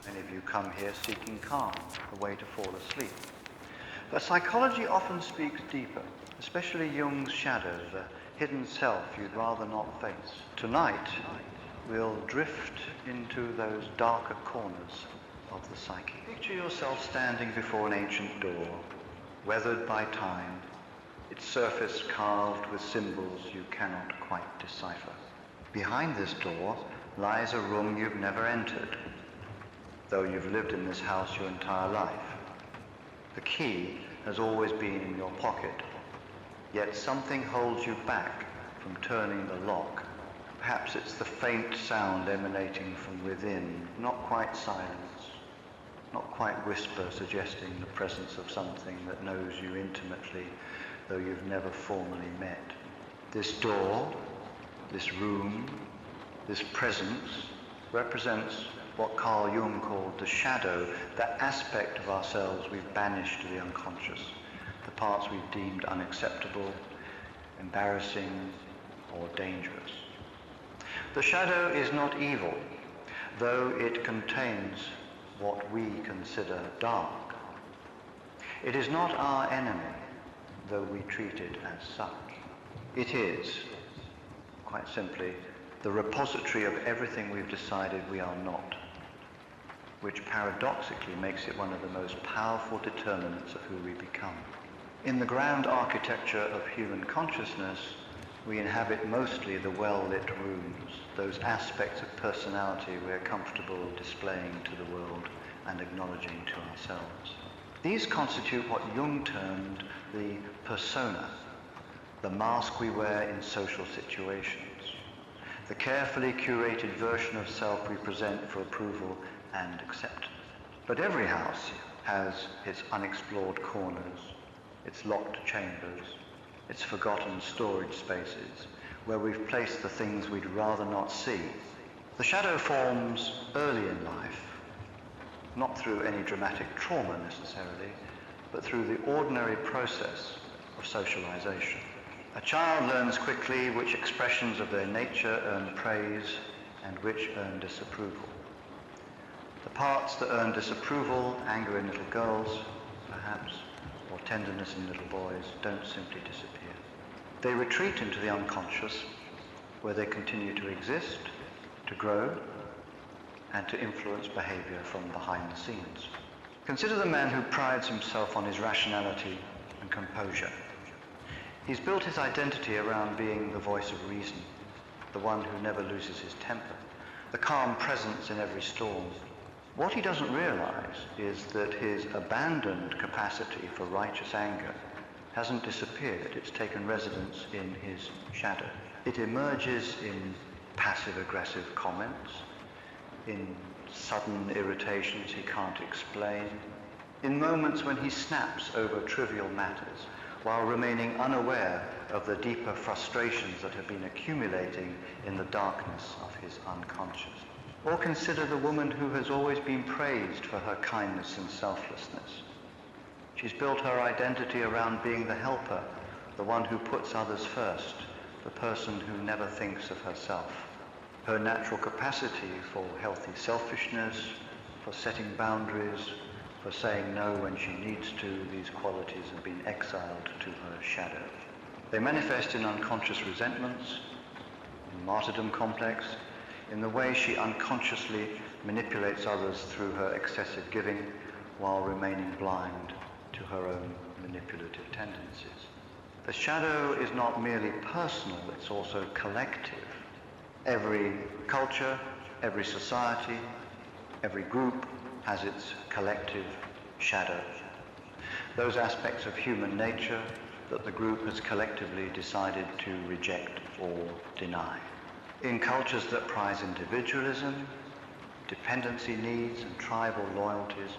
Many of you come here seeking calm, a way to fall asleep. But psychology often speaks deeper, especially Jung's shadow, the hidden self you'd rather not face. Tonight, we'll drift into those darker corners of the psyche. Picture yourself standing before an ancient door, weathered by time, its surface carved with symbols you cannot quite decipher. Behind this door lies a room you've never entered, though you've lived in this house your entire life. The key has always been in your pocket, yet something holds you back from turning the lock. Perhaps it's the faint sound emanating from within, not quite silence, not quite whisper suggesting the presence of something that knows you intimately, though you've never formally met. This door, this room, this presence represents what Carl Jung called the shadow, that aspect of ourselves we've banished to the unconscious, the parts we've deemed unacceptable, embarrassing, or dangerous. The shadow is not evil, though it contains what we consider dark. It is not our enemy, though we treat it as such. It is, quite simply, the repository of everything we've decided we are not, which paradoxically makes it one of the most powerful determinants of who we become. In the grand architecture of human consciousness, we inhabit mostly the well-lit rooms, those aspects of personality we're comfortable displaying to the world and acknowledging to ourselves. These constitute what Jung termed the persona, the mask we wear in social situations, the carefully curated version of self we present for approval and acceptance. But every house has its unexplored corners, its locked chambers, its forgotten storage spaces, where we've placed the things we'd rather not see. The shadow forms early in life, not through any dramatic trauma necessarily, but through the ordinary process of socialization. A child learns quickly which expressions of their nature earn praise and which earn disapproval. The parts that earn disapproval, anger in little girls, perhaps, or tenderness in little boys, don't simply disappear. They retreat into the unconscious, where they continue to exist, to grow, and to influence behavior from behind the scenes. Consider the man who prides himself on his rationality and composure. He's built his identity around being the voice of reason, the one who never loses his temper, the calm presence in every storm. What he doesn't realize is that his abandoned capacity for righteous anger hasn't disappeared. It's taken residence in his shadow. It emerges in passive-aggressive comments, in sudden irritations he can't explain, in moments when he snaps over trivial matters, while remaining unaware of the deeper frustrations that have been accumulating in the darkness of his unconscious. Or consider the woman who has always been praised for her kindness and selflessness. She's built her identity around being the helper, the one who puts others first, the person who never thinks of herself. Her natural capacity for healthy selfishness, for setting boundaries, for saying no when she needs to, these qualities have been exiled to her shadow. They manifest in unconscious resentments, in martyrdom complex, in the way she unconsciously manipulates others through her excessive giving while remaining blind to her own manipulative tendencies. The shadow is not merely personal, it's also collective. Every culture, every society, every group has its collective shadow. Those aspects of human nature that the group has collectively decided to reject or deny. In cultures that prize individualism, dependency needs and tribal loyalties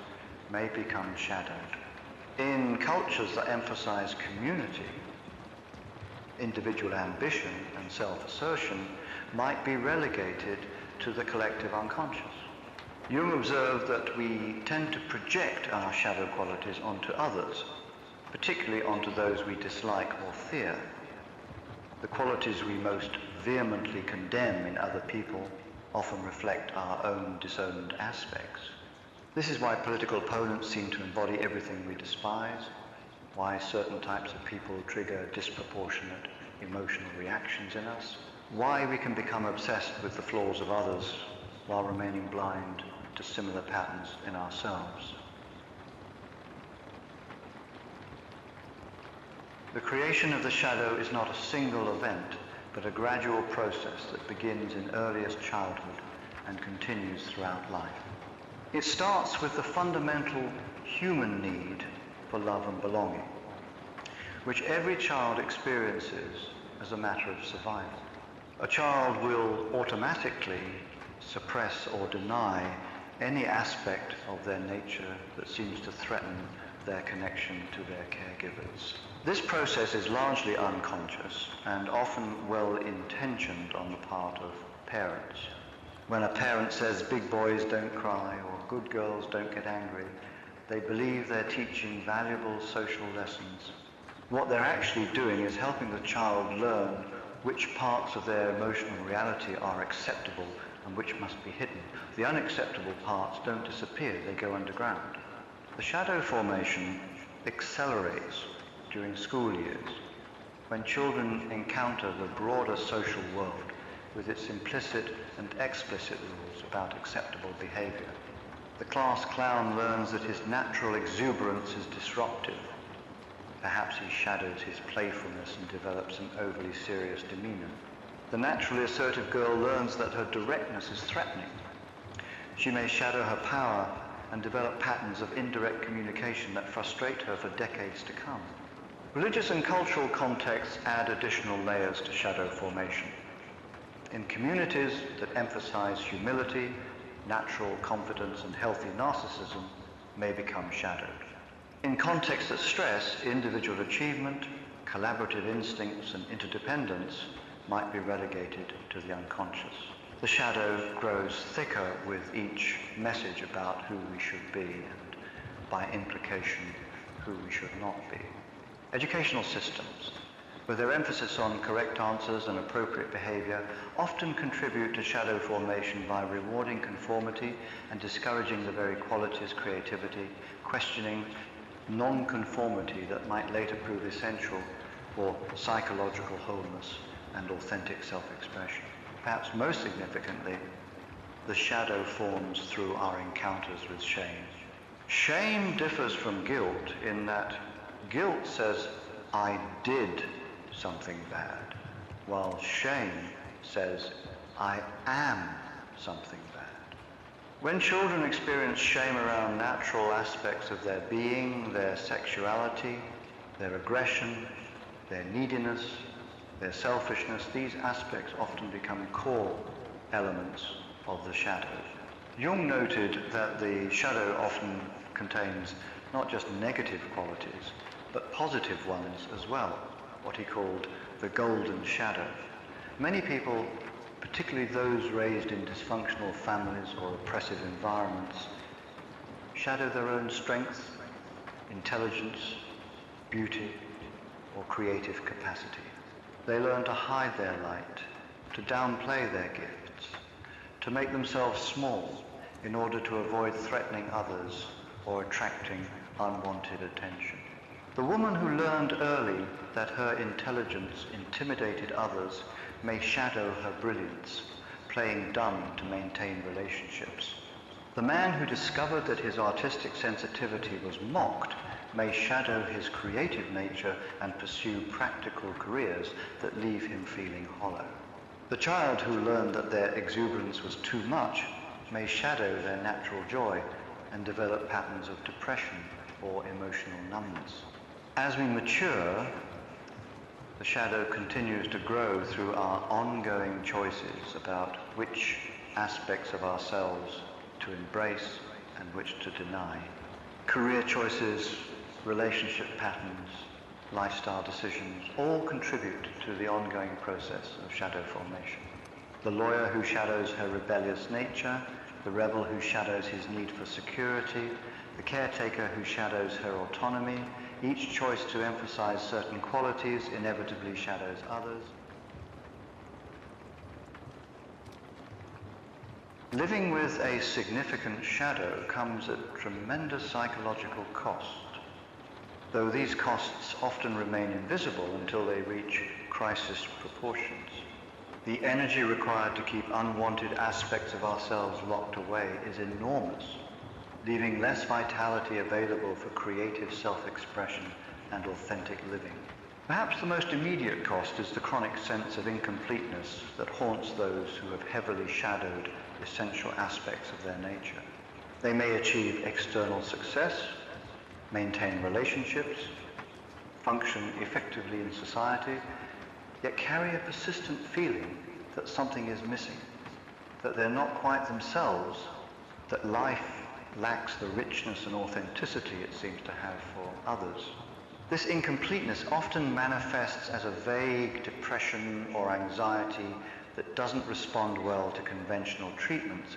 may become shadowed. In cultures that emphasize community, individual ambition and self-assertion might be relegated to the collective unconscious. Jung observed that we tend to project our shadow qualities onto others, particularly onto those we dislike or fear. The qualities we most vehemently condemn in other people often reflect our own disowned aspects. This is why political opponents seem to embody everything we despise, why certain types of people trigger disproportionate emotional reactions in us, why we can become obsessed with the flaws of others while remaining blind to similar patterns in ourselves. The creation of the shadow is not a single event, but a gradual process that begins in earliest childhood and continues throughout life. It starts with the fundamental human need for love and belonging, which every child experiences as a matter of survival. A child will automatically suppress or deny any aspect of their nature that seems to threaten their connection to their caregivers. This process is largely unconscious and often well-intentioned on the part of parents. When a parent says big boys don't cry or good girls don't get angry, they believe they're teaching valuable social lessons. What they're actually doing is helping the child learn which parts of their emotional reality are acceptable and which must be hidden. The unacceptable parts don't disappear, they go underground. The shadow formation accelerates during school years, when children encounter the broader social world with its implicit and explicit rules about acceptable behavior. The class clown learns that his natural exuberance is disruptive. Perhaps he shadows his playfulness and develops an overly serious demeanor. The naturally assertive girl learns that her directness is threatening. She may shadow her power and develop patterns of indirect communication that frustrate her for decades to come. Religious and cultural contexts add additional layers to shadow formation. In communities that emphasize humility, natural confidence, and healthy narcissism may become shadowed. In contexts that stress individual achievement, collaborative instincts, and interdependence might be relegated to the unconscious. The shadow grows thicker with each message about who we should be and, by implication, who we should not be. Educational systems, with their emphasis on correct answers and appropriate behavior, often contribute to shadow formation by rewarding conformity and discouraging the very qualities, creativity, questioning non-conformity that might later prove essential for psychological wholeness and authentic self-expression. Perhaps most significantly, the shadow forms through our encounters with shame. Shame differs from guilt in that guilt says, I did something bad, while shame says, I am something bad. When children experience shame around natural aspects of their being, their sexuality, their aggression, their neediness, their selfishness, these aspects often become core elements of the shadow. Jung noted that the shadow often contains not just negative qualities, but positive ones as well, what he called the golden shadow. Many people, particularly those raised in dysfunctional families or oppressive environments, shadow their own strength, intelligence, beauty, or creative capacity. They learn to hide their light, to downplay their gifts, to make themselves small in order to avoid threatening others or attracting unwanted attention. The woman who learned early that her intelligence intimidated others may shadow her brilliance, playing dumb to maintain relationships. The man who discovered that his artistic sensitivity was mocked may shadow his creative nature and pursue practical careers that leave him feeling hollow. The child who learned that their exuberance was too much may shadow their natural joy and develop patterns of depression or emotional numbness. As we mature, the shadow continues to grow through our ongoing choices about which aspects of ourselves to embrace and which to deny. Career choices, relationship patterns, lifestyle decisions all contribute to the ongoing process of shadow formation. The lawyer who shadows her rebellious nature, the rebel who shadows his need for security, the caretaker who shadows her autonomy, each choice to emphasize certain qualities inevitably shadows others. Living with a significant shadow comes at tremendous psychological cost, though these costs often remain invisible until they reach crisis proportions. The energy required to keep unwanted aspects of ourselves locked away is enormous, leaving less vitality available for creative self-expression and authentic living. Perhaps the most immediate cost is the chronic sense of incompleteness that haunts those who have heavily shadowed essential aspects of their nature. They may achieve external success, maintain relationships, function effectively in society, yet carry a persistent feeling that something is missing, that they're not quite themselves, that life lacks the richness and authenticity it seems to have for others. This incompleteness often manifests as a vague depression or anxiety that doesn't respond well to conventional treatments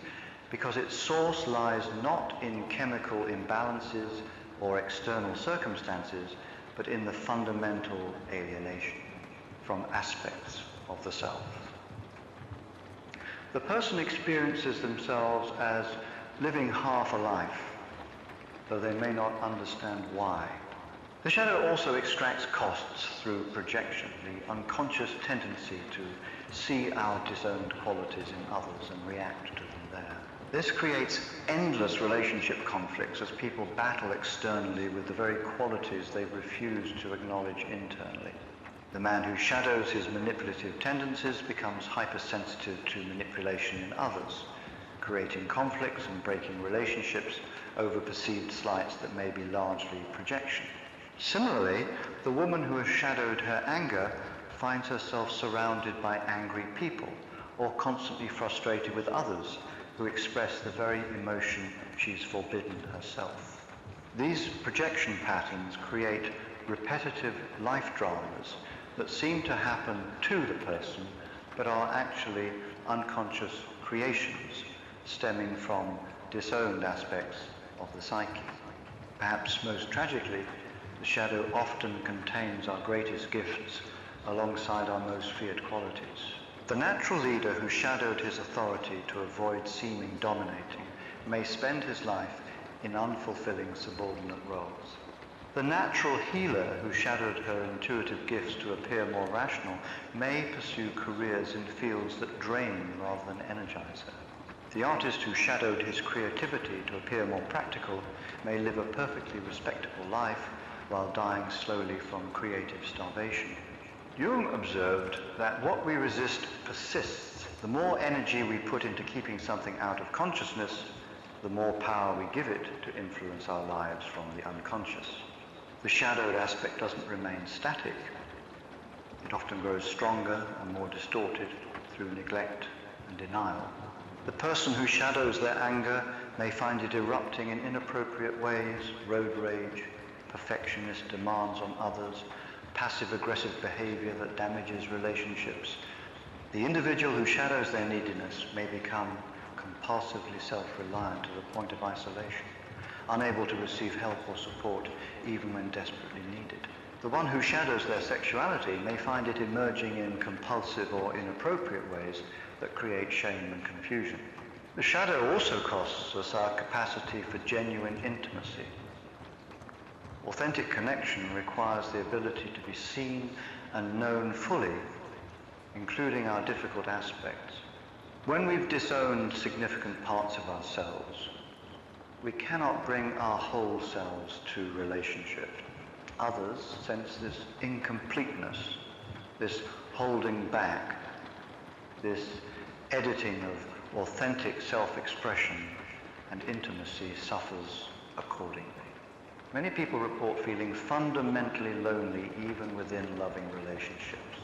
because its source lies not in chemical imbalances or external circumstances, but in the fundamental alienation from aspects of the self. The person experiences themselves as living half a life, though they may not understand why. The shadow also extracts costs through projection, the unconscious tendency to see our disowned qualities in others and react to them there. This creates endless relationship conflicts as people battle externally with the very qualities they've refused to acknowledge internally. The man who shadows his manipulative tendencies becomes hypersensitive to manipulation in others, creating conflicts and breaking relationships over perceived slights that may be largely projection. Similarly, the woman who has shadowed her anger finds herself surrounded by angry people or constantly frustrated with others who express the very emotion she's forbidden herself. These projection patterns create repetitive life dramas that seem to happen to the person but are actually unconscious creations stemming from disowned aspects of the psyche. Perhaps most tragically, the shadow often contains our greatest gifts alongside our most feared qualities. The natural leader who shadowed his authority to avoid seeming dominating may spend his life in unfulfilling subordinate roles. The natural healer who shadowed her intuitive gifts to appear more rational may pursue careers in fields that drain rather than energize her. The artist who shadowed his creativity to appear more practical may live a perfectly respectable life while dying slowly from creative starvation. Jung observed that what we resist persists. The more energy we put into keeping something out of consciousness, the more power we give it to influence our lives from the unconscious. The shadowed aspect doesn't remain static. It often grows stronger and more distorted through neglect and denial. The person who shadows their anger may find it erupting in inappropriate ways, road rage, perfectionist demands on others, passive-aggressive behavior that damages relationships. The individual who shadows their neediness may become compulsively self-reliant to the point of isolation, unable to receive help or support even when desperately needed. The one who shadows their sexuality may find it emerging in compulsive or inappropriate ways that create shame and confusion. The shadow also costs us our capacity for genuine intimacy. Authentic connection requires the ability to be seen and known fully, including our difficult aspects. When we've disowned significant parts of ourselves, we cannot bring our whole selves to relationship. Others sense this incompleteness, this holding back, this editing of authentic self-expression, and intimacy suffers accordingly. Many people report feeling fundamentally lonely even within loving relationships.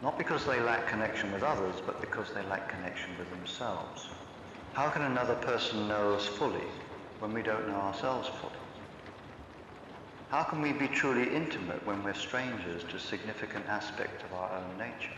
Not because they lack connection with others, but because they lack connection with themselves. How can another person know us fully when we don't know ourselves fully? How can we be truly intimate when we're strangers to significant aspects of our own nature?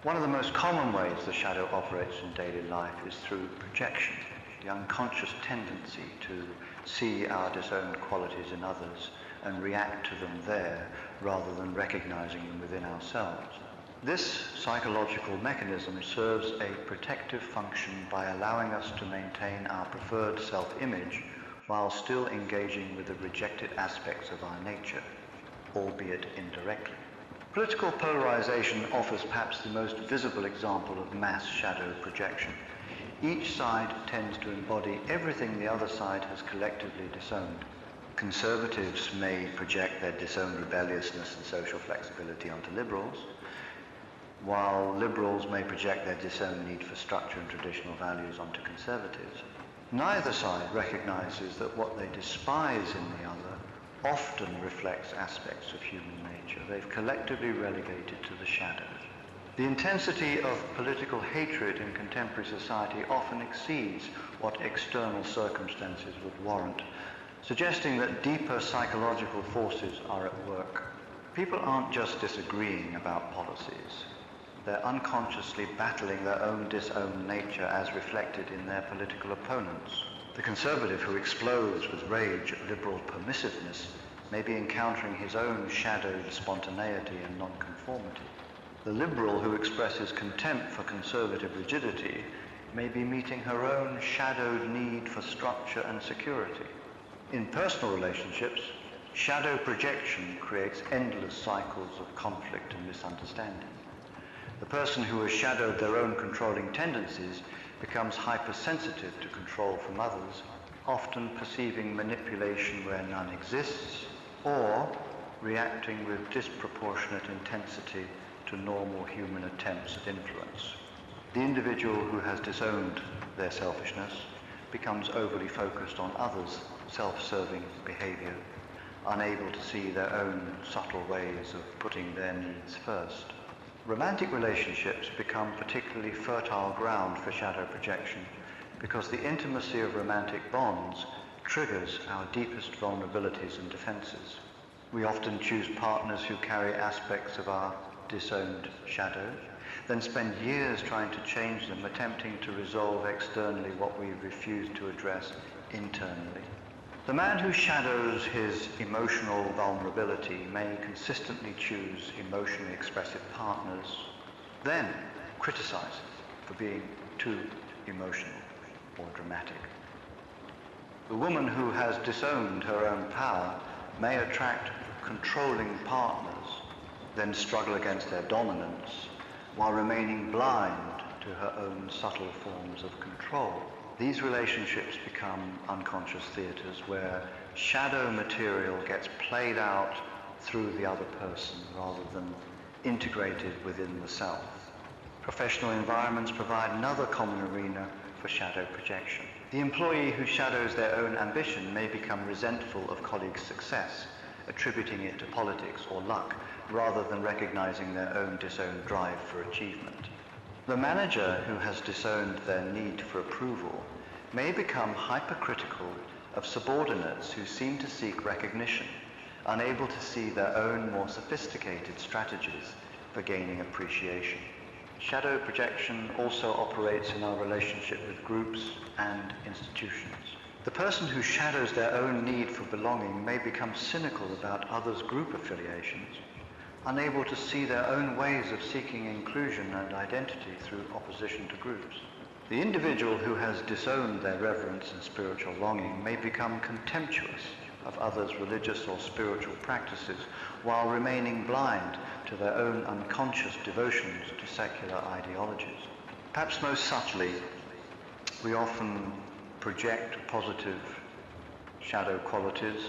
One of the most common ways the shadow operates in daily life is through projection, the unconscious tendency to see our disowned qualities in others and react to them there rather than recognizing them within ourselves. This psychological mechanism serves a protective function by allowing us to maintain our preferred self-image while still engaging with the rejected aspects of our nature, albeit indirectly. Political polarization offers perhaps the most visible example of mass shadow projection. Each side tends to embody everything the other side has collectively disowned. Conservatives may project their disowned rebelliousness and social flexibility onto liberals, while liberals may project their disowned need for structure and traditional values onto conservatives. Neither side recognizes that what they despise in the other often reflects aspects of human nature they've collectively relegated to the shadows. The intensity of political hatred in contemporary society often exceeds what external circumstances would warrant, suggesting that deeper psychological forces are at work. People aren't just disagreeing about policies. They're unconsciously battling their own disowned nature as reflected in their political opponents. The conservative who explodes with rage at liberal permissiveness may be encountering his own shadowed spontaneity and nonconformity. The liberal who expresses contempt for conservative rigidity may be meeting her own shadowed need for structure and security. In personal relationships, shadow projection creates endless cycles of conflict and misunderstanding. The person who has shadowed their own controlling tendencies becomes hypersensitive to control from others, often perceiving manipulation where none exists, or reacting with disproportionate intensity to normal human attempts at influence. The individual who has disowned their selfishness becomes overly focused on others' self-serving behavior, unable to see their own subtle ways of putting their needs first. Romantic relationships become particularly fertile ground for shadow projection because the intimacy of romantic bonds triggers our deepest vulnerabilities and defenses. We often choose partners who carry aspects of our disowned shadow, then spend years trying to change them, attempting to resolve externally what we refuse to address internally. The man who shadows his emotional vulnerability may consistently choose emotionally expressive partners, then criticize for being too emotional or dramatic. The woman who has disowned her own power may attract controlling partners, then struggle against their dominance while remaining blind to her own subtle forms of control. These relationships become unconscious theaters where shadow material gets played out through the other person rather than integrated within the self. Professional environments provide another common arena for shadow projection. The employee who shadows their own ambition may become resentful of colleagues' success, attributing it to politics or luck rather than recognizing their own disowned drive for achievement. The manager who has disowned their need for approval may become hypercritical of subordinates who seem to seek recognition, unable to see their own more sophisticated strategies for gaining appreciation. Shadow projection also operates in our relationship with groups and institutions. The person who shadows their own need for belonging may become cynical about others' group affiliations, unable to see their own ways of seeking inclusion and identity through opposition to groups. The individual who has disowned their reverence and spiritual longing may become contemptuous of others' religious or spiritual practices while remaining blind to their own unconscious devotions to secular ideologies. Perhaps most subtly, we often project positive shadow qualities,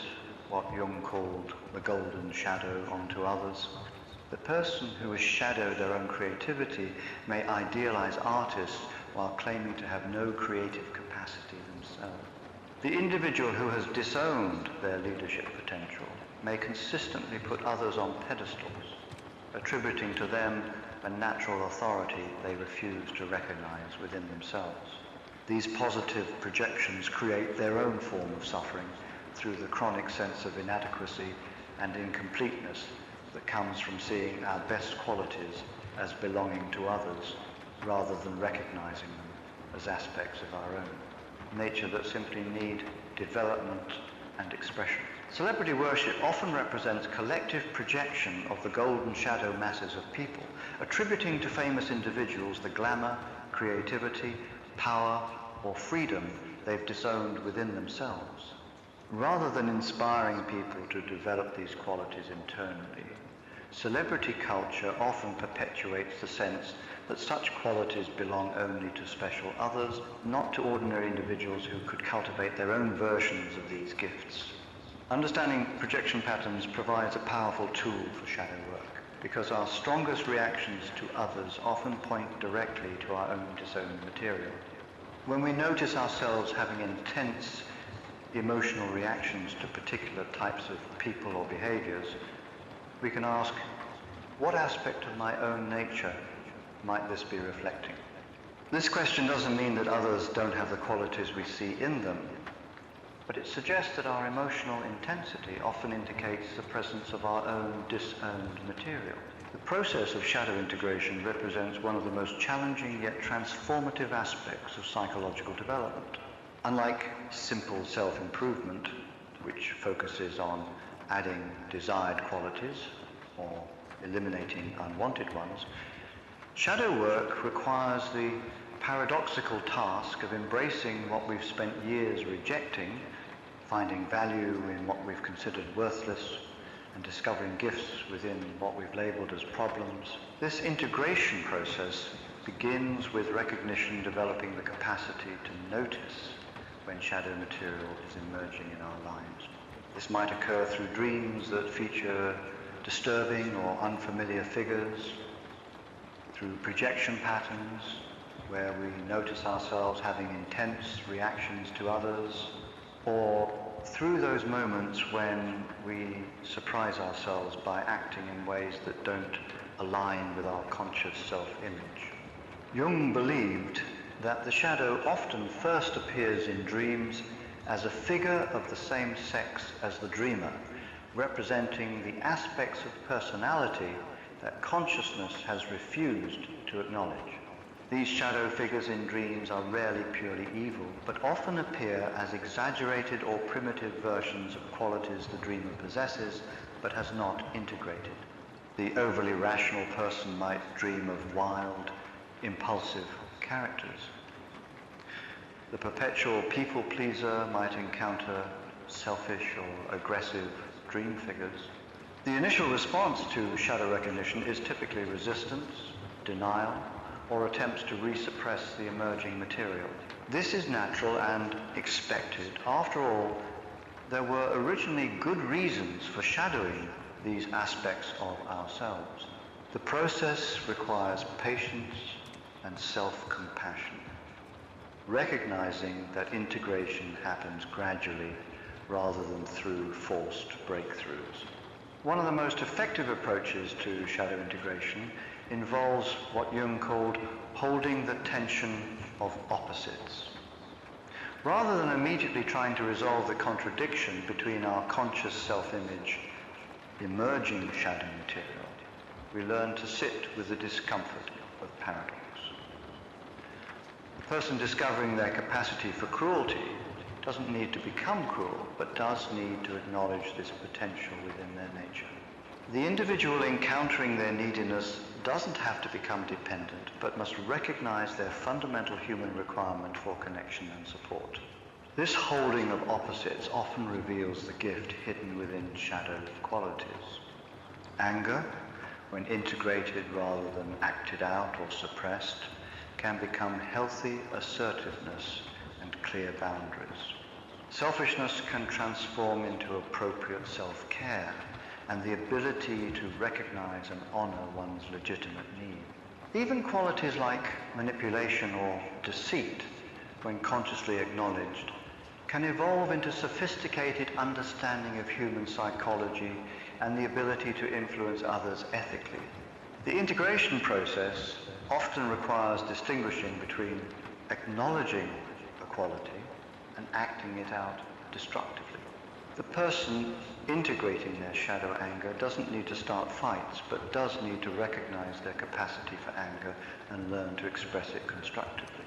what Jung called the golden shadow, onto others. The person who has shadowed their own creativity may idealize artists while claiming to have no creative capacity themselves. The individual who has disowned their leadership potential may consistently put others on pedestals, attributing to them a natural authority they refuse to recognize within themselves. These positive projections create their own form of suffering through the chronic sense of inadequacy and incompleteness that comes from seeing our best qualities as belonging to others rather than recognizing them as aspects of our own. Nature that simply need development and expression. Celebrity worship often represents collective projection of the golden shadow masses of people, attributing to famous individuals the glamour, creativity, power, or freedom they've disowned within themselves. Rather than inspiring people to develop these qualities internally, celebrity culture often perpetuates the sense that such qualities belong only to special others, not to ordinary individuals who could cultivate their own versions of these gifts. Understanding projection patterns provides a powerful tool for shadow work, because our strongest reactions to others often point directly to our own disowned material. When we notice ourselves having intense emotional reactions to particular types of people or behaviors, we can ask, what aspect of my own nature might this be reflecting? This question doesn't mean that others don't have the qualities we see in them, but it suggests that our emotional intensity often indicates the presence of our own disowned material. The process of shadow integration represents one of the most challenging yet transformative aspects of psychological development. Unlike simple self-improvement, which focuses on adding desired qualities or eliminating unwanted ones, shadow work requires the paradoxical task of embracing what we've spent years rejecting, finding value in what we've considered worthless, and discovering gifts within what we've labeled as problems. This integration process begins with recognition, developing the capacity to notice when shadow material is emerging in our lives. This might occur through dreams that feature disturbing or unfamiliar figures, through projection patterns where we notice ourselves having intense reactions to others, or through those moments when we surprise ourselves by acting in ways that don't align with our conscious self-image. Jung believed that the shadow often first appears in dreams as a figure of the same sex as the dreamer, representing the aspects of personality that consciousness has refused to acknowledge. These shadow figures in dreams are rarely purely evil, but often appear as exaggerated or primitive versions of qualities the dreamer possesses but has not integrated. The overly rational person might dream of wild, impulsive characters. The perpetual people pleaser might encounter selfish or aggressive dream figures. The initial response to shadow recognition is typically resistance, denial, or attempts to resuppress the emerging material. This is natural and expected. After all, there were originally good reasons for shadowing these aspects of ourselves. The process requires patience and self-compassion, recognizing that integration happens gradually rather than through forced breakthroughs. One of the most effective approaches to shadow integration involves what Jung called holding the tension of opposites. Rather than immediately trying to resolve the contradiction between our conscious self-image, emerging shadow material, we learn to sit with the discomfort of paradox. The person discovering their capacity for cruelty doesn't need to become cruel, but does need to acknowledge this potential within their nature. The individual encountering their neediness doesn't have to become dependent, but must recognize their fundamental human requirement for connection and support. This holding of opposites often reveals the gift hidden within shadow qualities. Anger, when integrated rather than acted out or suppressed, can become healthy assertiveness and clear boundaries. Selfishness can transform into appropriate self-care and the ability to recognize and honor one's legitimate need. Even qualities like manipulation or deceit, when consciously acknowledged, can evolve into sophisticated understanding of human psychology and the ability to influence others ethically. The integration process often requires distinguishing between acknowledging a quality and acting it out destructively. The person integrating their shadow anger doesn't need to start fights, but does need to recognize their capacity for anger and learn to express it constructively.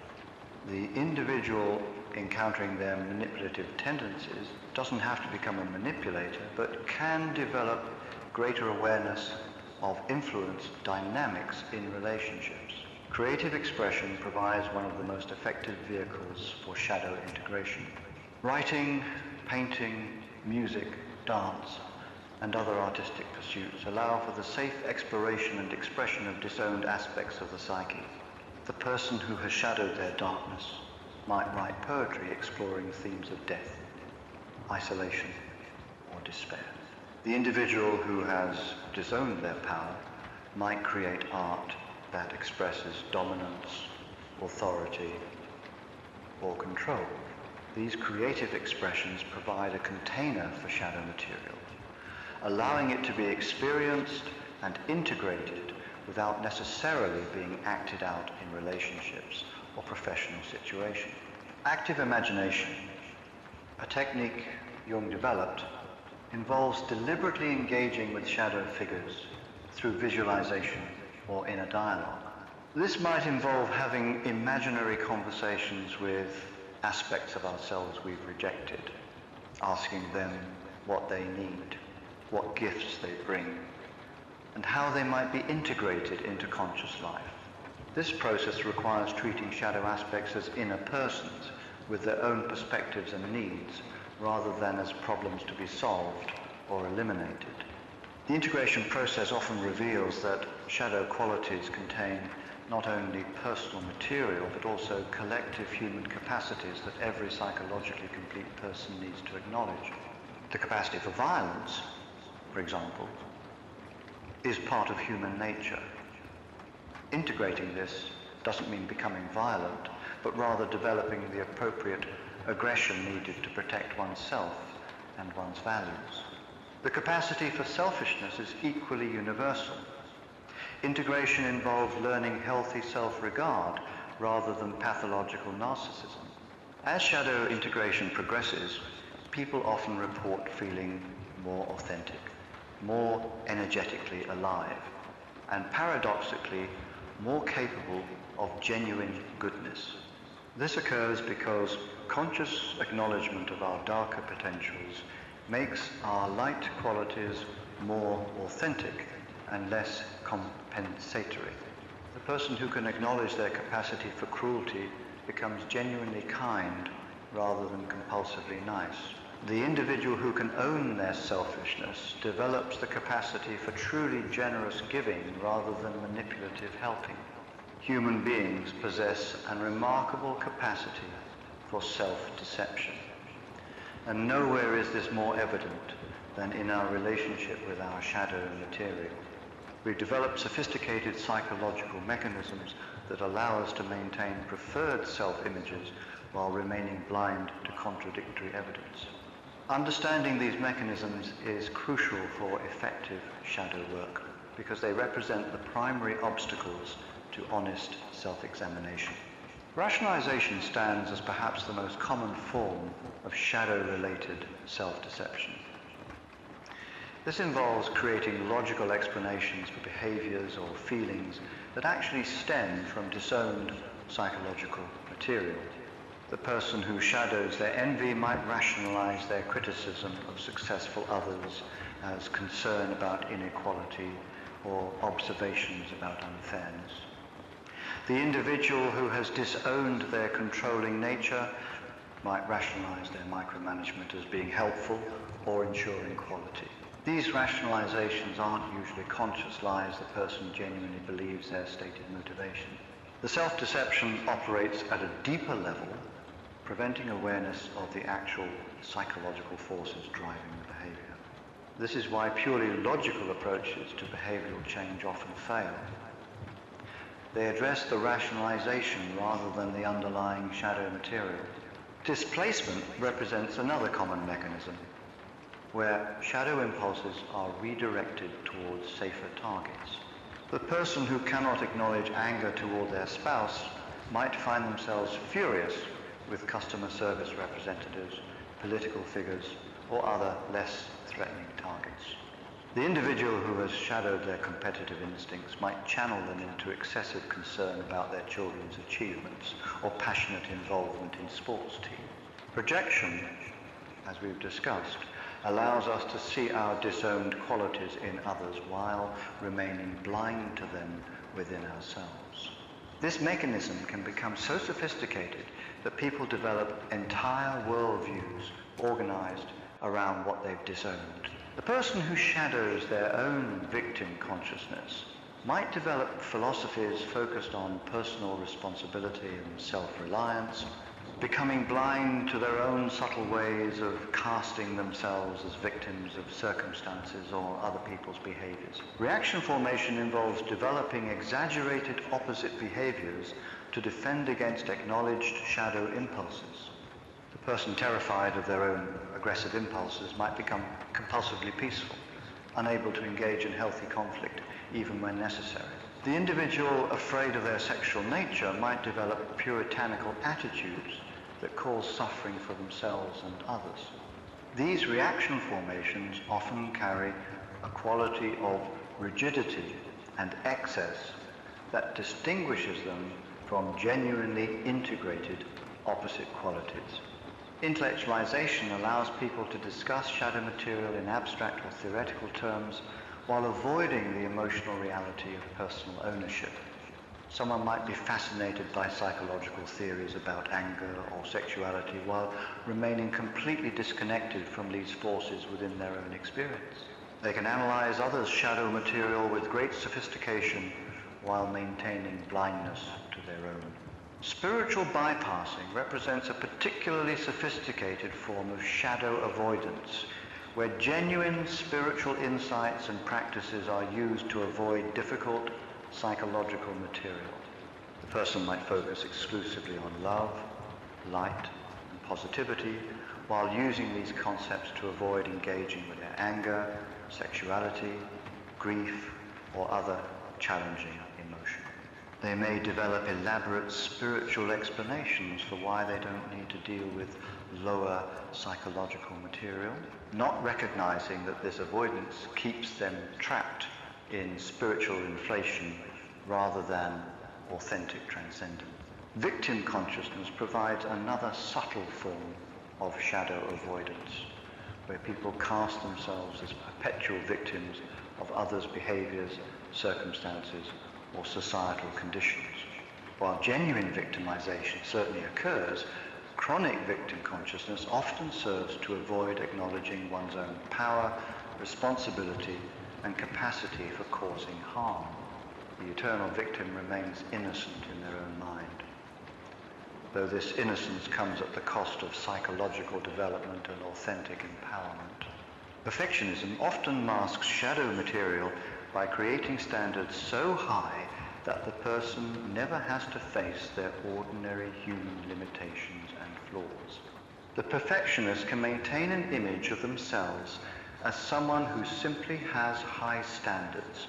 The individual encountering their manipulative tendencies doesn't have to become a manipulator, but can develop greater awareness of influence dynamics in relationships. Creative expression provides one of the most effective vehicles for shadow integration. Writing, painting, music, dance, and other artistic pursuits allow for the safe exploration and expression of disowned aspects of the psyche. The person who has shadowed their darkness might write poetry exploring themes of death, isolation, or despair. The individual who has disowned their power might create art that expresses dominance, authority, or control. These creative expressions provide a container for shadow material, allowing it to be experienced and integrated without necessarily being acted out in relationships or professional situations. Active imagination, a technique Jung developed, involves deliberately engaging with shadow figures through visualization or inner dialogue. This might involve having imaginary conversations with aspects of ourselves we've rejected, asking them what they need, what gifts they bring, and how they might be integrated into conscious life. This process requires treating shadow aspects as inner persons with their own perspectives and needs, rather than as problems to be solved or eliminated. The integration process often reveals that shadow qualities contain not only personal material, but also collective human capacities that every psychologically complete person needs to acknowledge. The capacity for violence, for example, is part of human nature. Integrating this doesn't mean becoming violent, but rather developing the appropriate aggression needed to protect oneself and one's values. The capacity for selfishness is equally universal. Integration involves learning healthy self-regard rather than pathological narcissism. As shadow integration progresses, people often report feeling more authentic, more energetically alive, and paradoxically more capable of genuine goodness. This occurs because conscious acknowledgement of our darker potentials makes our light qualities more authentic and less compensatory. The person who can acknowledge their capacity for cruelty becomes genuinely kind rather than compulsively nice. The individual who can own their selfishness develops the capacity for truly generous giving rather than manipulative helping. Human beings possess a remarkable capacity for self-deception, and nowhere is this more evident than in our relationship with our shadow material. We've developed sophisticated psychological mechanisms that allow us to maintain preferred self-images while remaining blind to contradictory evidence. Understanding these mechanisms is crucial for effective shadow work because they represent the primary obstacles to honest self-examination. Rationalization stands as perhaps the most common form of shadow-related self-deception. This involves creating logical explanations for behaviors or feelings that actually stem from disowned psychological material. The person who shadows their envy might rationalize their criticism of successful others as concern about inequality or observations about unfairness. The individual who has disowned their controlling nature might rationalize their micromanagement as being helpful or ensuring quality. These rationalizations aren't usually conscious lies the person genuinely believes their stated motivation. The self-deception operates at a deeper level, preventing awareness of the actual psychological forces driving the behavior. This is why purely logical approaches to behavioral change often fail. They address the rationalization rather than the underlying shadow material. Displacement represents another common mechanism, where shadow impulses are redirected towards safer targets. The person who cannot acknowledge anger toward their spouse might find themselves furious with customer service representatives, political figures, or other less threatening targets. The individual who has shadowed their competitive instincts might channel them into excessive concern about their children's achievements or passionate involvement in sports teams. Projection, as we've discussed, allows us to see our disowned qualities in others while remaining blind to them within ourselves. This mechanism can become so sophisticated that people develop entire worldviews organized around what they've disowned. The person who shadows their own victim consciousness might develop philosophies focused on personal responsibility and self-reliance, becoming blind to their own subtle ways of casting themselves as victims of circumstances or other people's behaviors. Reaction formation involves developing exaggerated opposite behaviors to defend against acknowledged shadow impulses. The person terrified of their own aggressive impulses might become compulsively peaceful, unable to engage in healthy conflict even when necessary. The individual afraid of their sexual nature might develop puritanical attitudes that cause suffering for themselves and others. These reaction formations often carry a quality of rigidity and excess that distinguishes them from genuinely integrated opposite qualities. Intellectualization allows people to discuss shadow material in abstract or theoretical terms while avoiding the emotional reality of personal ownership. Someone might be fascinated by psychological theories about anger or sexuality while remaining completely disconnected from these forces within their own experience. They can analyze others' shadow material with great sophistication while maintaining blindness to their own. Spiritual bypassing represents a particularly sophisticated form of shadow avoidance, where genuine spiritual insights and practices are used to avoid difficult psychological material. The person might focus exclusively on love, light, and positivity, while using these concepts to avoid engaging with their anger, sexuality, grief, or other challenging emotion. They may develop elaborate spiritual explanations for why they don't need to deal with lower psychological material, not recognizing that this avoidance keeps them trapped in spiritual inflation rather than authentic transcendence. Victim consciousness provides another subtle form of shadow avoidance, where people cast themselves as perpetual victims of others' behaviors, circumstances, or societal conditions. While genuine victimization certainly occurs, chronic victim consciousness often serves to avoid acknowledging one's own power, responsibility, and capacity for causing harm. The eternal victim remains innocent in their own mind, though this innocence comes at the cost of psychological development and authentic empowerment. Perfectionism often masks shadow material by creating standards so high that the person never has to face their ordinary human limitations and flaws. The perfectionist can maintain an image of themselves as someone who simply has high standards,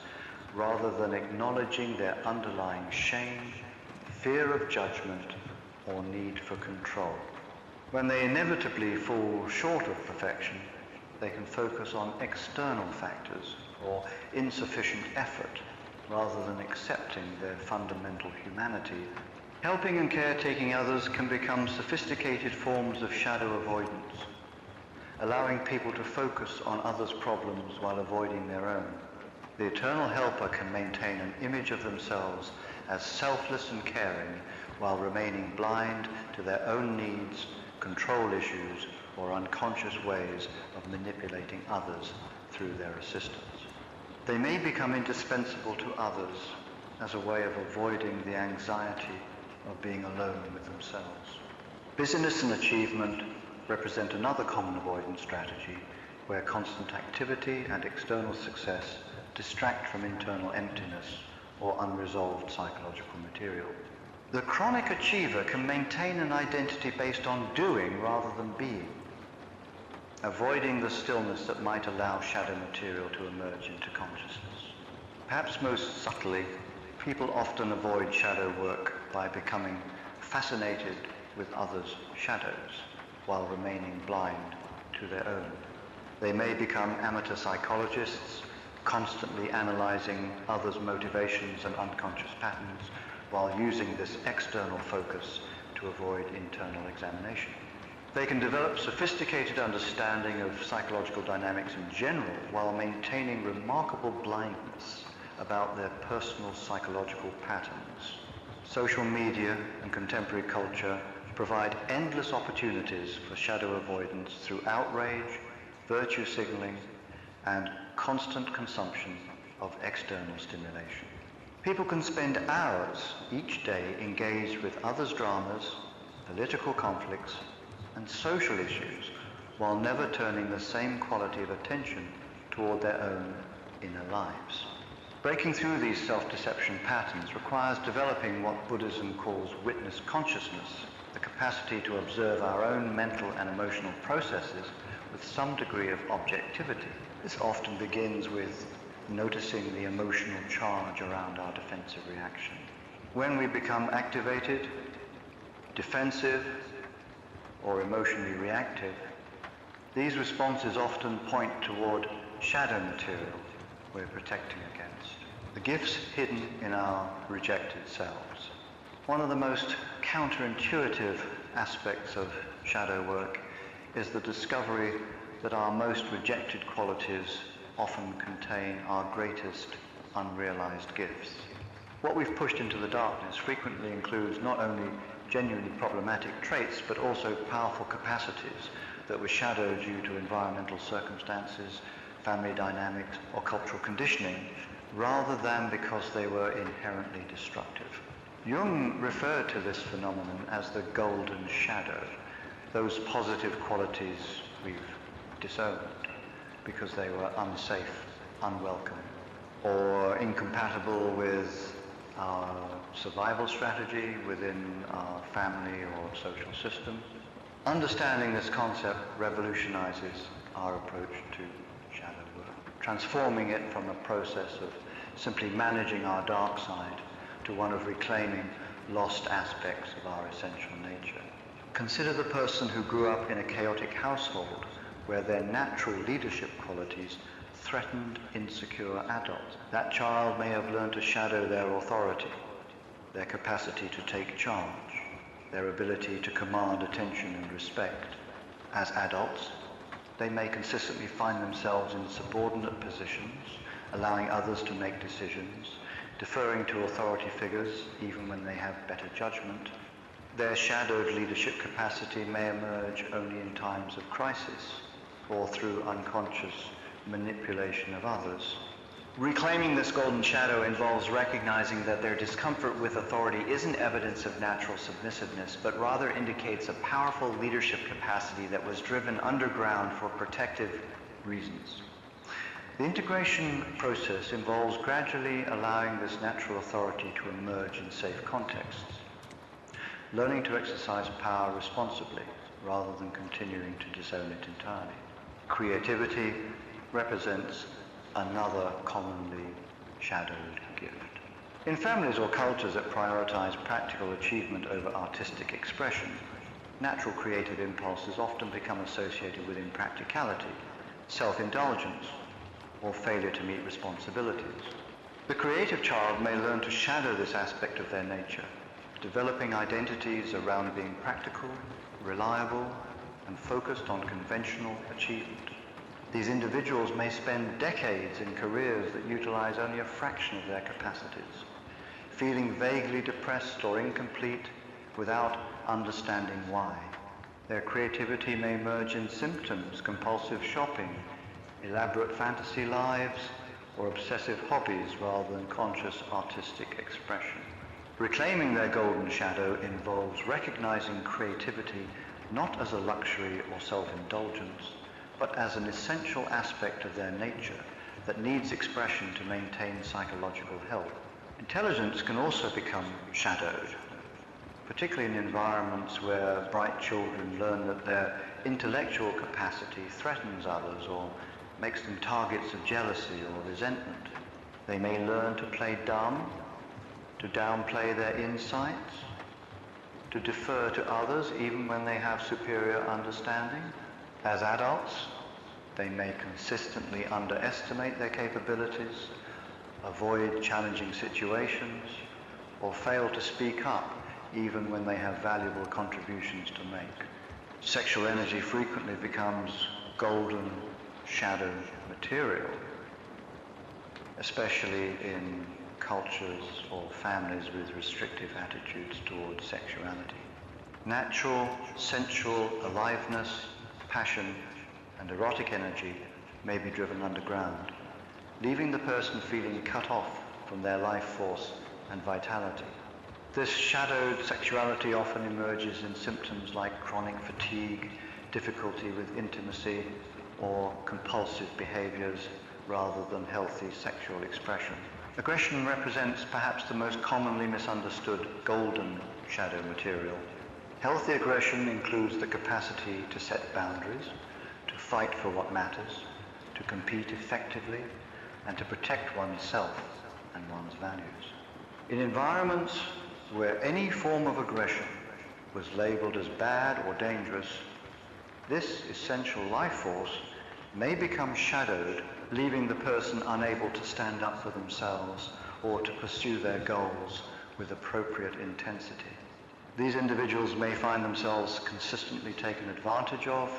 rather than acknowledging their underlying shame, fear of judgment, or need for control. When they inevitably fall short of perfection, they can focus on external factors or insufficient effort rather than accepting their fundamental humanity. Helping and caretaking others can become sophisticated forms of shadow avoidance, allowing people to focus on others' problems while avoiding their own. The eternal helper can maintain an image of themselves as selfless and caring while remaining blind to their own needs, control issues, or unconscious ways of manipulating others through their assistance. They may become indispensable to others as a way of avoiding the anxiety of being alone with themselves. Busyness and achievement represent another common avoidance strategy where constant activity and external success distract from internal emptiness or unresolved psychological material. The chronic achiever can maintain an identity based on doing rather than being, avoiding the stillness that might allow shadow material to emerge into consciousness. Perhaps most subtly, people often avoid shadow work by becoming fascinated with others' shadows while remaining blind to their own. They may become amateur psychologists, constantly analyzing others' motivations and unconscious patterns while using this external focus to avoid internal examination. They can develop sophisticated understanding of psychological dynamics in general while maintaining remarkable blindness about their personal psychological patterns. Social media and contemporary culture provide endless opportunities for shadow avoidance through outrage, virtue signaling, and constant consumption of external stimulation. People can spend hours each day engaged with others' dramas, political conflicts, and social issues while never turning the same quality of attention toward their own inner lives. Breaking through these self-deception patterns requires developing what Buddhism calls witness consciousness, the capacity to observe our own mental and emotional processes with some degree of objectivity. This often begins with noticing the emotional charge around our defensive reaction. When we become activated, defensive, or emotionally reactive, these responses often point toward shadow material we're protecting against, the gifts hidden in our rejected selves. One of the most counterintuitive aspects of shadow work is the discovery that our most rejected qualities often contain our greatest unrealized gifts. What we've pushed into the darkness frequently includes not only genuinely problematic traits, but also powerful capacities that were shadowed due to environmental circumstances, family dynamics, or cultural conditioning, rather than because they were inherently destructive. Jung referred to this phenomenon as the golden shadow, those positive qualities we've disowned because they were unsafe, unwelcome, or incompatible with our survival strategy within our family or social system. Understanding this concept revolutionizes our approach to shadow work, transforming it from a process of simply managing our dark side to one of reclaiming lost aspects of our essential nature. Consider the person who grew up in a chaotic household where their natural leadership qualities threatened insecure adults. That child may have learned to shadow their authority, their capacity to take charge, their ability to command attention and respect. As adults, they may consistently find themselves in subordinate positions, allowing others to make decisions, deferring to authority figures even when they have better judgment. Their shadowed leadership capacity may emerge only in times of crisis or through unconscious manipulation of others. Reclaiming this golden shadow involves recognizing that their discomfort with authority isn't evidence of natural submissiveness, but rather indicates a powerful leadership capacity that was driven underground for protective reasons. The integration process involves gradually allowing this natural authority to emerge in safe contexts, learning to exercise power responsibly rather than continuing to disown it entirely. Creativity represents another commonly shadowed gift. In families or cultures that prioritize practical achievement over artistic expression, natural creative impulses often become associated with impracticality, self-indulgence, or failure to meet responsibilities. The creative child may learn to shadow this aspect of their nature, developing identities around being practical, reliable, and focused on conventional achievement. These individuals may spend decades in careers that utilize only a fraction of their capacities, feeling vaguely depressed or incomplete without understanding why. Their creativity may emerge in symptoms, compulsive shopping, elaborate fantasy lives, or obsessive hobbies rather than conscious artistic expression. Reclaiming their golden shadow involves recognizing creativity not as a luxury or self-indulgence, but as an essential aspect of their nature that needs expression to maintain psychological health. Intelligence can also become shadowed, particularly in environments where bright children learn that their intellectual capacity threatens others or makes them targets of jealousy or resentment. They may learn to play dumb, to downplay their insights, to defer to others even when they have superior understanding. As adults, They may consistently underestimate their capabilities, avoid challenging situations, or fail to speak up even when they have valuable contributions to make. Sexual energy frequently becomes golden shadow material, especially in cultures or families with restrictive attitudes towards sexuality. Natural, sensual aliveness, passion, and erotic energy may be driven underground, leaving the person feeling cut off from their life force and vitality. This shadowed sexuality often emerges in symptoms like chronic fatigue, difficulty with intimacy, or compulsive behaviors rather than healthy sexual expression. Aggression represents perhaps the most commonly misunderstood golden shadow material. Healthy aggression includes the capacity to set boundaries, to fight for what matters, to compete effectively, and to protect oneself and one's values. In environments where any form of aggression was labeled as bad or dangerous, this essential life force may become shadowed, leaving the person unable to stand up for themselves or to pursue their goals with appropriate intensity. These individuals may find themselves consistently taken advantage of,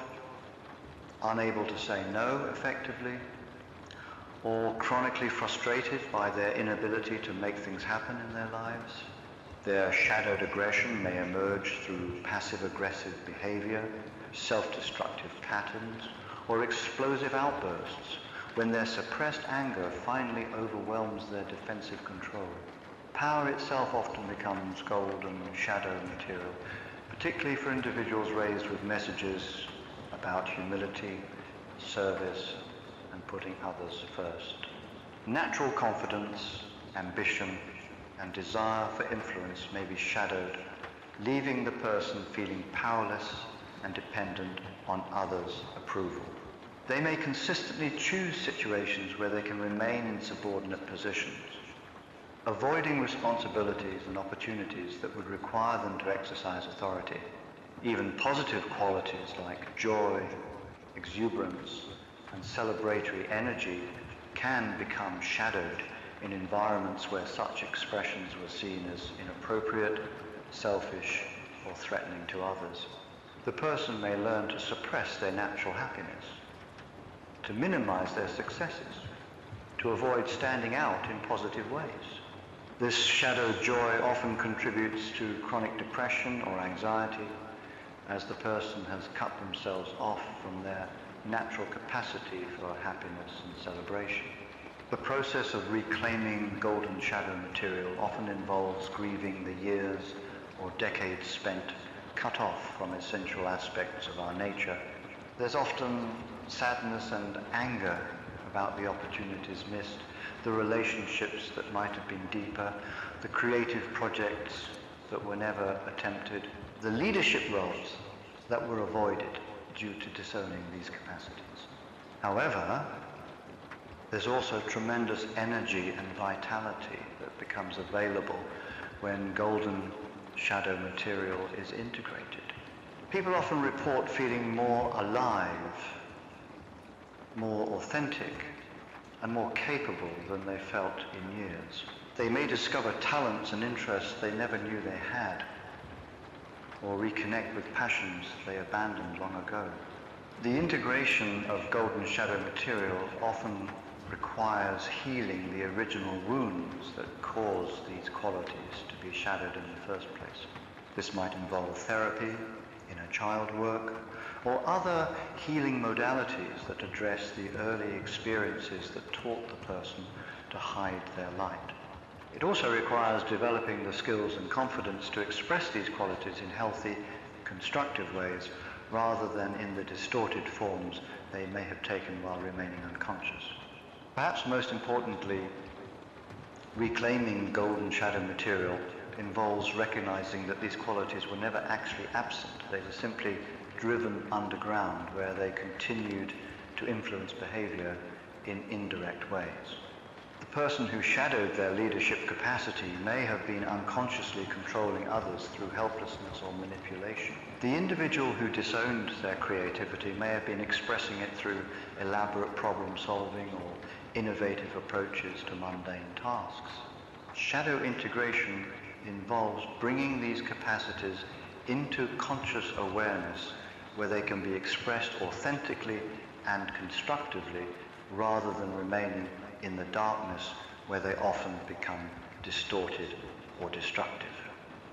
unable to say no effectively, or chronically frustrated by their inability to make things happen in their lives. Their shadowed aggression may emerge through passive-aggressive behavior, self-destructive patterns, or explosive outbursts when their suppressed anger finally overwhelms their defensive control. Power itself often becomes golden shadow material, particularly for individuals raised with messages about humility, service, and putting others first. Natural confidence, ambition, and desire for influence may be shadowed, leaving the person feeling powerless and dependent on others' approval. They may consistently choose situations where they can remain in subordinate positions, avoiding responsibilities and opportunities that would require them to exercise authority. Even positive qualities like joy, exuberance, and celebratory energy can become shadowed in environments where such expressions were seen as inappropriate, selfish, or threatening to others. The person may learn to suppress their natural happiness, to minimize their successes, to avoid standing out in positive ways. This shadowed joy often contributes to chronic depression or anxiety, as the person has cut themselves off from their natural capacity for happiness and celebration. The process of reclaiming golden shadow material often involves grieving the years or decades spent cut off from essential aspects of our nature. There's often sadness and anger about the opportunities missed, the relationships that might have been deeper, the creative projects that were never attempted, the leadership roles that were avoided due to disowning these capacities. However, there's also tremendous energy and vitality that becomes available when golden shadow material is integrated. People often report feeling more alive, more authentic, and more capable than they felt in years. They may discover talents and interests they never knew they had, or reconnect with passions they abandoned long ago. The integration of golden shadow material often requires healing the original wounds that caused these qualities to be shadowed in the first place. This might involve therapy, inner child work, or other healing modalities that address the early experiences that taught the person to hide their light. It also requires developing the skills and confidence to express these qualities in healthy, constructive ways, rather than in the distorted forms they may have taken while remaining unconscious. Perhaps most importantly, reclaiming golden shadow material involves recognizing that these qualities were never actually absent. They were simply driven underground, where they continued to influence behavior in indirect ways. The person who shadowed their leadership capacity may have been unconsciously controlling others through helplessness or manipulation. The individual who disowned their creativity may have been expressing it through elaborate problem solving or innovative approaches to mundane tasks. Shadow integration involves bringing these capacities into conscious awareness where they can be expressed authentically and constructively rather than remaining in the darkness where they often become distorted or destructive.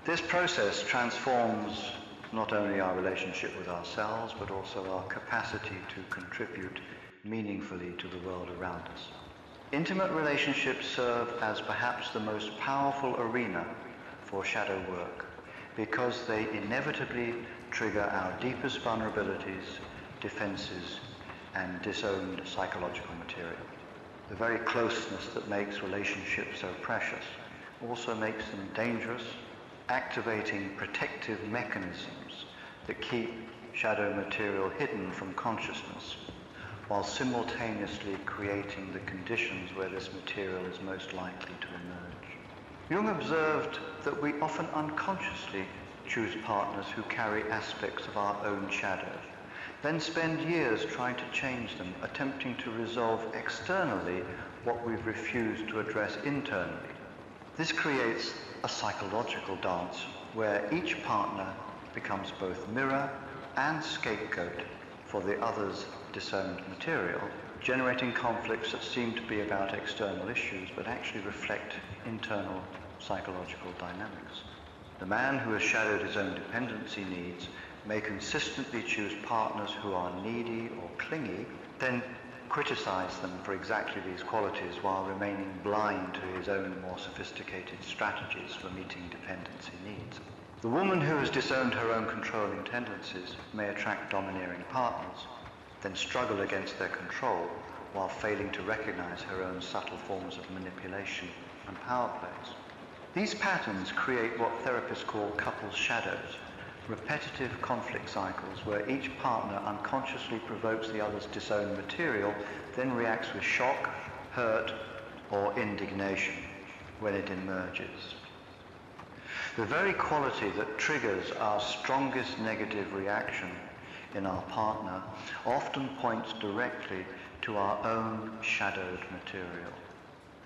This process transforms not only our relationship with ourselves but also our capacity to contribute meaningfully to the world around us. Intimate relationships serve as perhaps the most powerful arena for shadow work because they inevitably trigger our deepest vulnerabilities, defenses, and disowned psychological material. The very closeness that makes relationships so precious also makes them dangerous, activating protective mechanisms that keep shadow material hidden from consciousness, while simultaneously creating the conditions where this material is most likely to emerge. Jung observed that we often unconsciously choose partners who carry aspects of our own shadow, then spend years trying to change them, attempting to resolve externally what we've refused to address internally. This creates a psychological dance where each partner becomes both mirror and scapegoat for the other's disowned material, generating conflicts that seem to be about external issues but actually reflect internal psychological dynamics. The man who has shadowed his own dependency needs may consistently choose partners who are needy or clingy, then criticize them for exactly these qualities while remaining blind to his own more sophisticated strategies for meeting dependency needs. The woman who has disowned her own controlling tendencies may attract domineering partners, then struggle against their control while failing to recognize her own subtle forms of manipulation and power plays. These patterns create what therapists call couples shadows, repetitive conflict cycles where each partner unconsciously provokes the other's disowned material, then reacts with shock, hurt, or indignation when it emerges. The very quality that triggers our strongest negative reaction in our partner often points directly to our own shadowed material.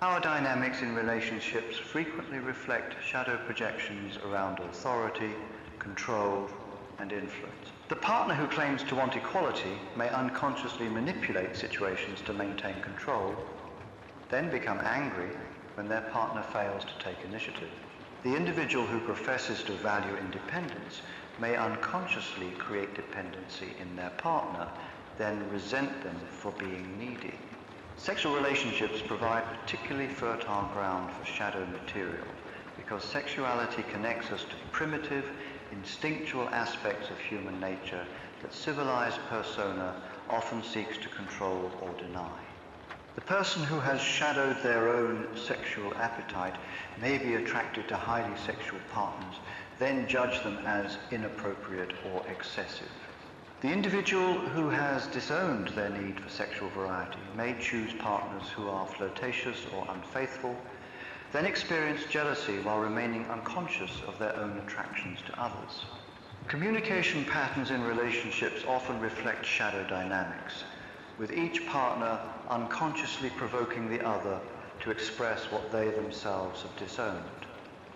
Our dynamics in relationships frequently reflect shadow projections around authority, control, and influence. The partner who claims to want equality may unconsciously manipulate situations to maintain control, then become angry when their partner fails to take initiative. The individual who professes to value independence may unconsciously create dependency in their partner, then resent them for being needy. Sexual relationships provide particularly fertile ground for shadow material because sexuality connects us to primitive, instinctual aspects of human nature that civilized persona often seeks to control or deny. The person who has shadowed their own sexual appetite may be attracted to highly sexual partners, then judge them as inappropriate or excessive. The individual who has disowned their need for sexual variety may choose partners who are flirtatious or unfaithful, then experience jealousy while remaining unconscious of their own attractions to others. Communication patterns in relationships often reflect shadow dynamics, with each partner unconsciously provoking the other to express what they themselves have disowned.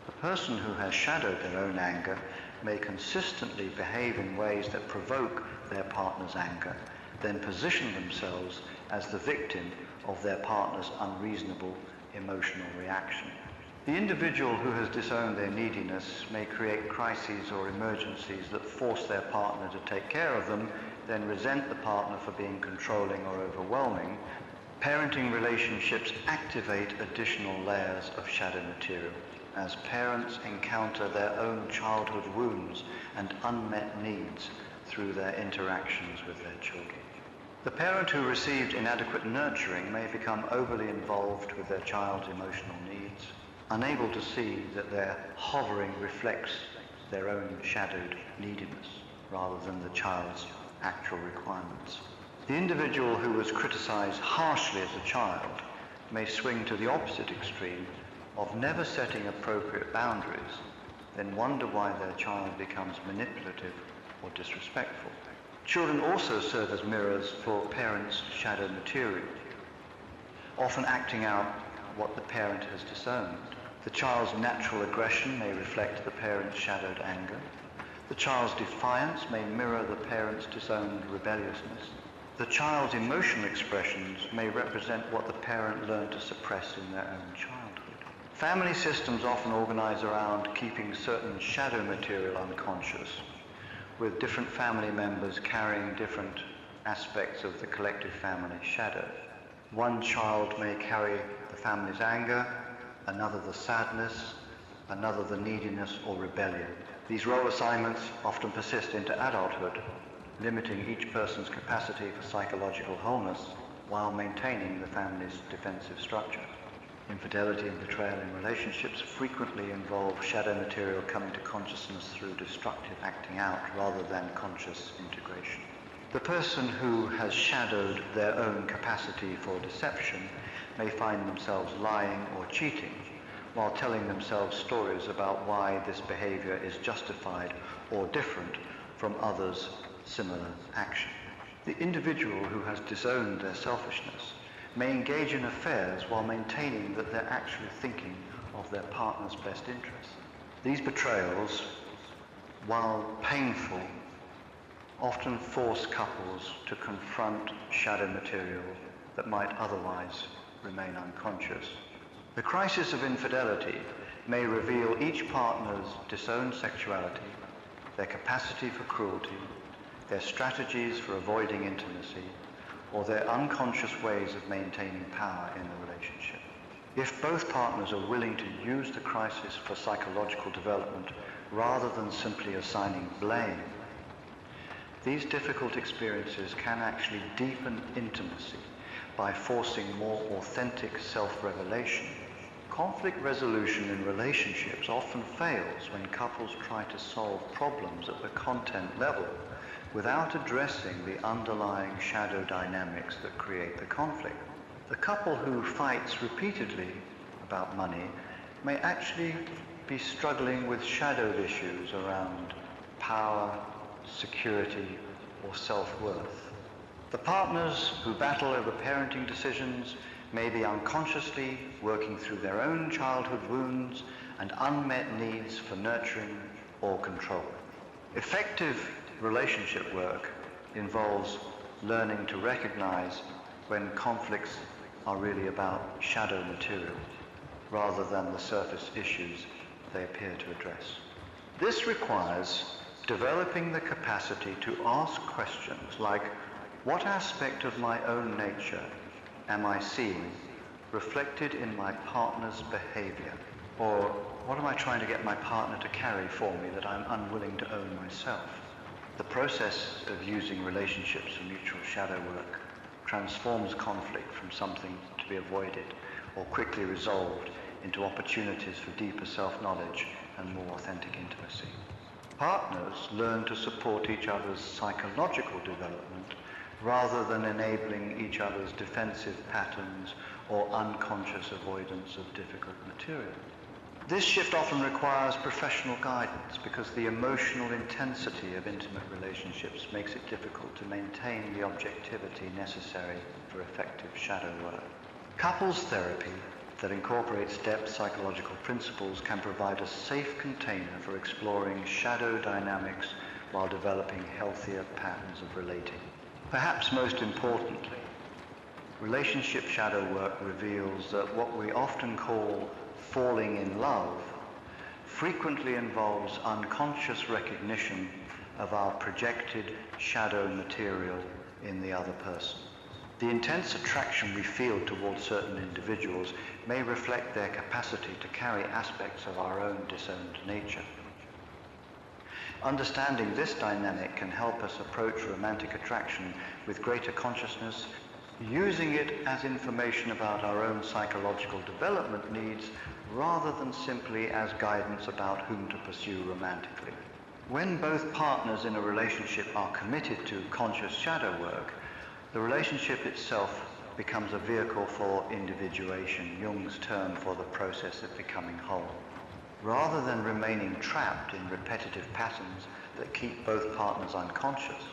The person who has shadowed their own anger may consistently behave in ways that provoke their partner's anger, then position themselves as the victim of their partner's unreasonable emotional reaction. The individual who has disowned their neediness may create crises or emergencies that force their partner to take care of them, then resent the partner for being controlling or overwhelming. Parenting relationships activate additional layers of shadow material as parents encounter their own childhood wounds and unmet needs through their interactions with their children. The parent who received inadequate nurturing may become overly involved with their child's emotional needs, unable to see that their hovering reflects their own shadowed neediness rather than the child's actual requirements. The individual who was criticized harshly as a child may swing to the opposite extreme of never setting appropriate boundaries, then wonder why their child becomes manipulative or disrespectful. Children also serve as mirrors for parents' shadow material, often acting out what the parent has disowned. The child's natural aggression may reflect the parent's shadowed anger. The child's defiance may mirror the parent's disowned rebelliousness. The child's emotional expressions may represent what the parent learned to suppress in their own childhood. Family systems often organize around keeping certain shadow material unconscious, with different family members carrying different aspects of the collective family shadow. One child may carry the family's anger, another the sadness, another the neediness or rebellion. These role assignments often persist into adulthood, limiting each person's capacity for psychological wholeness while maintaining the family's defensive structure. Infidelity and betrayal in relationships frequently involve shadow material coming to consciousness through destructive acting out rather than conscious integration. The person who has shadowed their own capacity for deception may find themselves lying or cheating while telling themselves stories about why this behavior is justified or different from others' similar action. The individual who has disowned their selfishness may engage in affairs while maintaining that they're actually thinking of their partner's best interests. These betrayals, while painful, often force couples to confront shadow material that might otherwise remain unconscious. The crisis of infidelity may reveal each partner's disowned sexuality, their capacity for cruelty, their strategies for avoiding intimacy, or their unconscious ways of maintaining power in the relationship. If both partners are willing to use the crisis for psychological development rather than simply assigning blame, these difficult experiences can actually deepen intimacy by forcing more authentic self-revelation. Conflict resolution in relationships often fails when couples try to solve problems at the content level without addressing the underlying shadow dynamics that create the conflict. The couple who fights repeatedly about money may actually be struggling with shadowed issues around power, security, or self-worth. The partners who battle over parenting decisions may be unconsciously working through their own childhood wounds and unmet needs for nurturing or control. Effective relationship work involves learning to recognize when conflicts are really about shadow material rather than the surface issues they appear to address. This requires developing the capacity to ask questions like, what aspect of my own nature am I seeing reflected in my partner's behavior? Or what am I trying to get my partner to carry for me that I'm unwilling to own myself? The process of using relationships for mutual shadow work transforms conflict from something to be avoided or quickly resolved into opportunities for deeper self-knowledge and more authentic intimacy. Partners learn to support each other's psychological development rather than enabling each other's defensive patterns or unconscious avoidance of difficult material. This shift often requires professional guidance because the emotional intensity of intimate relationships makes it difficult to maintain the objectivity necessary for effective shadow work. Couples therapy that incorporates depth psychological principles can provide a safe container for exploring shadow dynamics while developing healthier patterns of relating. Perhaps most importantly, relationship shadow work reveals that what we often call falling in love frequently involves unconscious recognition of our projected shadow material in the other person. The intense attraction we feel towards certain individuals may reflect their capacity to carry aspects of our own disowned nature. Understanding this dynamic can help us approach romantic attraction with greater consciousness, using it as information about our own psychological development needs rather than simply as guidance about whom to pursue romantically. When both partners in a relationship are committed to conscious shadow work, the relationship itself becomes a vehicle for individuation, Jung's term for the process of becoming whole. Rather than remaining trapped in repetitive patterns that keep both partners unconscious,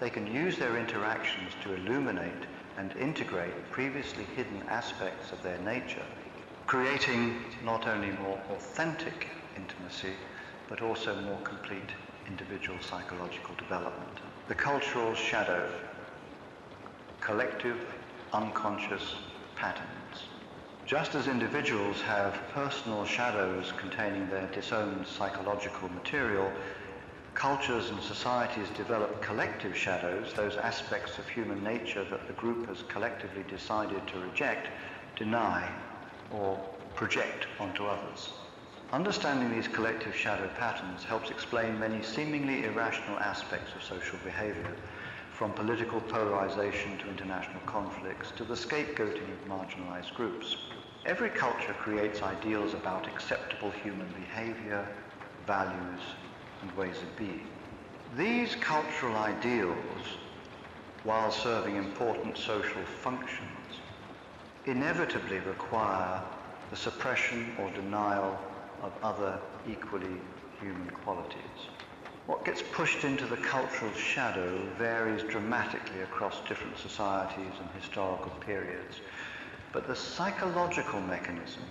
they can use their interactions to illuminate and integrate previously hidden aspects of their nature, creating not only more authentic intimacy, but also more complete individual psychological development. The cultural shadow, collective unconscious patterns. Just as individuals have personal shadows containing their disowned psychological material, cultures and societies develop collective shadows, those aspects of human nature that the group has collectively decided to reject, deny, or project onto others. Understanding these collective shadow patterns helps explain many seemingly irrational aspects of social behavior, from political polarization to international conflicts to the scapegoating of marginalized groups. Every culture creates ideals about acceptable human behavior, values, and ways of being. These cultural ideals, while serving important social functions, inevitably require the suppression or denial of other equally human qualities. What gets pushed into the cultural shadow varies dramatically across different societies and historical periods, but the psychological mechanism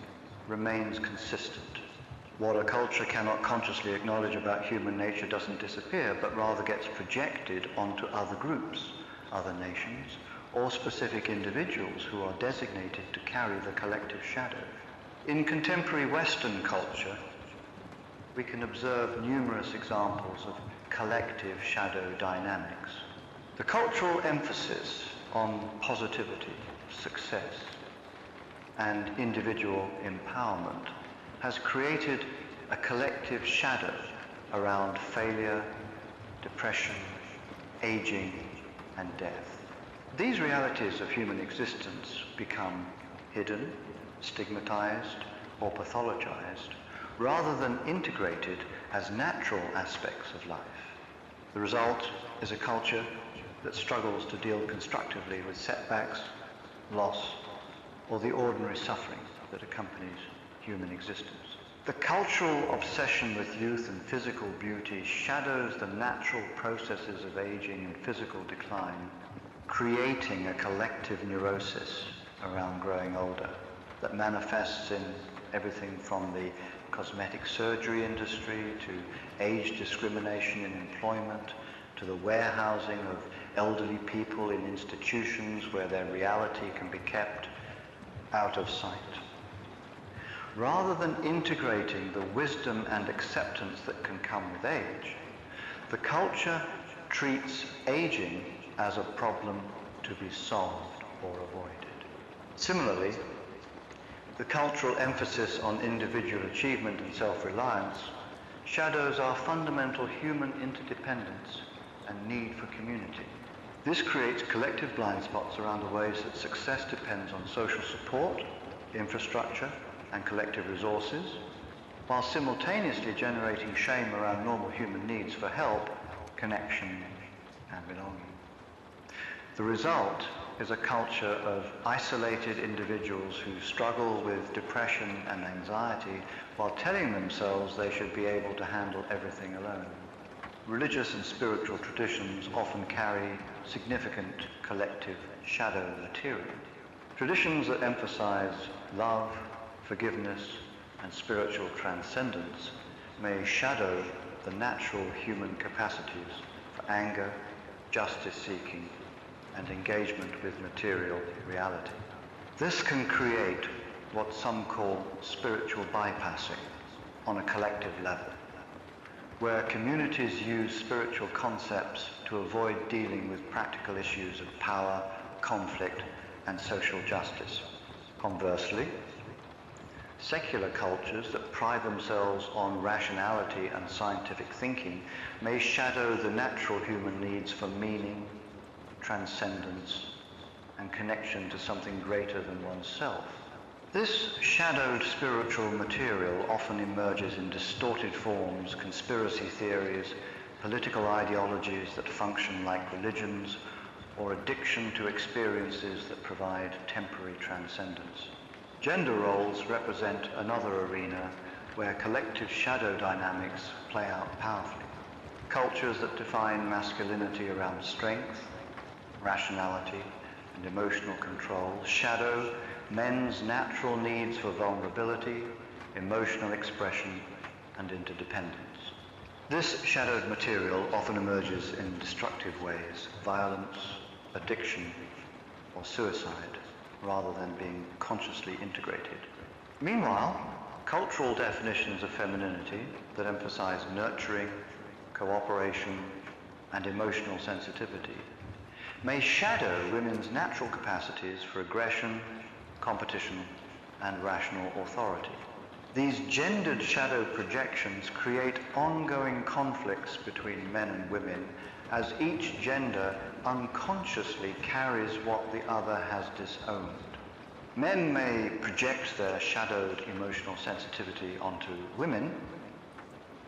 remains consistent. What a culture cannot consciously acknowledge about human nature doesn't disappear, but rather gets projected onto other groups, other nations, or specific individuals who are designated to carry the collective shadow. In contemporary Western culture, we can observe numerous examples of collective shadow dynamics. The cultural emphasis on positivity, success, and individual empowerment has created a collective shadow around failure, depression, aging, and death. These realities of human existence become hidden, stigmatized, or pathologized, rather than integrated as natural aspects of life. The result is a culture that struggles to deal constructively with setbacks, loss, or the ordinary suffering that accompanies human existence. The cultural obsession with youth and physical beauty shadows the natural processes of aging and physical decline, creating a collective neurosis around growing older that manifests in everything from the cosmetic surgery industry to age discrimination in employment, to the warehousing of elderly people in institutions where their reality can be kept out of sight. Rather than integrating the wisdom and acceptance that can come with age, the culture treats aging as a problem to be solved or avoided. Similarly, the cultural emphasis on individual achievement and self-reliance shadows our fundamental human interdependence and need for community. This creates collective blind spots around the ways that success depends on social support, infrastructure, and collective resources, while simultaneously generating shame around normal human needs for help, connection, and belonging. The result is a culture of isolated individuals who struggle with depression and anxiety while telling themselves they should be able to handle everything alone. Religious and spiritual traditions often carry significant collective shadow material. Traditions that emphasize love, forgiveness, and spiritual transcendence may shadow the natural human capacities for anger, justice-seeking, and engagement with material reality. This can create what some call spiritual bypassing on a collective level, where communities use spiritual concepts to avoid dealing with practical issues of power, conflict, and social justice. Conversely, secular cultures that pride themselves on rationality and scientific thinking may shadow the natural human needs for meaning, transcendence, and connection to something greater than oneself. This shadowed spiritual material often emerges in distorted forms, conspiracy theories, political ideologies that function like religions, or addiction to experiences that provide temporary transcendence. Gender roles represent another arena where collective shadow dynamics play out powerfully. Cultures that define masculinity around strength, rationality, and emotional control shadow men's natural needs for vulnerability, emotional expression, and interdependence. This shadowed material often emerges in destructive ways, violence, addiction, or suicide, rather than being consciously integrated. Meanwhile, cultural definitions of femininity that emphasize nurturing, cooperation, and emotional sensitivity may shadow women's natural capacities for aggression, competition, and rational authority. These gendered shadow projections create ongoing conflicts between men and women as each gender unconsciously carries what the other has disowned. Men may project their shadowed emotional sensitivity onto women,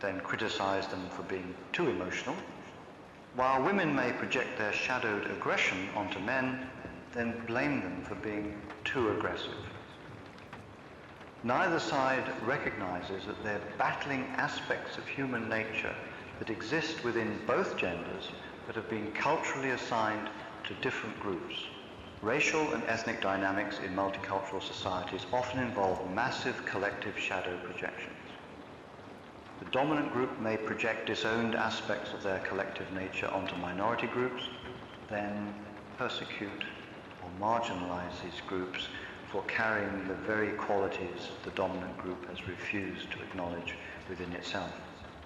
then criticize them for being too emotional, while women may project their shadowed aggression onto men, then blame them for being too aggressive. Neither side recognizes that they're battling aspects of human nature that exist within both genders but have been culturally assigned to different groups. Racial and ethnic dynamics in multicultural societies often involve massive collective shadow projections. The dominant group may project disowned aspects of their collective nature onto minority groups, then persecute or marginalize these groups for carrying the very qualities the dominant group has refused to acknowledge within itself.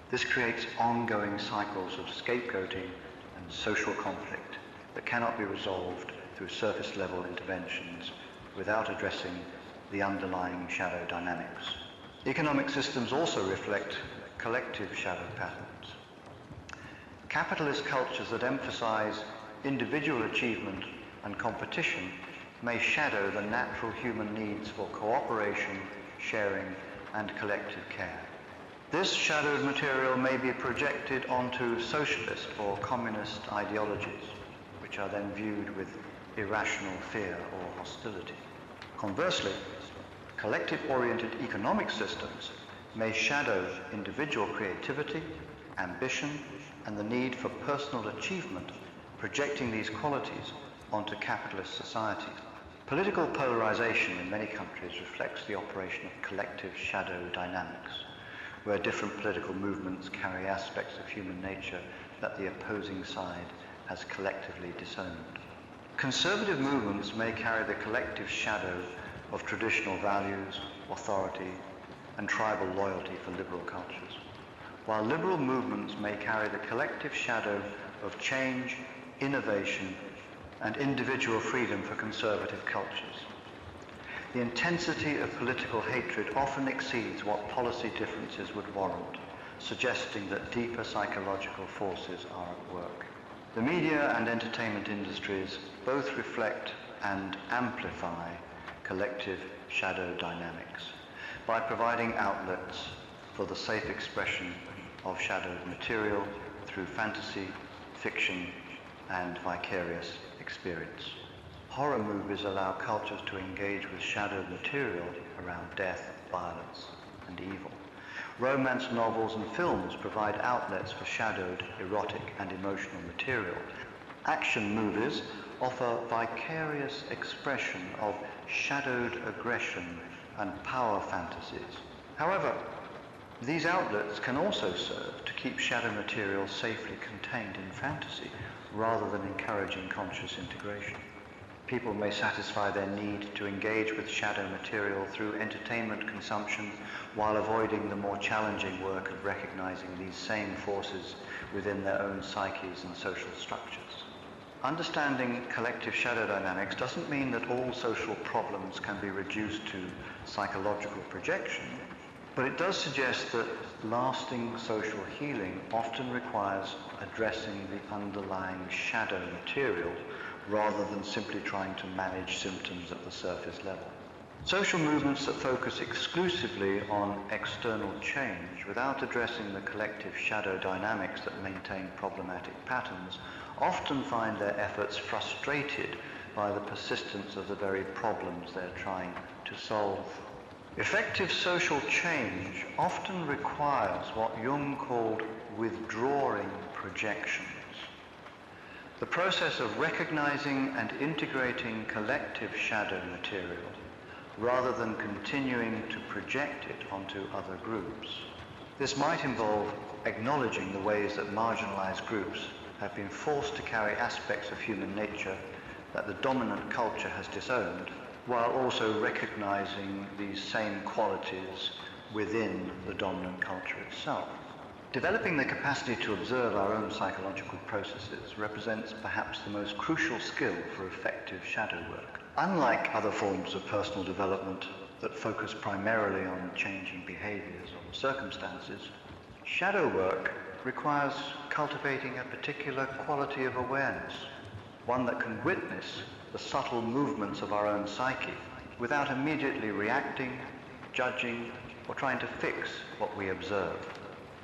This creates ongoing cycles of scapegoating and social conflict that cannot be resolved through surface-level interventions without addressing the underlying shadow dynamics. Economic systems also reflect collective shadow patterns. Capitalist cultures that emphasize individual achievement and competition may shadow the natural human needs for cooperation, sharing, and collective care. This shadowed material may be projected onto socialist or communist ideologies, which are then viewed with irrational fear or hostility. Conversely, collective-oriented economic systems may shadow individual creativity, ambition, and the need for personal achievement, projecting these qualities onto capitalist societies. Political polarization in many countries reflects the operation of collective shadow dynamics, where different political movements carry aspects of human nature that the opposing side has collectively disowned. Conservative movements may carry the collective shadow of traditional values, authority, and tribal loyalty for liberal cultures, while liberal movements may carry the collective shadow of change, innovation, and individual freedom for conservative cultures. The intensity of political hatred often exceeds what policy differences would warrant, suggesting that deeper psychological forces are at work. The media and entertainment industries both reflect and amplify collective shadow dynamics by providing outlets for the safe expression of shadowed material through fantasy, fiction, and vicarious experience. Horror movies allow cultures to engage with shadowed material around death, violence, and evil. Romance novels and films provide outlets for shadowed, erotic, and emotional material. Action movies offer vicarious expression of shadowed aggression and power fantasies. However, these outlets can also serve to keep shadow material safely contained in fantasy rather than encouraging conscious integration. People may satisfy their need to engage with shadow material through entertainment consumption while avoiding the more challenging work of recognizing these same forces within their own psyches and social structures. Understanding collective shadow dynamics doesn't mean that all social problems can be reduced to psychological projection, but it does suggest that lasting social healing often requires addressing the underlying shadow material rather than simply trying to manage symptoms at the surface level. Social movements that focus exclusively on external change without addressing the collective shadow dynamics that maintain problematic patterns often find their efforts frustrated by the persistence of the very problems they're trying to solve. Effective social change often requires what Jung called withdrawing projections. The process of recognizing and integrating collective shadow material rather than continuing to project it onto other groups. This might involve acknowledging the ways that marginalized groups have been forced to carry aspects of human nature that the dominant culture has disowned, while also recognizing these same qualities within the dominant culture itself. Developing the capacity to observe our own psychological processes represents perhaps the most crucial skill for effective shadow work. Unlike other forms of personal development that focus primarily on changing behaviors or circumstances, shadow work requires cultivating a particular quality of awareness, one that can witness the subtle movements of our own psyche without immediately reacting, judging, or trying to fix what we observe.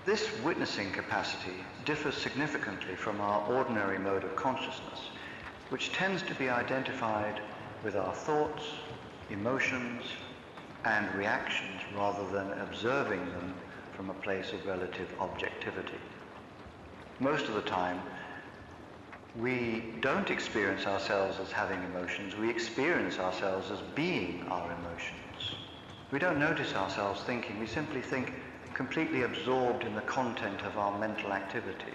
This witnessing capacity differs significantly from our ordinary mode of consciousness, which tends to be identified with our thoughts, emotions, and reactions rather than observing them from a place of relative objectivity. Most of the time, we don't experience ourselves as having emotions, we experience ourselves as being our emotions. We don't notice ourselves thinking, we simply think completely absorbed in the content of our mental activity.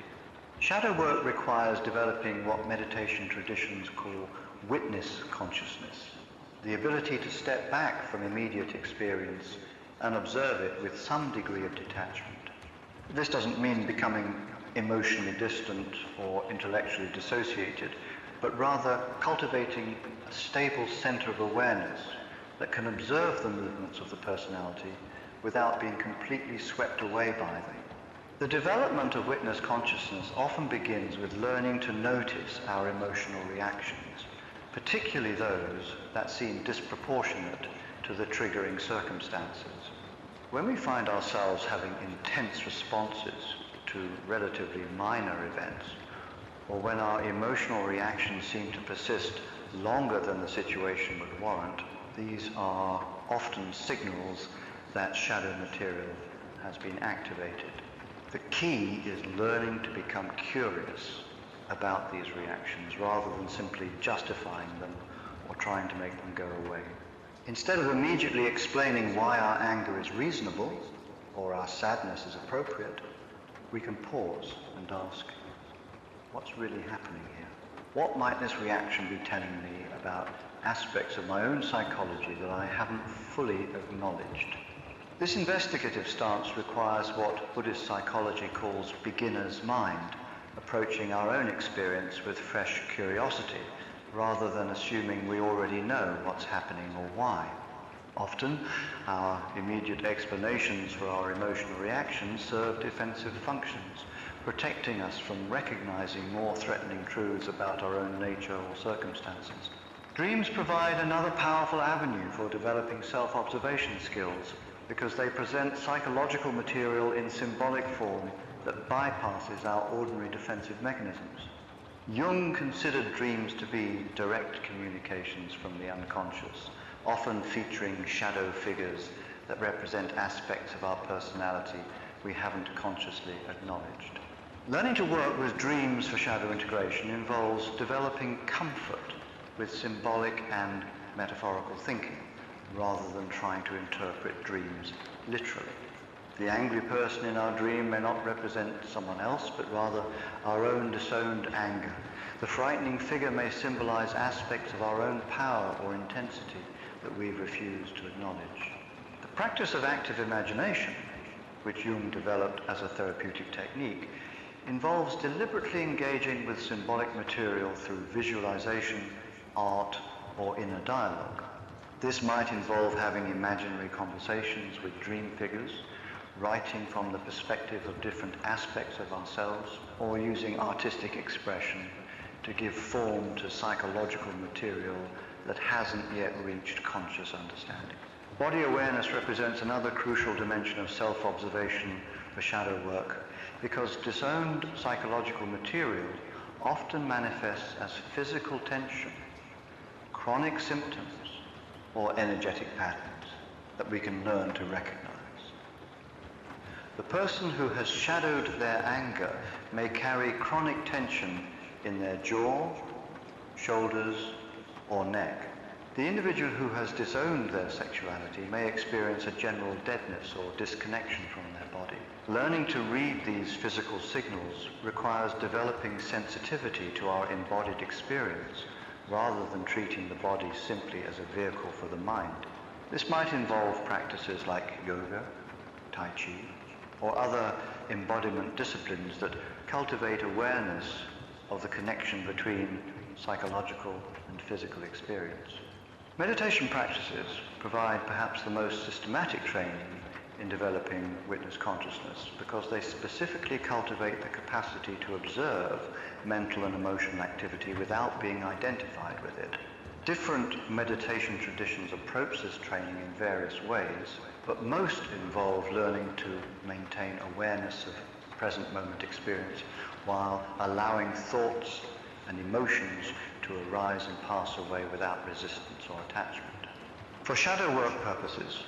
Shadow work requires developing what meditation traditions call witness consciousness, the ability to step back from immediate experience and observe it with some degree of detachment. This doesn't mean becoming emotionally distant or intellectually dissociated, but rather cultivating a stable center of awareness that can observe the movements of the personality without being completely swept away by them. The development of witness consciousness often begins with learning to notice our emotional reactions, particularly those that seem disproportionate to the triggering circumstances. When we find ourselves having intense responses to relatively minor events, or when our emotional reactions seem to persist longer than the situation would warrant, these are often signals that shadow material has been activated. The key is learning to become curious about these reactions rather than simply justifying them or trying to make them go away. Instead of immediately explaining why our anger is reasonable or our sadness is appropriate, we can pause and ask, what's really happening here? What might this reaction be telling me about aspects of my own psychology that I haven't fully acknowledged? This investigative stance requires what Buddhist psychology calls beginner's mind, approaching our own experience with fresh curiosity, rather than assuming we already know what's happening or why. Often, our immediate explanations for our emotional reactions serve defensive functions, protecting us from recognizing more threatening truths about our own nature or circumstances. Dreams provide another powerful avenue for developing self-observation skills, because they present psychological material in symbolic form that bypasses our ordinary defensive mechanisms. Jung considered dreams to be direct communications from the unconscious, often featuring shadow figures that represent aspects of our personality we haven't consciously acknowledged. Learning to work with dreams for shadow integration involves developing comfort with symbolic and metaphorical thinking, rather than trying to interpret dreams literally. The angry person in our dream may not represent someone else, but rather our own disowned anger. The frightening figure may symbolize aspects of our own power or intensity that we've refused to acknowledge. The practice of active imagination, which Jung developed as a therapeutic technique, involves deliberately engaging with symbolic material through visualization, art, or inner dialogue. This might involve having imaginary conversations with dream figures, writing from the perspective of different aspects of ourselves, or using artistic expression to give form to psychological material that hasn't yet reached conscious understanding. Body awareness represents another crucial dimension of self-observation for shadow work, because disowned psychological material often manifests as physical tension, chronic symptoms, or energetic patterns that we can learn to recognize. The person who has shadowed their anger may carry chronic tension in their jaw, shoulders, or neck. The individual who has disowned their sexuality may experience a general deadness or disconnection from their body. Learning to read these physical signals requires developing sensitivity to our embodied experience rather than treating the body simply as a vehicle for the mind. This might involve practices like yoga, tai chi, or other embodiment disciplines that cultivate awareness of the connection between psychological and physical experience. Meditation practices provide perhaps the most systematic training in developing witness consciousness because they specifically cultivate the capacity to observe mental and emotional activity without being identified with it. Different meditation traditions approach this training in various ways, but most involve learning to maintain awareness of present moment experience while allowing thoughts and emotions to arise and pass away without resistance or attachment. For shadow work purposes,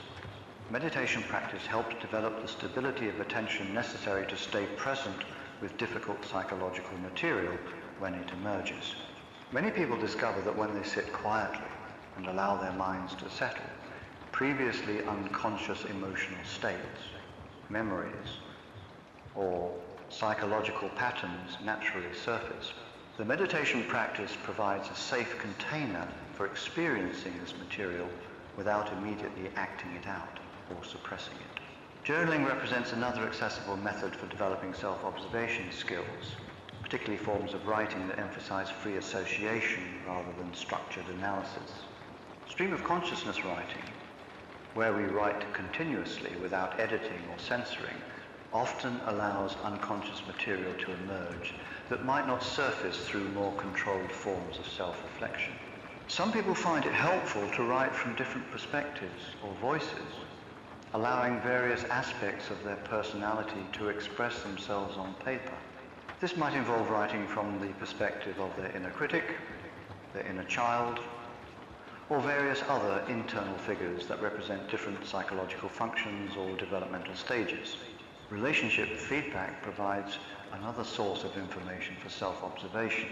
meditation practice helps develop the stability of attention necessary to stay present with difficult psychological material when it emerges. Many people discover that when they sit quietly and allow their minds to settle, previously unconscious emotional states, memories, or psychological patterns naturally surface. The meditation practice provides a safe container for experiencing this material without immediately acting it out or suppressing it. Journaling represents another accessible method for developing self-observation skills, particularly forms of writing that emphasize free association rather than structured analysis. Stream of consciousness writing, where we write continuously without editing or censoring, often allows unconscious material to emerge that might not surface through more controlled forms of self-reflection. Some people find it helpful to write from different perspectives or voices, allowing various aspects of their personality to express themselves on paper. This might involve writing from the perspective of their inner critic, their inner child, or various other internal figures that represent different psychological functions or developmental stages. Relationship feedback provides another source of information for self-observation,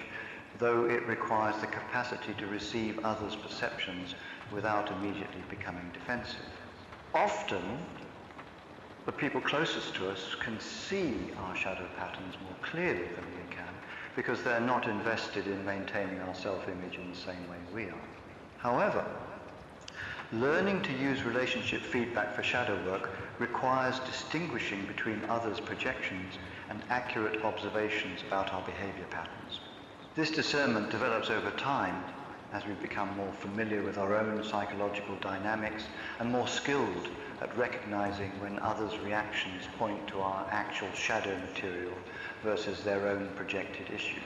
though it requires the capacity to receive others' perceptions without immediately becoming defensive. Often, the people closest to us can see our shadow patterns more clearly than we can because they're not invested in maintaining our self-image in the same way we are. However, learning to use relationship feedback for shadow work requires distinguishing between others' projections and accurate observations about our behavior patterns. This discernment develops over time as we become more familiar with our own psychological dynamics and more skilled at recognizing when others' reactions point to our actual shadow material versus their own projected issues.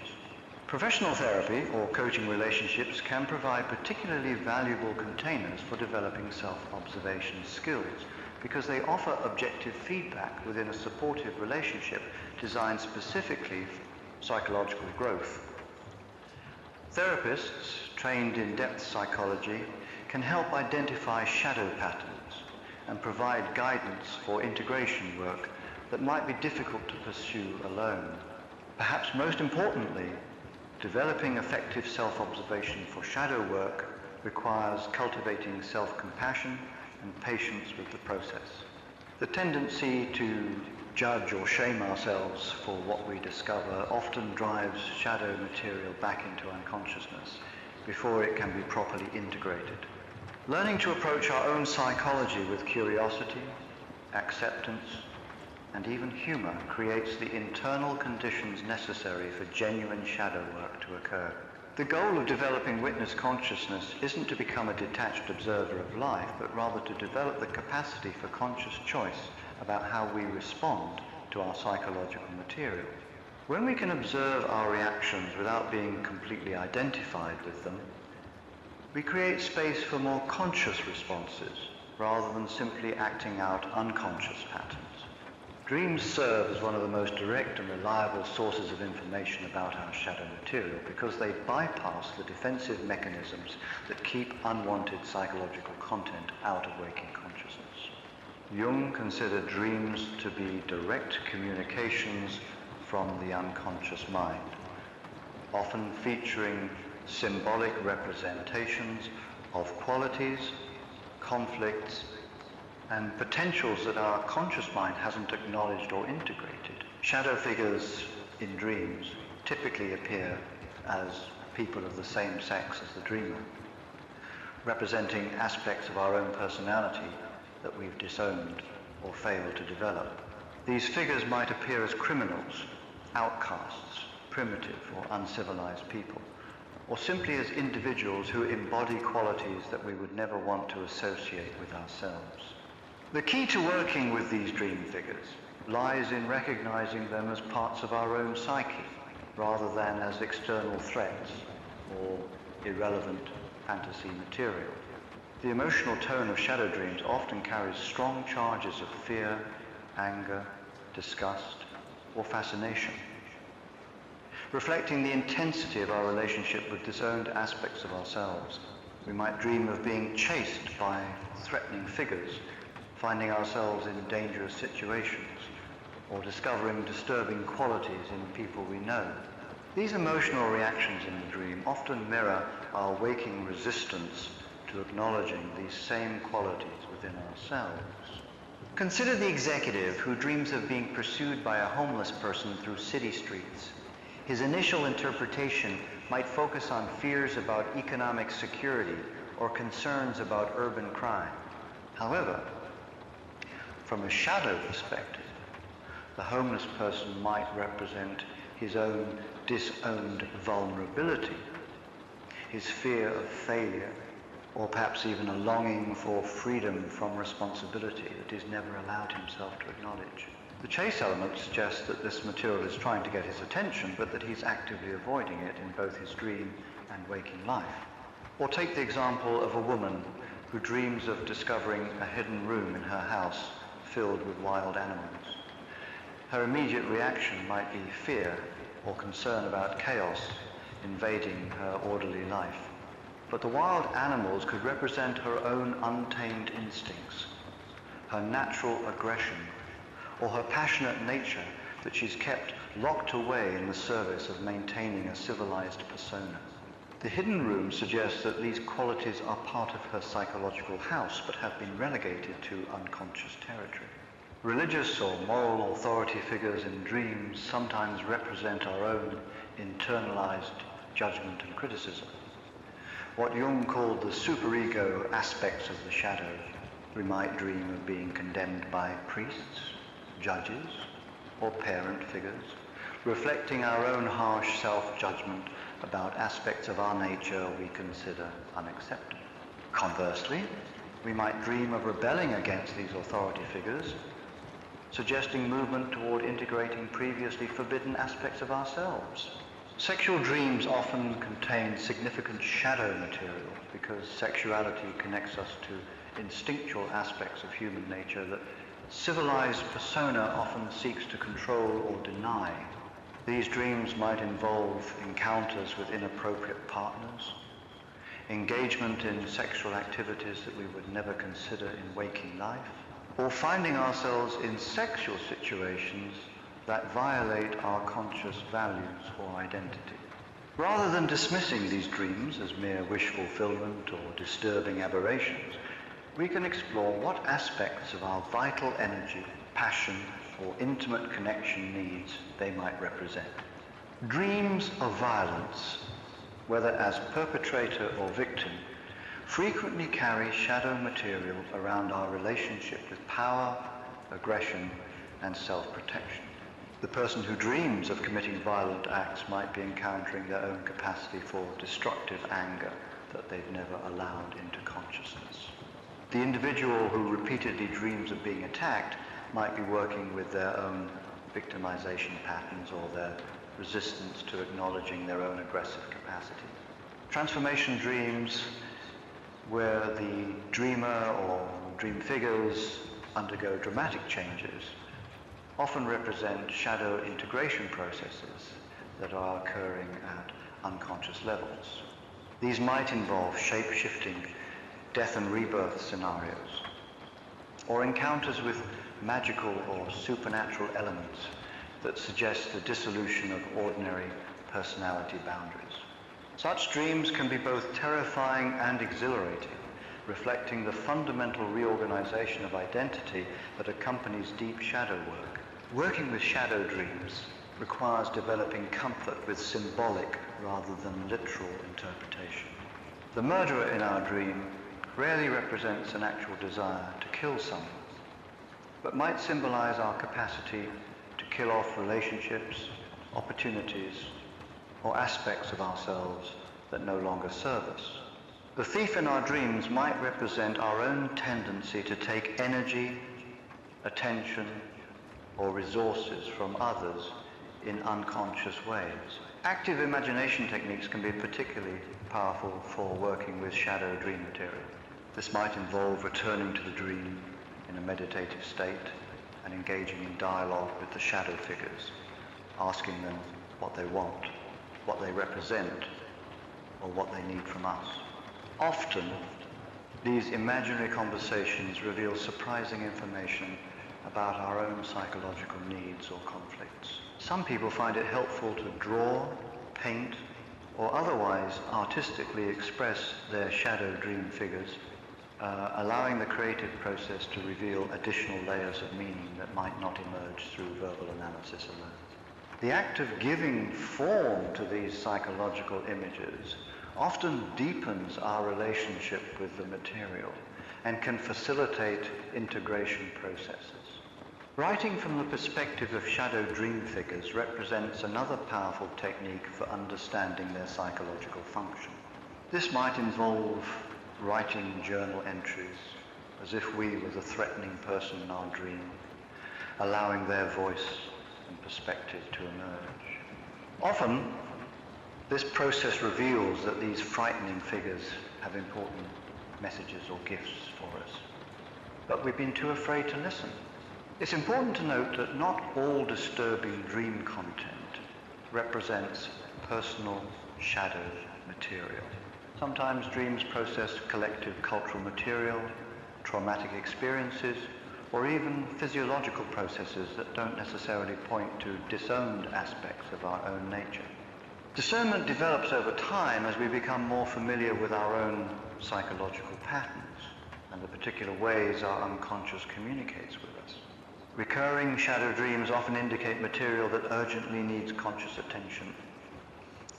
Professional therapy or coaching relationships can provide particularly valuable containers for developing self-observation skills because they offer objective feedback within a supportive relationship designed specifically for psychological growth. Therapists trained in depth psychology can help identify shadow patterns and provide guidance for integration work that might be difficult to pursue alone. Perhaps most importantly, developing effective self-observation for shadow work requires cultivating self-compassion and patience with the process. The tendency to judge or shame ourselves for what we discover often drives shadow material back into unconsciousness before it can be properly integrated. Learning to approach our own psychology with curiosity, acceptance, and even humor creates the internal conditions necessary for genuine shadow work to occur. The goal of developing witness consciousness isn't to become a detached observer of life, but rather to develop the capacity for conscious choice about how we respond to our psychological material. When we can observe our reactions without being completely identified with them, We create space for more conscious responses rather than simply acting out unconscious patterns. Dreams serve as one of the most direct and reliable sources of information about our shadow material because they bypass the defensive mechanisms that keep unwanted psychological content out of waking consciousness. Jung considered dreams to be direct communications from the unconscious mind, often featuring symbolic representations of qualities, conflicts, and potentials that our conscious mind hasn't acknowledged or integrated. Shadow figures in dreams typically appear as people of the same sex as the dreamer, representing aspects of our own personality that we've disowned or failed to develop. These figures might appear as criminals, outcasts, primitive or uncivilized people, or simply as individuals who embody qualities that we would never want to associate with ourselves. The key to working with these dream figures lies in recognizing them as parts of our own psyche, rather than as external threats or irrelevant fantasy material. The emotional tone of shadow dreams often carries strong charges of fear, anger, disgust, or fascination, reflecting the intensity of our relationship with disowned aspects of ourselves. We might dream of being chased by threatening figures, finding ourselves in dangerous situations, or discovering disturbing qualities in people we know. These emotional reactions in the dream often mirror our waking resistance to acknowledging these same qualities within ourselves. Consider the executive who dreams of being pursued by a homeless person through city streets. His initial interpretation might focus on fears about economic security or concerns about urban crime. However, from a shadow perspective, the homeless person might represent his own disowned vulnerability, his fear of failure, or perhaps even a longing for freedom from responsibility that he's never allowed himself to acknowledge. The chase element suggests that this material is trying to get his attention, but that he's actively avoiding it in both his dream and waking life. Or take the example of a woman who dreams of discovering a hidden room in her house filled with wild animals. Her immediate reaction might be fear or concern about chaos invading her orderly life. But the wild animals could represent her own untamed instincts, her natural aggression, or her passionate nature that she's kept locked away in the service of maintaining a civilized persona. The hidden room suggests that these qualities are part of her psychological house, but have been relegated to unconscious territory. Religious or moral authority figures in dreams sometimes represent our own internalized judgment and criticism. What Jung called the superego aspects of the shadow. We might dream of being condemned by priests, judges, or parent figures, reflecting our own harsh self-judgment about aspects of our nature we consider unacceptable. Conversely, we might dream of rebelling against these authority figures, suggesting movement toward integrating previously forbidden aspects of ourselves. Sexual dreams often contain significant shadow material because sexuality connects us to instinctual aspects of human nature that civilized persona often seeks to control or deny. These dreams might involve encounters with inappropriate partners, engagement in sexual activities that we would never consider in waking life, or finding ourselves in sexual situations that violate our conscious values or identity. Rather than dismissing these dreams as mere wish fulfillment or disturbing aberrations, we can explore what aspects of our vital energy, passion, or intimate connection needs they might represent. Dreams of violence, whether as perpetrator or victim, frequently carry shadow material around our relationship with power, aggression, and self-protection. The person who dreams of committing violent acts might be encountering their own capacity for destructive anger that they've never allowed into consciousness. The individual who repeatedly dreams of being attacked might be working with their own victimization patterns or their resistance to acknowledging their own aggressive capacity. Transformation dreams dreamer or dream figures undergo dramatic changes often represent shadow integration processes that are occurring at unconscious levels. These might involve shape-shifting death and rebirth scenarios, or encounters with magical or supernatural elements that suggest the dissolution of ordinary personality boundaries. Such dreams can be both terrifying and exhilarating, reflecting the fundamental reorganization of identity that accompanies deep shadow work. Working with shadow dreams requires developing comfort with symbolic rather than literal interpretation. The murderer in our dream rarely represents an actual desire to kill someone, but might symbolize our capacity to kill off relationships, opportunities, or aspects of ourselves that no longer serve us. The thief in our dreams might represent our own tendency to take energy, attention, or resources from others in unconscious ways. Active imagination techniques can be particularly powerful for working with shadow dream material. This might involve returning to the dream in a meditative state and engaging in dialogue with the shadow figures, asking them what they want, what they represent, or what they need from us. Often, these imaginary conversations reveal surprising information about our own psychological needs or conflicts. Some people find it helpful to draw, paint, or otherwise artistically express their shadow dream figures, allowing the creative process to reveal additional layers of meaning that might not emerge through verbal analysis alone. The act of giving form to these psychological images often deepens our relationship with the material and can facilitate integration processes. Writing from the perspective of shadow dream figures represents another powerful technique for understanding their psychological function. This might involve writing journal entries as if we were the threatening person in our dream, allowing their voice and perspective to emerge. Often, this process reveals that these frightening figures have important messages or gifts for us, but we've been too afraid to listen. It's important to note that not all disturbing dream content represents personal shadow material. Sometimes dreams process collective cultural material, traumatic experiences, or even physiological processes that don't necessarily point to disowned aspects of our own nature. Discernment develops over time as we become more familiar with our own psychological patterns and the particular ways our unconscious communicates with us. Recurring shadow dreams often indicate material that urgently needs conscious attention.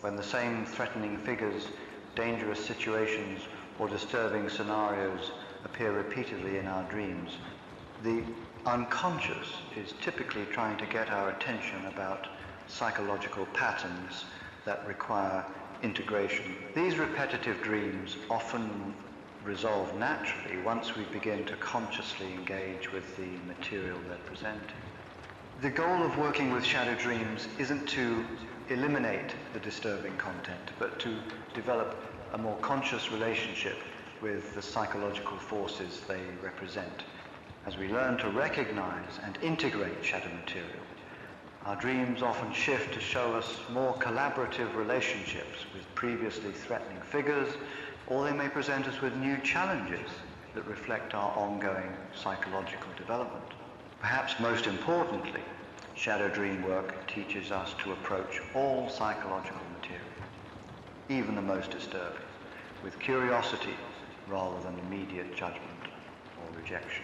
When the same threatening figures, dangerous situations, or disturbing scenarios appear repeatedly in our dreams, the unconscious is typically trying to get our attention about psychological patterns that require integration. These repetitive dreams often resolve naturally once we begin to consciously engage with the material they're presenting. The goal of working with shadow dreams isn't to eliminate the disturbing content, but to develop a more conscious relationship with the psychological forces they represent. As we learn to recognize and integrate shadow material, our dreams often shift to show us more collaborative relationships with previously threatening figures, or they may present us with new challenges that reflect our ongoing psychological development. Perhaps most importantly, shadow dream work teaches us to approach all psychological material, even the most disturbing, with curiosity rather than immediate judgment or rejection.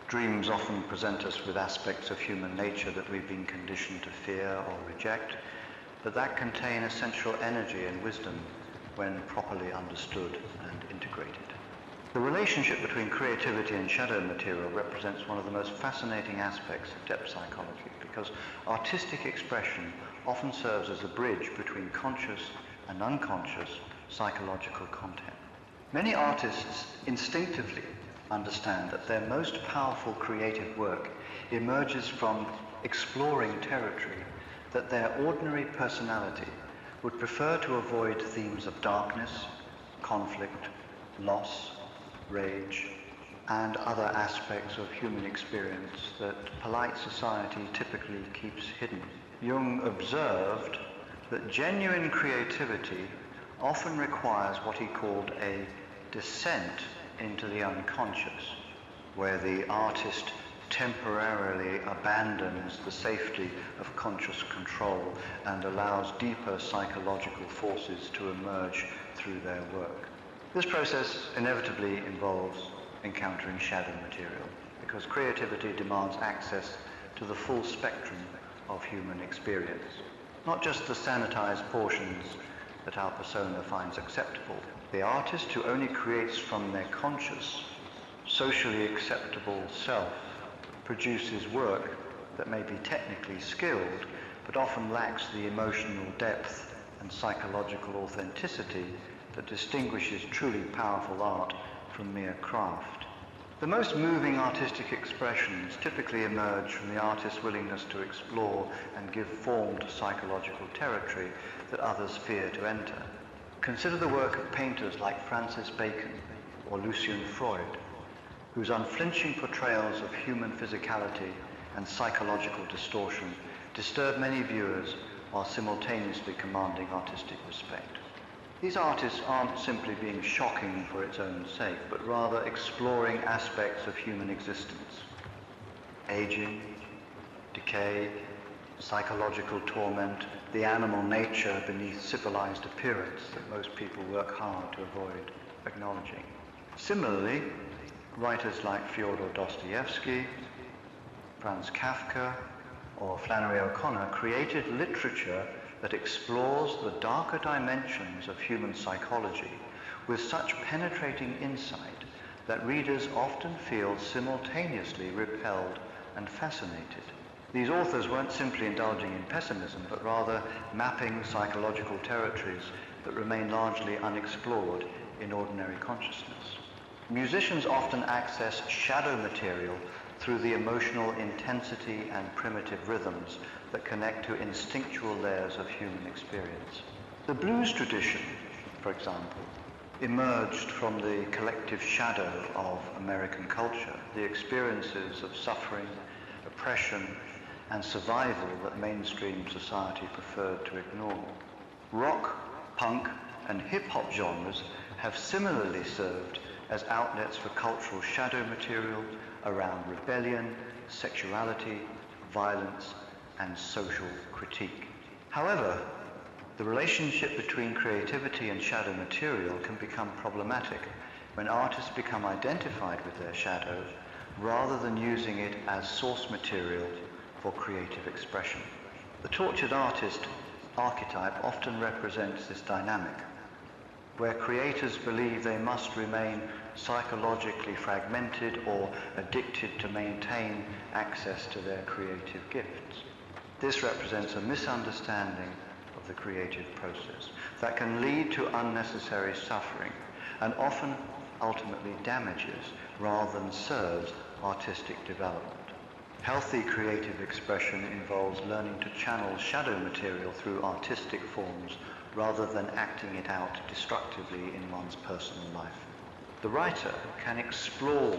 Dreams often present us with aspects of human nature that we've been conditioned to fear or reject, but that contain essential energy and wisdom when properly understood and integrated. The relationship between creativity and shadow material represents one of the most fascinating aspects of depth psychology, because artistic expression often serves as a bridge between conscious and unconscious psychological content. Many artists instinctively understand that their most powerful creative work emerges from exploring territory that their ordinary personality would prefer to avoid. Themes of darkness, conflict, loss, rage, and other aspects of human experience that polite society typically keeps hidden. Jung observed that genuine creativity often requires what he called a descent into the unconscious, where the artist temporarily abandons the safety of conscious control and allows deeper psychological forces to emerge through their work. This process inevitably involves encountering shadow material, because creativity demands access to the full spectrum of human experience, not just the sanitized portions that our persona finds acceptable. The artist who only creates from their conscious, socially acceptable self produces work that may be technically skilled, but often lacks the emotional depth and psychological authenticity that distinguishes truly powerful art from mere craft. The most moving artistic expressions typically emerge from the artist's willingness to explore and give form to psychological territory that others fear to enter. Consider the work of painters like Francis Bacon or Lucian Freud, whose unflinching portrayals of human physicality and psychological distortion disturb many viewers while simultaneously commanding artistic respect. These artists aren't simply being shocking for its own sake, but rather exploring aspects of human existence. Aging, decay, psychological torment, the animal nature beneath civilized appearance that most people work hard to avoid acknowledging. Similarly, writers like Fyodor Dostoevsky, Franz Kafka, or Flannery O'Connor created literature that explores the darker dimensions of human psychology with such penetrating insight that readers often feel simultaneously repelled and fascinated. These authors weren't simply indulging in pessimism, but rather mapping psychological territories that remain largely unexplored in ordinary consciousness. Musicians often access shadow material through the emotional intensity and primitive rhythms that connect to instinctual layers of human experience. The blues tradition, for example, emerged from the collective shadow of American culture, the experiences of suffering, oppression, and survival that mainstream society preferred to ignore. Rock, punk, and hip-hop genres have similarly served as outlets for cultural shadow material around rebellion, sexuality, violence, and social critique. However, the relationship between creativity and shadow material can become problematic when artists become identified with their shadow rather than using it as source material for creative expression. The tortured artist archetype often represents this dynamic, where creators believe they must remain psychologically fragmented or addicted to maintain access to their creative gifts. This represents a misunderstanding of the creative process that can lead to unnecessary suffering and often ultimately damages rather than serves artistic development. Healthy creative expression involves learning to channel shadow material through artistic forms rather than acting it out destructively in one's personal life. The writer can explore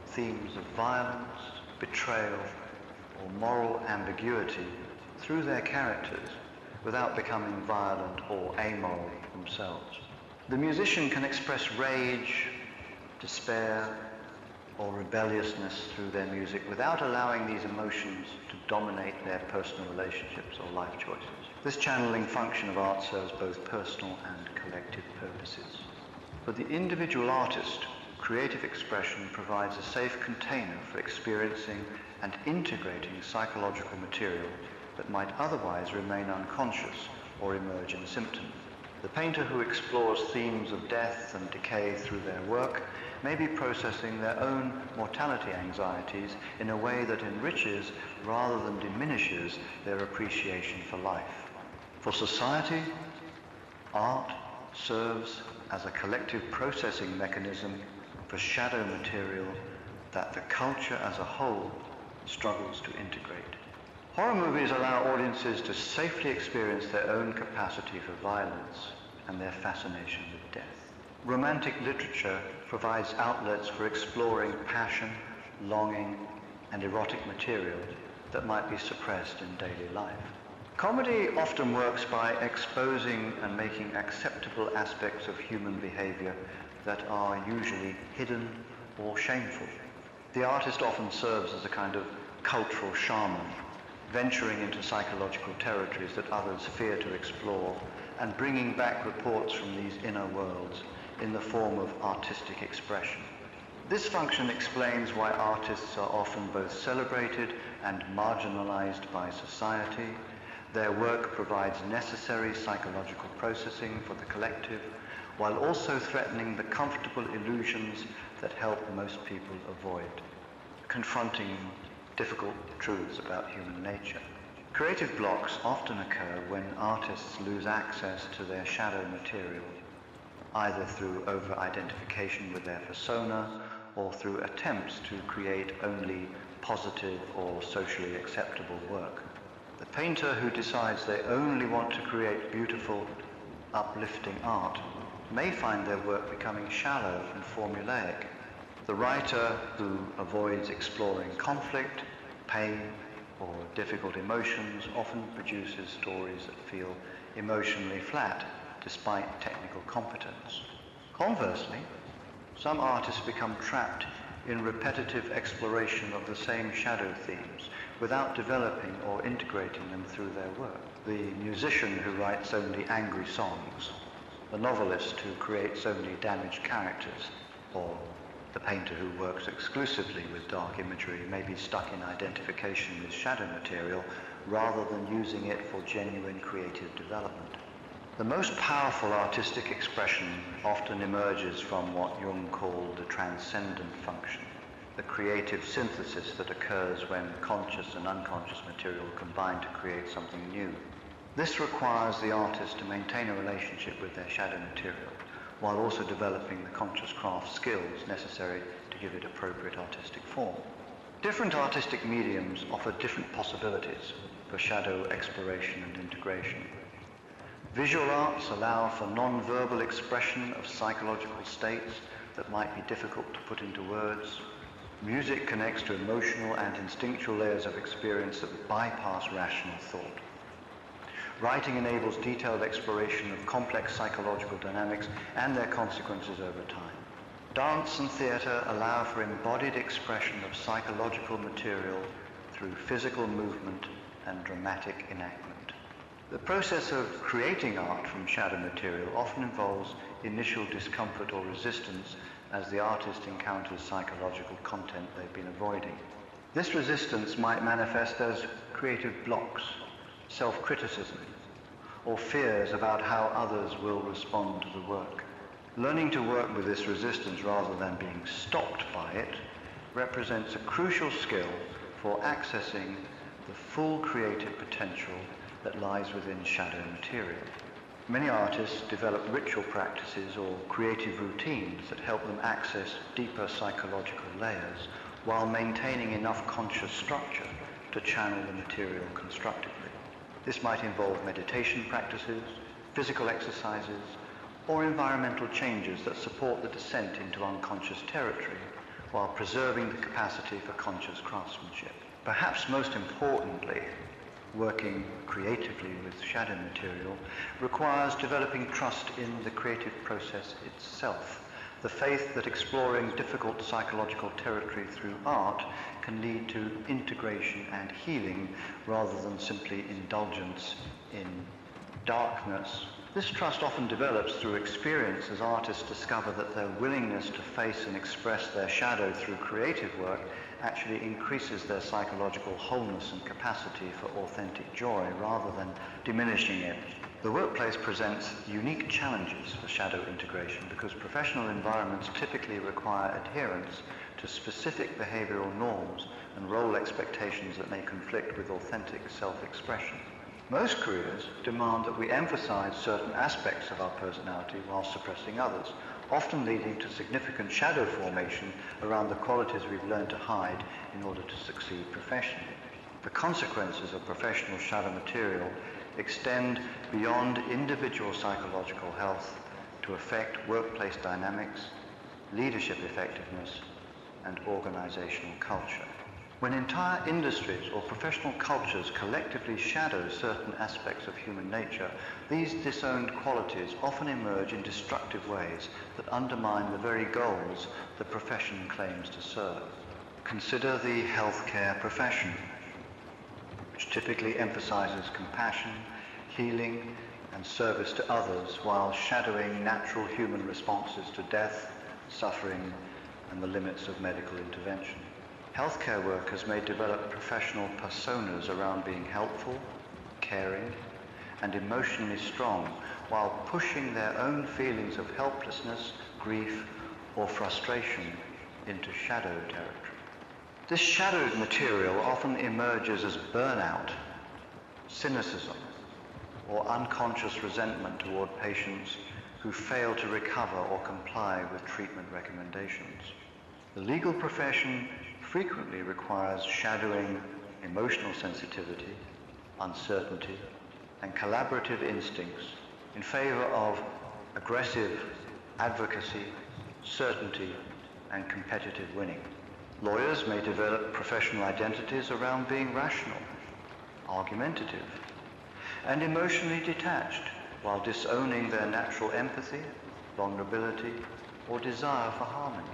themes of violence, betrayal, or moral ambiguity through their characters without becoming violent or amoral themselves. The musician can express rage, despair, or rebelliousness through their music without allowing these emotions to dominate their personal relationships or life choices. This channeling function of art serves both personal and collective purposes. For the individual artist, creative expression provides a safe container for experiencing and integrating psychological material that might otherwise remain unconscious or emerge in symptoms. The painter who explores themes of death and decay through their work may be processing their own mortality anxieties in a way that enriches rather than diminishes their appreciation for life. For society, art serves as a collective processing mechanism for shadow material that the culture as a whole struggles to integrate. Horror movies allow audiences to safely experience their own capacity for violence and their fascination with death. Romantic literature provides outlets for exploring passion, longing, and erotic material that might be suppressed in daily life. Comedy often works by exposing and making acceptable aspects of human behavior that are usually hidden or shameful. The artist often serves as a kind of cultural shaman, venturing into psychological territories that others fear to explore and bringing back reports from these inner worlds in the form of artistic expression. This function explains why artists are often both celebrated and marginalized by society. Their work provides necessary psychological processing for the collective, while also threatening the comfortable illusions that help most people avoid, confronting difficult truths about human nature. Creative blocks often occur when artists lose access to their shadow material, either through over-identification with their persona or through attempts to create only positive or socially acceptable work. The painter who decides they only want to create beautiful, uplifting art may find their work becoming shallow and formulaic. The writer who avoids exploring conflict, pain, or difficult emotions often produces stories that feel emotionally flat despite technical competence. Conversely, some artists become trapped in repetitive exploration of the same shadow themes without developing or integrating them through their work. The musician who writes only angry songs, the novelist who creates only damaged characters, or the painter who works exclusively with dark imagery may be stuck in identification with shadow material rather than using it for genuine creative development. The most powerful artistic expression often emerges from what Jung called the transcendent function, the creative synthesis that occurs when conscious and unconscious material combine to create something new. This requires the artist to maintain a relationship with their shadow material, while also developing the conscious craft skills necessary to give it appropriate artistic form. Different artistic mediums offer different possibilities for shadow exploration and integration. Visual arts allow for non-verbal expression of psychological states that might be difficult to put into words. Music connects to emotional and instinctual layers of experience that bypass rational thought. Writing enables detailed exploration of complex psychological dynamics and their consequences over time. Dance and theatre allow for embodied expression of psychological material through physical movement and dramatic enactment. The process of creating art from shadow material often involves initial discomfort or resistance as the artist encounters psychological content they've been avoiding. This resistance might manifest as creative blocks, self-criticism, or fears about how others will respond to the work. Learning to work with this resistance rather than being stopped by it represents a crucial skill for accessing the full creative potential that lies within shadow material. Many artists develop ritual practices or creative routines that help them access deeper psychological layers while maintaining enough conscious structure to channel the material constructively. This might involve meditation practices, physical exercises, or environmental changes that support the descent into unconscious territory while preserving the capacity for conscious craftsmanship. Perhaps most importantly, working creatively with shadow material requires developing trust in the creative process itself, the faith that exploring difficult psychological territory through art can lead to integration and healing rather than simply indulgence in darkness. This trust often develops through experience as artists discover that their willingness to face and express their shadow through creative work actually increases their psychological wholeness and capacity for authentic joy rather than diminishing it. The workplace presents unique challenges for shadow integration because professional environments typically require adherence to specific behavioral norms and role expectations that may conflict with authentic self-expression. Most careers demand that we emphasize certain aspects of our personality while suppressing others, often leading to significant shadow formation around the qualities we've learned to hide in order to succeed professionally. The consequences of professional shadow material extend beyond individual psychological health to affect workplace dynamics, leadership effectiveness, and organizational culture. When entire industries or professional cultures collectively shadow certain aspects of human nature, these disowned qualities often emerge in destructive ways that undermine the very goals the profession claims to serve. Consider the healthcare profession, which typically emphasizes compassion, healing, and service to others while shadowing natural human responses to death, suffering, and the limits of medical intervention. Healthcare workers may develop professional personas around being helpful, caring, and emotionally strong while pushing their own feelings of helplessness, grief, or frustration into shadow territory. This shadowed material often emerges as burnout, cynicism, or unconscious resentment toward patients who fail to recover or comply with treatment recommendations. The legal profession frequently requires shadowing emotional sensitivity, uncertainty, and collaborative instincts in favor of aggressive advocacy, certainty, and competitive winning. Lawyers may develop professional identities around being rational, argumentative, and emotionally detached while disowning their natural empathy, vulnerability, or desire for harmony.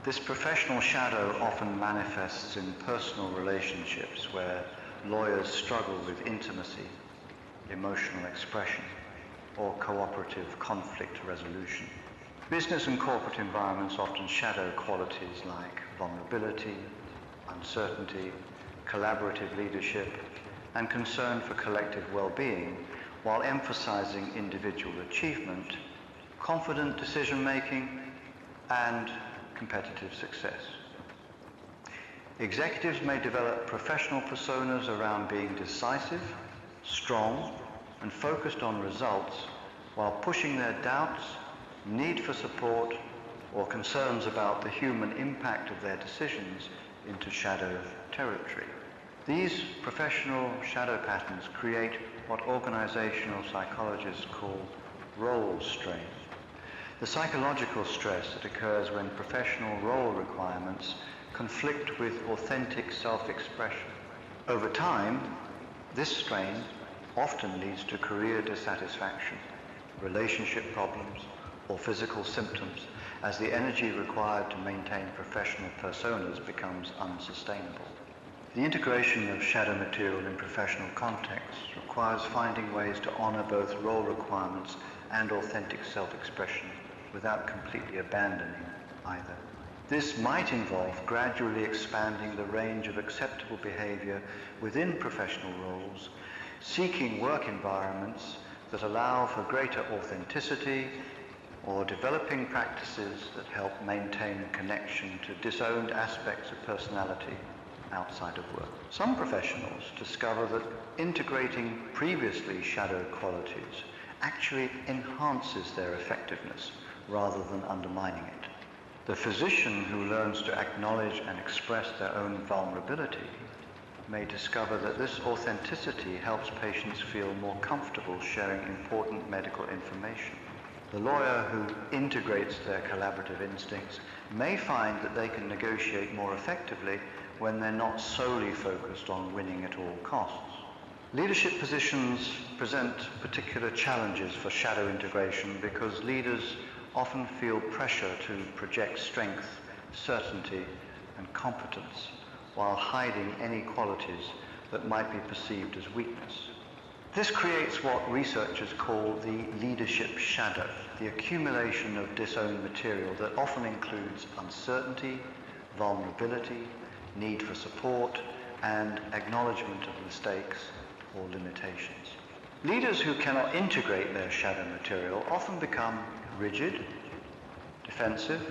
This professional shadow often manifests in personal relationships where lawyers struggle with intimacy, emotional expression, or cooperative conflict resolution. Business and corporate environments often shadow qualities like vulnerability, uncertainty, collaborative leadership, and concern for collective well-being, while emphasizing individual achievement, confident decision-making, and competitive success. Executives may develop professional personas around being decisive, strong, and focused on results while pushing their doubts, need for support, or concerns about the human impact of their decisions into shadow territory. These professional shadow patterns create what organizational psychologists call role strain. The psychological stress that occurs when professional role requirements conflict with authentic self-expression. Over time, this strain often leads to career dissatisfaction, relationship problems, or physical symptoms as the energy required to maintain professional personas becomes unsustainable. The integration of shadow material in professional contexts requires finding ways to honor both role requirements and authentic self-expression without completely abandoning either. This might involve gradually expanding the range of acceptable behavior within professional roles, seeking work environments that allow for greater authenticity, or developing practices that help maintain connection to disowned aspects of personality outside of work. Some professionals discover that integrating previously shadowed qualities actually enhances their effectiveness rather than undermining it. The physician who learns to acknowledge and express their own vulnerability may discover that this authenticity helps patients feel more comfortable sharing important medical information. The lawyer who integrates their collaborative instincts may find that they can negotiate more effectively when they're not solely focused on winning at all costs. Leadership positions present particular challenges for shadow integration because leaders often feel pressure to project strength, certainty, and competence while hiding any qualities that might be perceived as weakness. This creates what researchers call the leadership shadow, the accumulation of disowned material that often includes uncertainty, vulnerability, need for support, and acknowledgement of mistakes or limitations. Leaders who cannot integrate their shadow material often become rigid, defensive,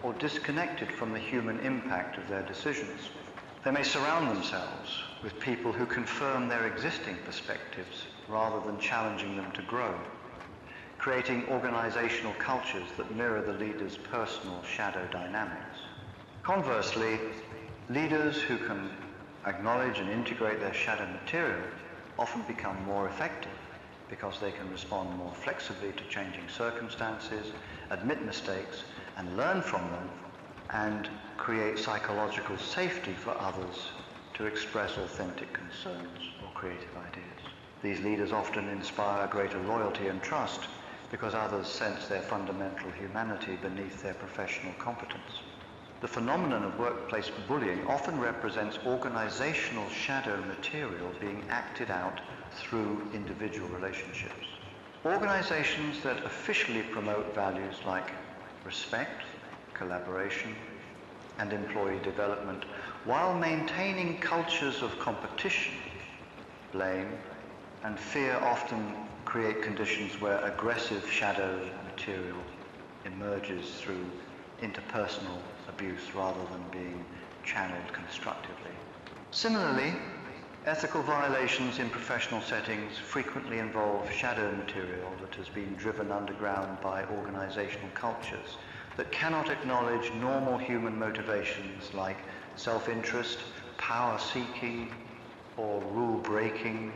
or disconnected from the human impact of their decisions. They may surround themselves with people who confirm their existing perspectives rather than challenging them to grow, creating organizational cultures that mirror the leader's personal shadow dynamics. Conversely, leaders who can acknowledge and integrate their shadow material often become more effective because they can respond more flexibly to changing circumstances, admit mistakes, and learn from them, and create psychological safety for others to express authentic concerns or creative ideas. These leaders often inspire greater loyalty and trust because others sense their fundamental humanity beneath their professional competence. The phenomenon of workplace bullying often represents organizational shadow material being acted out through individual relationships. Organizations that officially promote values like respect, collaboration, and employee development, while maintaining cultures of competition, blame, and fear, often create conditions where aggressive shadow material emerges through interpersonal abuse rather than being channeled constructively. Similarly, ethical violations in professional settings frequently involve shadow material that has been driven underground by organizational cultures that cannot acknowledge normal human motivations like self-interest, power-seeking, or rule-breaking.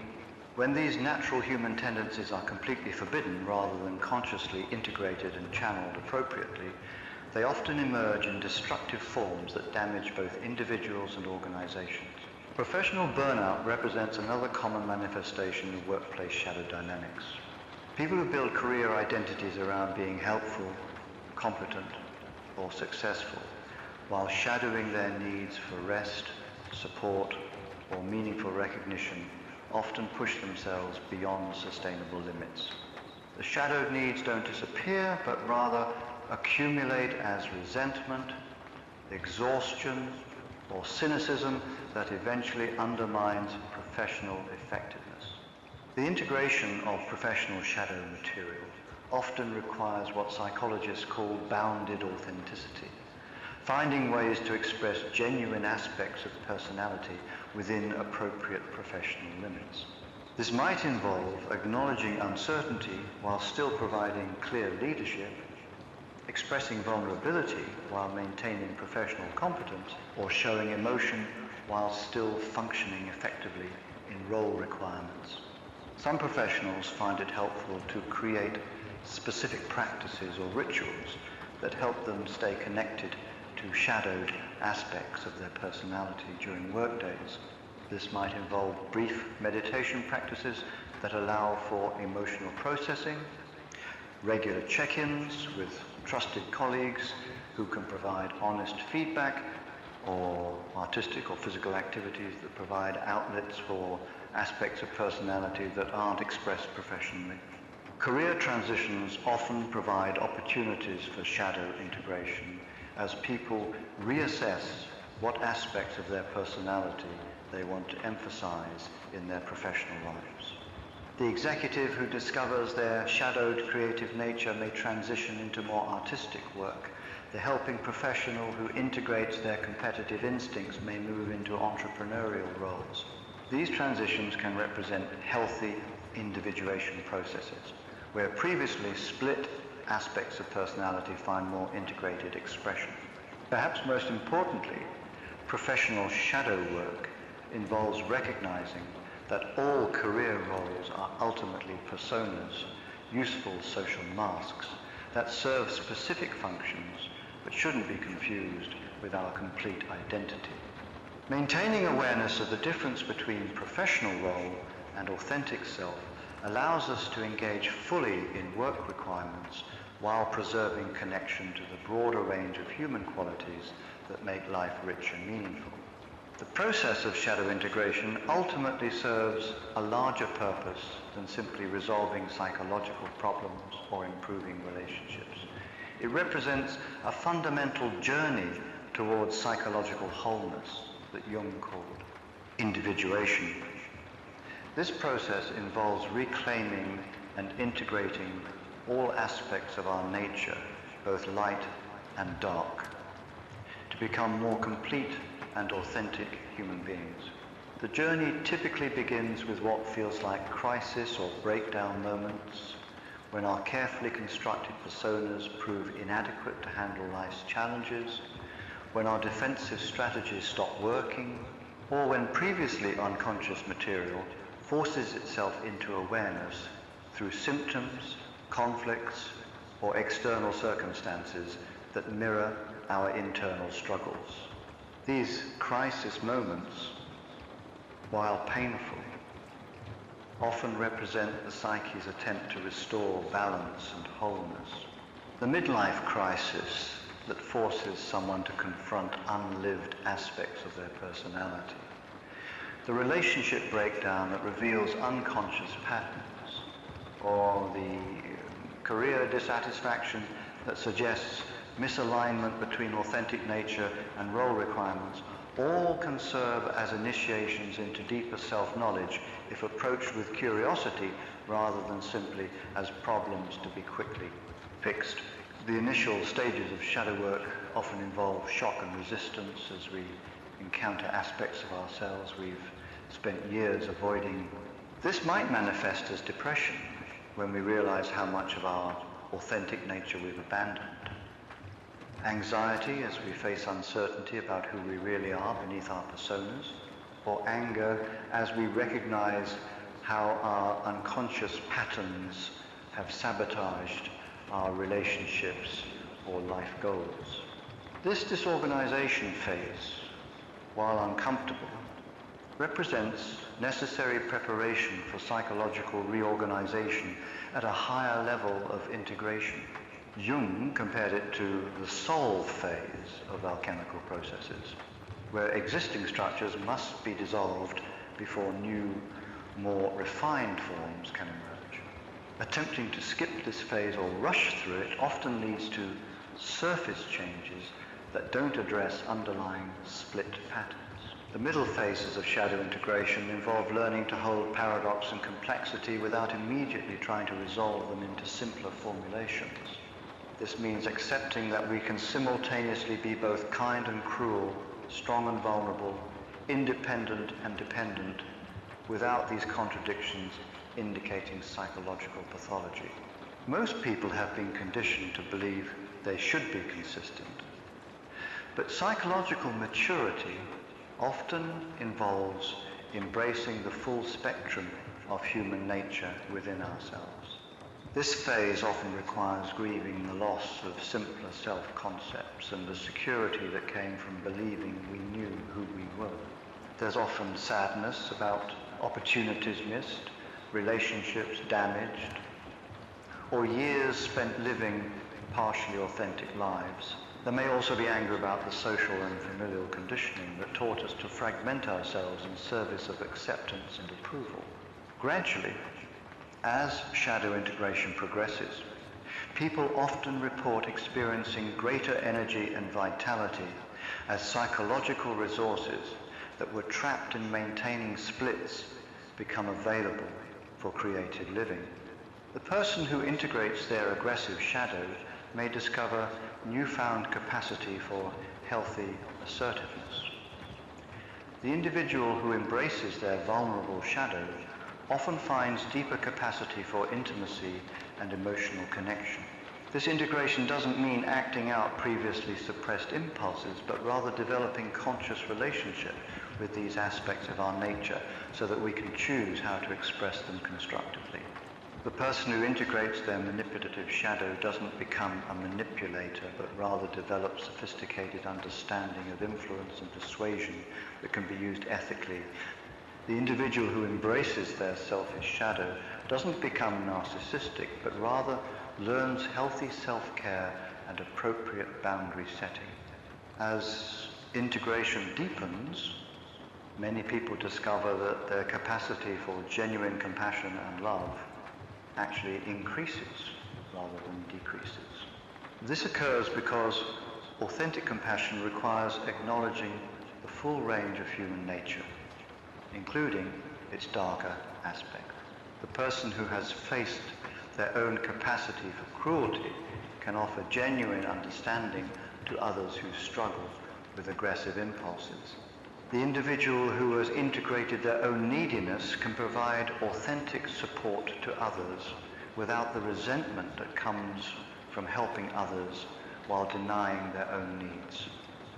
When these natural human tendencies are completely forbidden rather than consciously integrated and channeled appropriately, they often emerge in destructive forms that damage both individuals and organizations. Professional burnout represents another common manifestation of workplace shadow dynamics. People who build career identities around being helpful, competent, or successful, while shadowing their needs for rest, support, or meaningful recognition, often push themselves beyond sustainable limits. The shadowed needs don't disappear, but rather accumulate as resentment, exhaustion, or cynicism that eventually undermines professional effectiveness. The integration of professional shadow material often requires what psychologists call bounded authenticity, finding ways to express genuine aspects of personality within appropriate professional limits. This might involve acknowledging uncertainty while still providing clear leadership, expressing vulnerability while maintaining professional competence, or showing emotion while still functioning effectively in role requirements. Some professionals find it helpful to create specific practices or rituals that help them stay connected to shadowed aspects of their personality during workdays. This might involve brief meditation practices that allow for emotional processing, regular check-ins with trusted colleagues who can provide honest feedback, or artistic or physical activities that provide outlets for aspects of personality that aren't expressed professionally. Career transitions often provide opportunities for shadow integration as people reassess what aspects of their personality they want to emphasize in their professional lives. The executive who discovers their shadowed creative nature may transition into more artistic work. The helping professional who integrates their competitive instincts may move into entrepreneurial roles. These transitions can represent healthy individuation processes, where previously split aspects of personality find more integrated expression. Perhaps most importantly, professional shadow work involves recognizing that all career roles are ultimately personas, useful social masks that serve specific functions but shouldn't be confused with our complete identity. Maintaining awareness of the difference between professional role and authentic self allows us to engage fully in work requirements while preserving connection to the broader range of human qualities that make life rich and meaningful. The process of shadow integration ultimately serves a larger purpose than simply resolving psychological problems or improving relationships. It represents a fundamental journey towards psychological wholeness that Jung called individuation. This process involves reclaiming and integrating all aspects of our nature, both light and dark, to become more complete and authentic human beings. The journey typically begins with what feels like crisis or breakdown moments, when our carefully constructed personas prove inadequate to handle life's challenges, when our defensive strategies stop working, or when previously unconscious material forces itself into awareness through symptoms, conflicts, or external circumstances that mirror our internal struggles. These crisis moments, while painful, often represent the psyche's attempt to restore balance and wholeness. The midlife crisis that forces someone to confront unlived aspects of their personality. The relationship breakdown that reveals unconscious patterns, or the career dissatisfaction that suggests misalignment between authentic nature and role requirements, all can serve as initiations into deeper self-knowledge if approached with curiosity rather than simply as problems to be quickly fixed. The initial stages of shadow work often involve shock and resistance as we encounter aspects of ourselves we've spent years avoiding. This might manifest as depression when we realize how much of our authentic nature we've abandoned. Anxiety as we face uncertainty about who we really are beneath our personas, or anger as we recognize how our unconscious patterns have sabotaged our relationships or life goals. This disorganization phase, while uncomfortable, represents necessary preparation for psychological reorganization at a higher level of integration. Jung compared it to the solve phase of alchemical processes, where existing structures must be dissolved before new, more refined forms can emerge. Attempting to skip this phase or rush through it often leads to surface changes that don't address underlying split patterns. The middle phases of shadow integration involve learning to hold paradox and complexity without immediately trying to resolve them into simpler formulations. This means accepting that we can simultaneously be both kind and cruel, strong and vulnerable, independent and dependent, without these contradictions indicating psychological pathology. Most people have been conditioned to believe they should be consistent. But psychological maturity often involves embracing the full spectrum of human nature within ourselves. This phase often requires grieving the loss of simpler self-concepts and the security that came from believing we knew who we were. There's often sadness about opportunities missed, relationships damaged, or years spent living partially authentic lives. There may also be anger about the social and familial conditioning that taught us to fragment ourselves in service of acceptance and approval. Gradually, as shadow integration progresses, people often report experiencing greater energy and vitality as psychological resources that were trapped in maintaining splits become available for creative living. The person who integrates their aggressive shadow may discover newfound capacity for healthy assertiveness. The individual who embraces their vulnerable shadow often finds deeper capacity for intimacy and emotional connection. This integration doesn't mean acting out previously suppressed impulses, but rather developing conscious relationship with these aspects of our nature so that we can choose how to express them constructively. The person who integrates their manipulative shadow doesn't become a manipulator, but rather develops sophisticated understanding of influence and persuasion that can be used ethically. The individual who embraces their selfish shadow doesn't become narcissistic, but rather learns healthy self-care and appropriate boundary setting. As integration deepens, many people discover that their capacity for genuine compassion and love actually increases rather than decreases. This occurs because authentic compassion requires acknowledging the full range of human nature, including its darker aspects. The person who has faced their own capacity for cruelty can offer genuine understanding to others who struggle with aggressive impulses. The individual who has integrated their own neediness can provide authentic support to others without the resentment that comes from helping others while denying their own needs.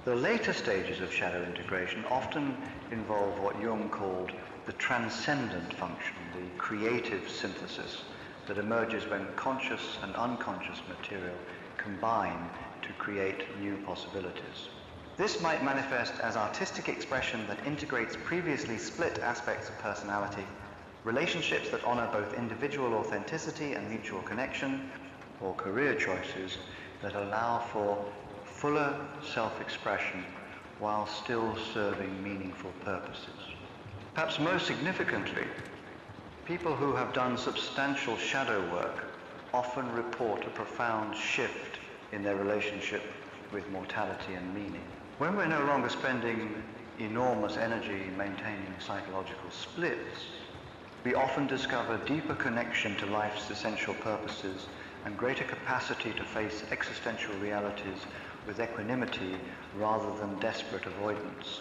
The later stages of shadow integration often involve what Jung called the transcendent function, the creative synthesis that emerges when conscious and unconscious material combine to create new possibilities. This might manifest as artistic expression that integrates previously split aspects of personality, relationships that honor both individual authenticity and mutual connection, or career choices that allow for fuller self-expression while still serving meaningful purposes. Perhaps most significantly, people who have done substantial shadow work often report a profound shift in their relationship with mortality and meaning. When we're no longer spending enormous energy maintaining psychological splits, we often discover deeper connection to life's essential purposes and greater capacity to face existential realities with equanimity rather than desperate avoidance.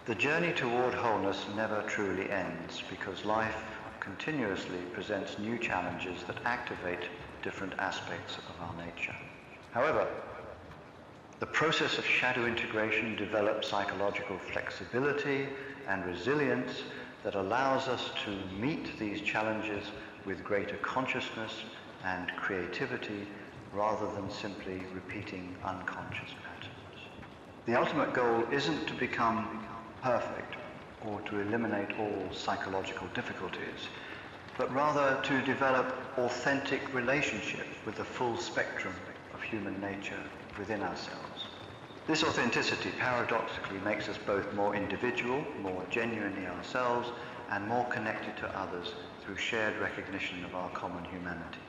The journey toward wholeness never truly ends because life continuously presents new challenges that activate different aspects of our nature. However, the process of shadow integration develops psychological flexibility and resilience that allows us to meet these challenges with greater consciousness and creativity rather than simply repeating unconscious patterns. The ultimate goal isn't to become perfect or to eliminate all psychological difficulties, but rather to develop authentic relationships with the full spectrum of human nature within ourselves. This authenticity paradoxically makes us both more individual, more genuinely ourselves, and more connected to others through shared recognition of our common humanity.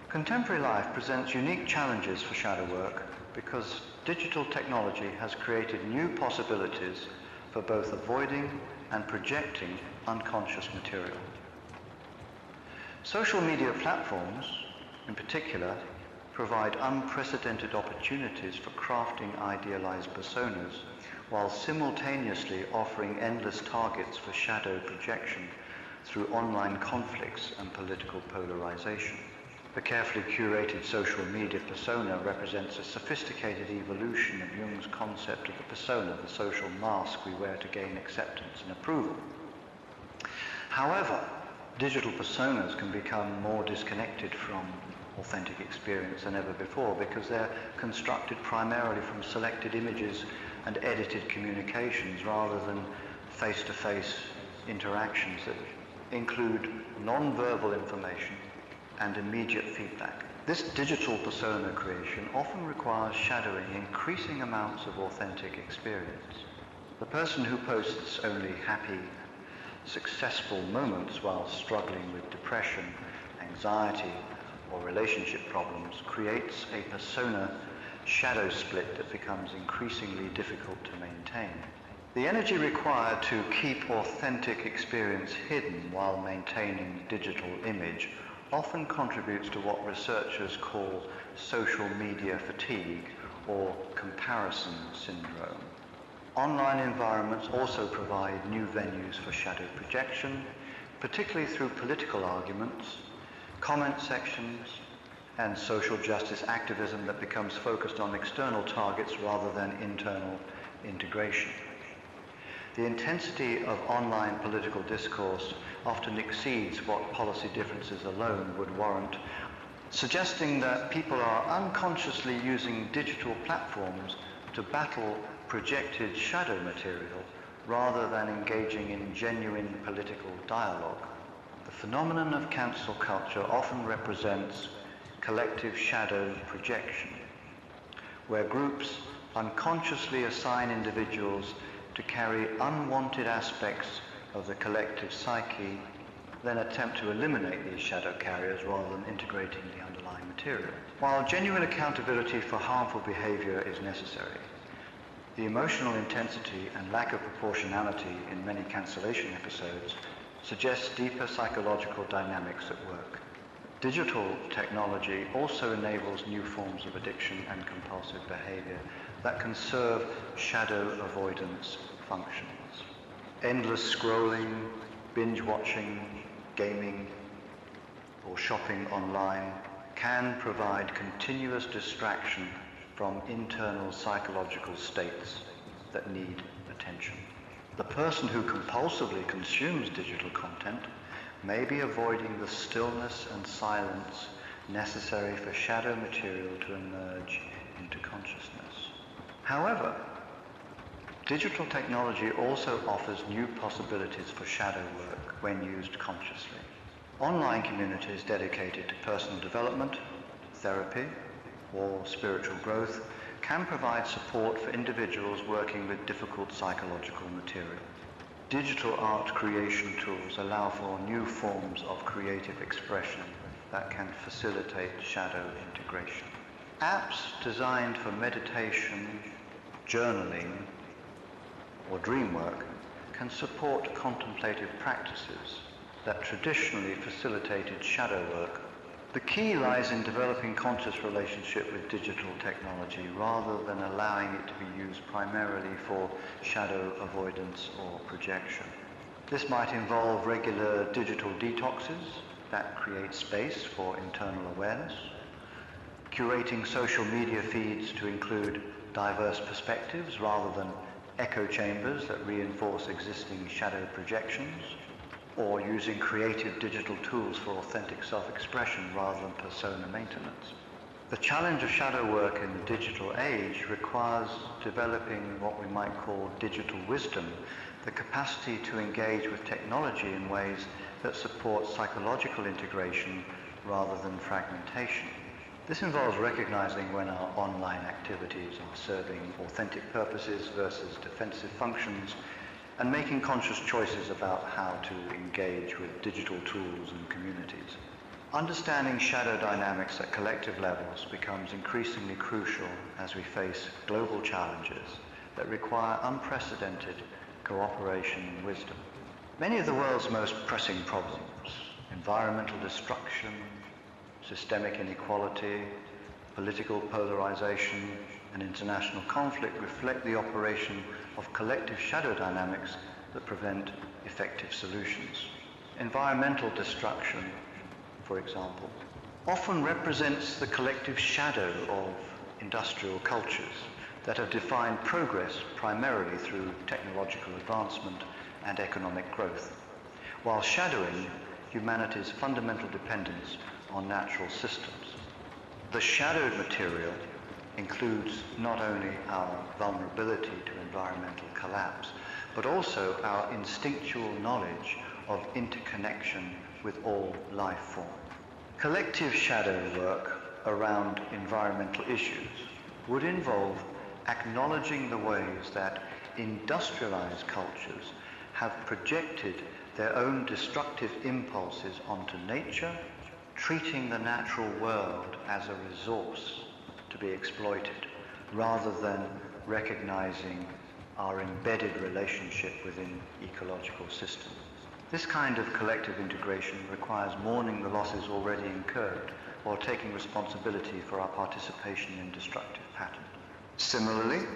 Contemporary life presents unique challenges for shadow work because digital technology has created new possibilities for both avoiding and projecting unconscious material. Social media platforms, in particular, provide unprecedented opportunities for crafting idealized personas while simultaneously offering endless targets for shadow projection through online conflicts and political polarization. The carefully curated social media persona represents a sophisticated evolution of Jung's concept of the persona, the social mask we wear to gain acceptance and approval. However, digital personas can become more disconnected from authentic experience than ever before because they're constructed primarily from selected images and edited communications rather than face-to-face interactions that include non-verbal information and immediate feedback. This digital persona creation often requires shadowing increasing amounts of authentic experience. The person who posts only happy, successful moments while struggling with depression, anxiety, or relationship problems creates a persona shadow split that becomes increasingly difficult to maintain. The energy required to keep authentic experience hidden while maintaining digital image often contributes to what researchers call social media fatigue or comparison syndrome. Online environments also provide new venues for shadow projection, particularly through political arguments, comment sections, and social justice activism that becomes focused on external targets rather than internal integration. The intensity of online political discourse often exceeds what policy differences alone would warrant, suggesting that people are unconsciously using digital platforms to battle projected shadow material rather than engaging in genuine political dialogue. The phenomenon of cancel culture often represents collective shadow projection, where groups unconsciously assign individuals to carry unwanted aspects of the collective psyche, then attempt to eliminate these shadow carriers rather than integrating the underlying material. While genuine accountability for harmful behavior is necessary, the emotional intensity and lack of proportionality in many cancellation episodes suggests deeper psychological dynamics at work. Digital technology also enables new forms of addiction and compulsive behavior that can serve shadow avoidance functions. Endless scrolling, binge watching, gaming, or shopping online can provide continuous distraction from internal psychological states that need attention. The person who compulsively consumes digital content maybe avoiding the stillness and silence necessary for shadow material to emerge into consciousness. However, digital technology also offers new possibilities for shadow work when used consciously. Online communities dedicated to personal development, therapy, or spiritual growth can provide support for individuals working with difficult psychological material. Digital art creation tools allow for new forms of creative expression that can facilitate shadow integration. Apps designed for meditation, journaling, or dream work can support contemplative practices that traditionally facilitated shadow work. The key lies in developing conscious relationship with digital technology rather than allowing it to be used primarily for shadow avoidance or projection. This might involve regular digital detoxes that create space for internal awareness, curating social media feeds to include diverse perspectives rather than echo chambers that reinforce existing shadow projections, or using creative digital tools for authentic self-expression rather than persona maintenance. The challenge of shadow work in the digital age requires developing what we might call digital wisdom, the capacity to engage with technology in ways that support psychological integration rather than fragmentation. This involves recognizing when our online activities are serving authentic purposes versus defensive functions, and making conscious choices about how to engage with digital tools and communities. Understanding shadow dynamics at collective levels becomes increasingly crucial as we face global challenges that require unprecedented cooperation and wisdom. Many of the world's most pressing problems, environmental destruction, systemic inequality, political polarization, and international conflict reflect the operation of collective shadow dynamics that prevent effective solutions. Environmental destruction, for example, often represents the collective shadow of industrial cultures that have defined progress primarily through technological advancement and economic growth, while shadowing humanity's fundamental dependence on natural systems. The shadowed material includes not only our vulnerability to environmental collapse, but also our instinctual knowledge of interconnection with all life form. Collective shadow work around environmental issues would involve acknowledging the ways that industrialized cultures have projected their own destructive impulses onto nature, treating the natural world as a resource to be exploited, rather than recognizing our embedded relationship within ecological systems. This kind of collective integration requires mourning the losses already incurred while taking responsibility for our participation in destructive patterns. Similarly,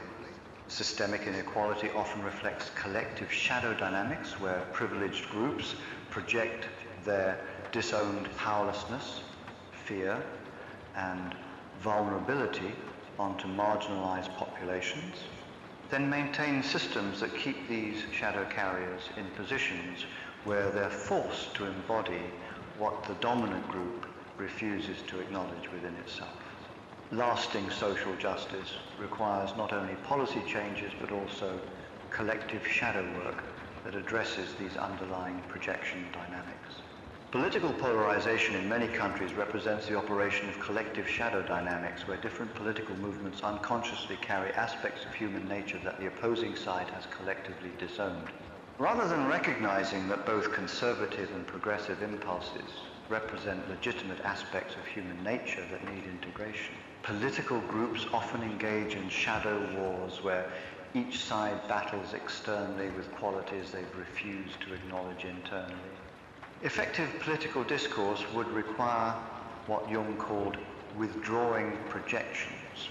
systemic inequality often reflects collective shadow dynamics where privileged groups project their disowned powerlessness, fear, and vulnerability onto marginalized populations, then maintain systems that keep these shadow carriers in positions where they're forced to embody what the dominant group refuses to acknowledge within itself. Lasting social justice requires not only policy changes but also collective shadow work that addresses these underlying projection dynamics. Political polarization in many countries represents the operation of collective shadow dynamics where different political movements unconsciously carry aspects of human nature that the opposing side has collectively disowned. Rather than recognizing that both conservative and progressive impulses represent legitimate aspects of human nature that need integration, political groups often engage in shadow wars where each side battles externally with qualities they've refused to acknowledge internally. Effective political discourse would require what Jung called withdrawing projections,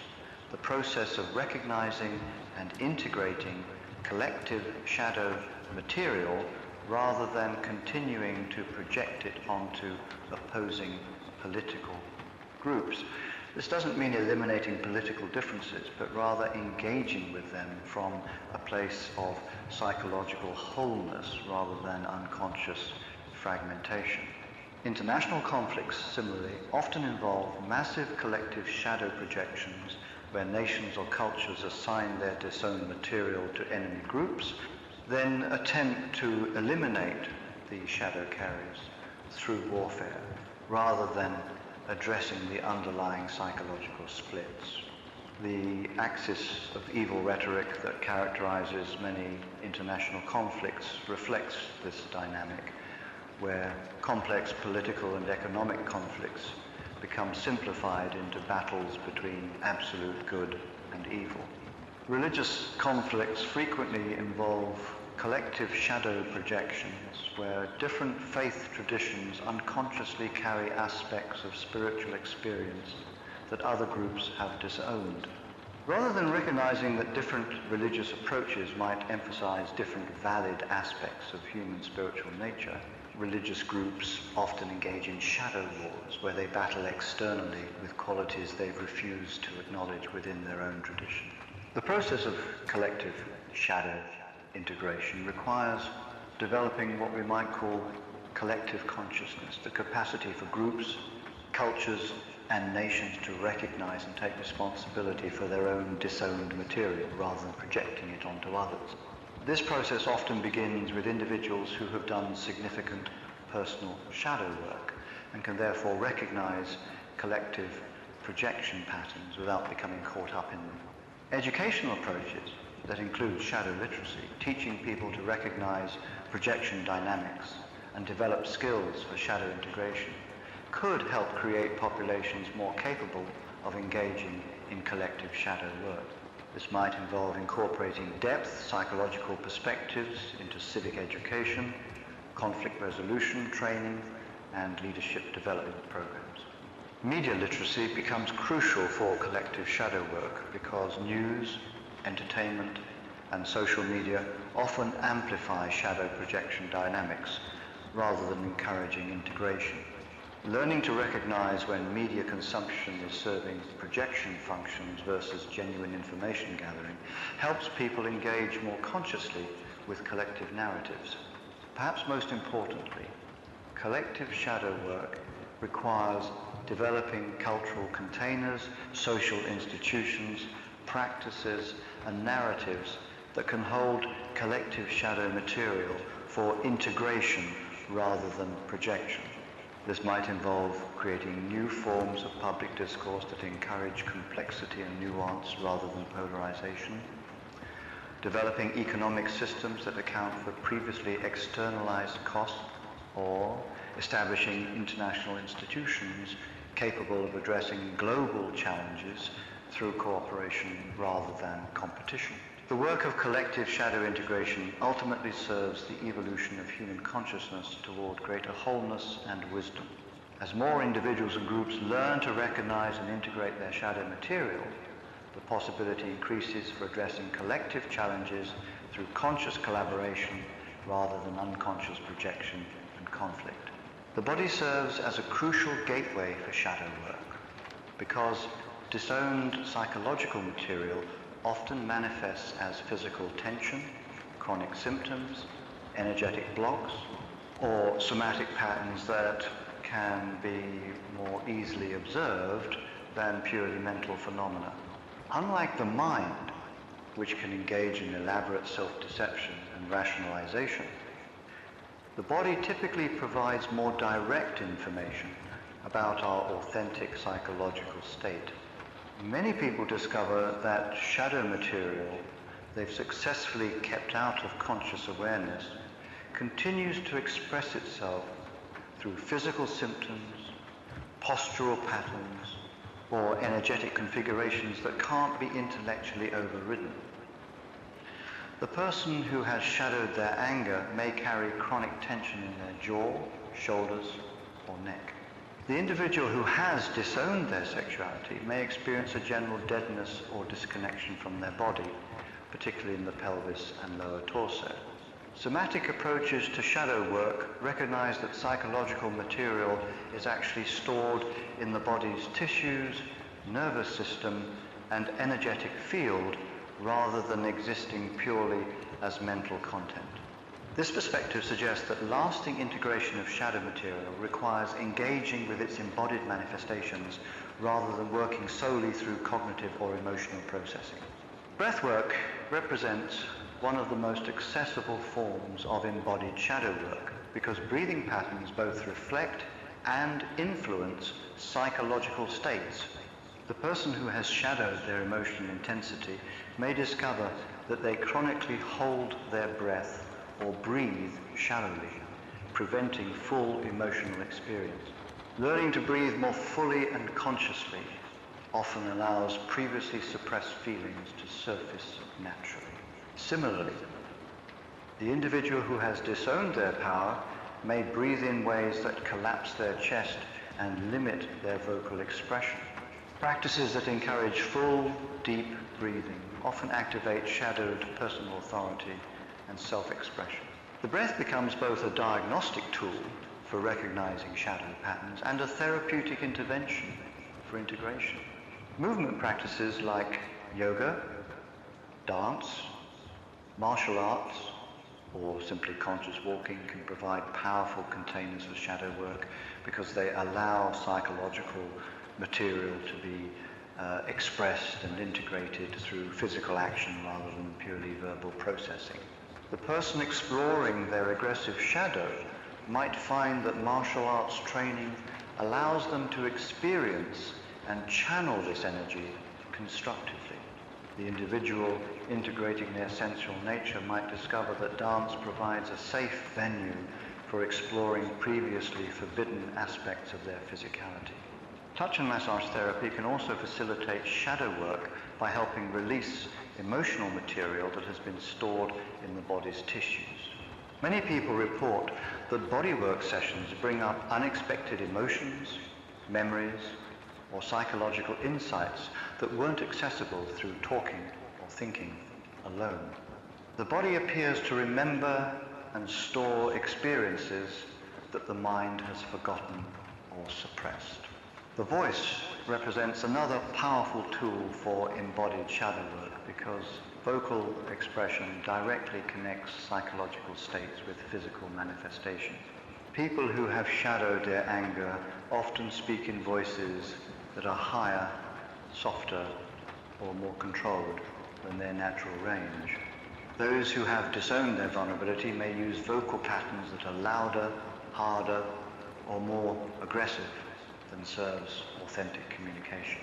the process of recognizing and integrating collective shadow material rather than continuing to project it onto opposing political groups. This doesn't mean eliminating political differences, but rather engaging with them from a place of psychological wholeness rather than unconscious fragmentation. International conflicts, similarly, often involve massive collective shadow projections where nations or cultures assign their disowned material to enemy groups, then attempt to eliminate the shadow carriers through warfare, rather than addressing the underlying psychological splits. The axis of evil rhetoric that characterizes many international conflicts reflects this dynamic, where complex political and economic conflicts become simplified into battles between absolute good and evil. Religious conflicts frequently involve collective shadow projections where different faith traditions unconsciously carry aspects of spiritual experience that other groups have disowned. Rather than recognizing that different religious approaches might emphasize different valid aspects of human spiritual nature, religious groups often engage in shadow wars where they battle externally with qualities they've refused to acknowledge within their own tradition. The process of collective shadow integration requires developing what we might call collective consciousness, the capacity for groups, cultures, and nations to recognize and take responsibility for their own disowned material rather than projecting it onto others. This process often begins with individuals who have done significant personal shadow work and can therefore recognize collective projection patterns without becoming caught up in them. Educational approaches that include shadow literacy, teaching people to recognize projection dynamics and develop skills for shadow integration, could help create populations more capable of engaging in collective shadow work. This might involve incorporating depth psychological perspectives into civic education, conflict resolution training, and leadership development programs. Media literacy becomes crucial for collective shadow work because news, entertainment, and social media often amplify shadow projection dynamics rather than encouraging integration. Learning to recognize when media consumption is serving projection functions versus genuine information gathering helps people engage more consciously with collective narratives. Perhaps most importantly, collective shadow work requires developing cultural containers, social institutions, practices, and narratives that can hold collective shadow material for integration rather than projection. This might involve creating new forms of public discourse that encourage complexity and nuance rather than polarization, developing economic systems that account for previously externalized costs, or establishing international institutions capable of addressing global challenges through cooperation rather than competition. The work of collective shadow integration ultimately serves the evolution of human consciousness toward greater wholeness and wisdom. As more individuals and groups learn to recognize and integrate their shadow material, the possibility increases for addressing collective challenges through conscious collaboration rather than unconscious projection and conflict. The body serves as a crucial gateway for shadow work because disowned psychological material often manifests as physical tension, chronic symptoms, energetic blocks, or somatic patterns that can be more easily observed than purely mental phenomena. Unlike the mind, which can engage in elaborate self-deception and rationalization, the body typically provides more direct information about our authentic psychological state. Many people discover that shadow material they've successfully kept out of conscious awareness continues to express itself through physical symptoms, postural patterns, or energetic configurations that can't be intellectually overridden. The person who has shadowed their anger may carry chronic tension in their jaw, shoulders, or neck. The individual who has disowned their sexuality may experience a general deadness or disconnection from their body, particularly in the pelvis and lower torso. Somatic approaches to shadow work recognize that psychological material is actually stored in the body's tissues, nervous system, and energetic field rather than existing purely as mental content. This perspective suggests that lasting integration of shadow material requires engaging with its embodied manifestations rather than working solely through cognitive or emotional processing. Breathwork represents one of the most accessible forms of embodied shadow work because breathing patterns both reflect and influence psychological states. The person who has shadowed their emotional intensity may discover that they chronically hold their breath or breathe shallowly, preventing full emotional experience. Learning to breathe more fully and consciously often allows previously suppressed feelings to surface naturally. Similarly, the individual who has disowned their power may breathe in ways that collapse their chest and limit their vocal expression. Practices that encourage full, deep breathing often activate shadowed personal authority and self-expression. The breath becomes both a diagnostic tool for recognizing shadow patterns and a therapeutic intervention for integration. Movement practices like yoga, dance, martial arts, or simply conscious walking can provide powerful containers for shadow work because they allow psychological material to be expressed and integrated through physical action rather than purely verbal processing. The person exploring their aggressive shadow might find that martial arts training allows them to experience and channel this energy constructively. The individual integrating their sensual nature might discover that dance provides a safe venue for exploring previously forbidden aspects of their physicality. Touch and massage therapy can also facilitate shadow work by helping release emotional material that has been stored in the body's tissues. Many people report that bodywork sessions bring up unexpected emotions, memories, or psychological insights that weren't accessible through talking or thinking alone. The body appears to remember and store experiences that the mind has forgotten or suppressed. The voice represents another powerful tool for embodied shadow work because vocal expression directly connects psychological states with physical manifestations. People who have shadowed their anger often speak in voices that are higher, softer, or more controlled than their natural range. Those who have disowned their vulnerability may use vocal patterns that are louder, harder, or more aggressive than serves authentic communication.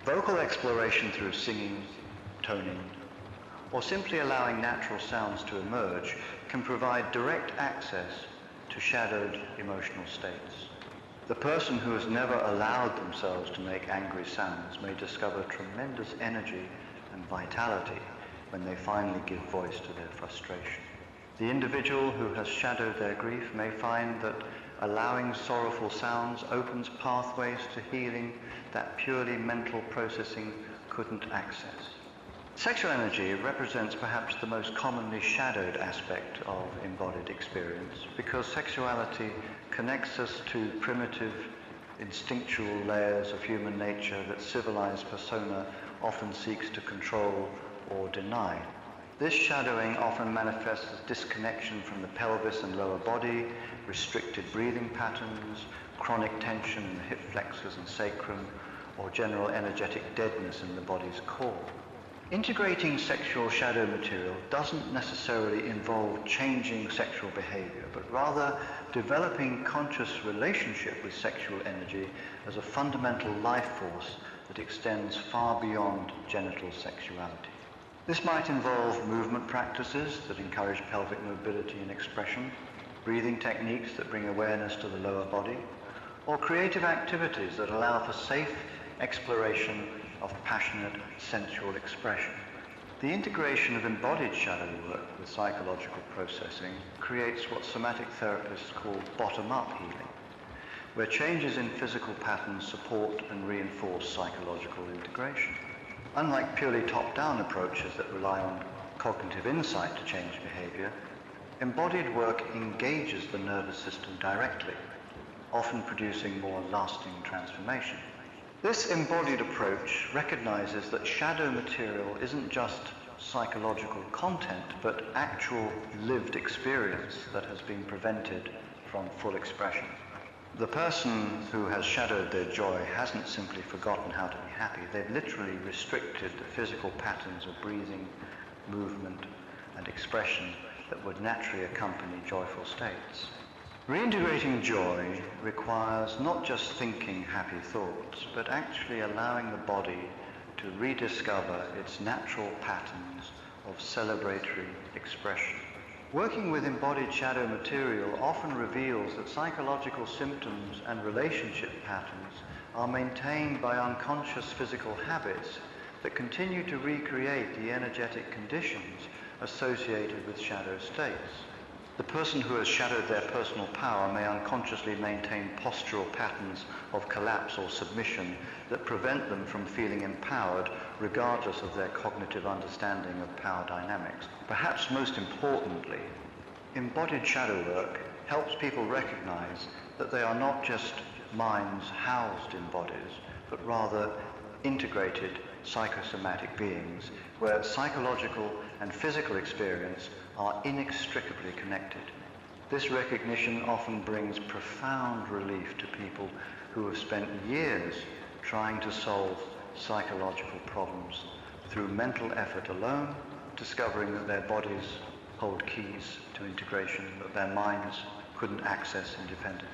Vocal exploration through singing, toning, or simply allowing natural sounds to emerge can provide direct access to shadowed emotional states. The person who has never allowed themselves to make angry sounds may discover tremendous energy and vitality when they finally give voice to their frustration. The individual who has shadowed their grief may find that allowing sorrowful sounds opens pathways to healing that purely mental processing couldn't access. Sexual energy represents perhaps the most commonly shadowed aspect of embodied experience because sexuality connects us to primitive, instinctual layers of human nature that civilized persona often seeks to control or deny. This shadowing often manifests as disconnection from the pelvis and lower body, restricted breathing patterns, chronic tension in the hip flexors and sacrum, or general energetic deadness in the body's core. Integrating sexual shadow material doesn't necessarily involve changing sexual behavior, but rather developing conscious relationship with sexual energy as a fundamental life force that extends far beyond genital sexuality. This might involve movement practices that encourage pelvic mobility and expression, breathing techniques that bring awareness to the lower body, or creative activities that allow for safe exploration of passionate sensual expression. The integration of embodied shadow work with psychological processing creates what somatic therapists call bottom-up healing, where changes in physical patterns support and reinforce psychological integration. Unlike purely top-down approaches that rely on cognitive insight to change behavior, embodied work engages the nervous system directly, often producing more lasting transformation. This embodied approach recognizes that shadow material isn't just psychological content, but actual lived experience that has been prevented from full expression. The person who has shadowed their joy hasn't simply forgotten how to be happy. They've literally restricted the physical patterns of breathing, movement, and expression that would naturally accompany joyful states. Reintegrating joy requires not just thinking happy thoughts, but actually allowing the body to rediscover its natural patterns of celebratory expression. Working with embodied shadow material often reveals that psychological symptoms and relationship patterns are maintained by unconscious physical habits that continue to recreate the energetic conditions associated with shadow states. The person who has shadowed their personal power may unconsciously maintain postural patterns of collapse or submission that prevent them from feeling empowered regardless of their cognitive understanding of power dynamics. Perhaps most importantly, embodied shadow work helps people recognize that they are not just minds housed in bodies, but rather integrated psychosomatic beings where psychological and physical experience are inextricably connected. This recognition often brings profound relief to people who have spent years trying to solve psychological problems through mental effort alone, discovering that their bodies hold keys to integration that their minds couldn't access independently.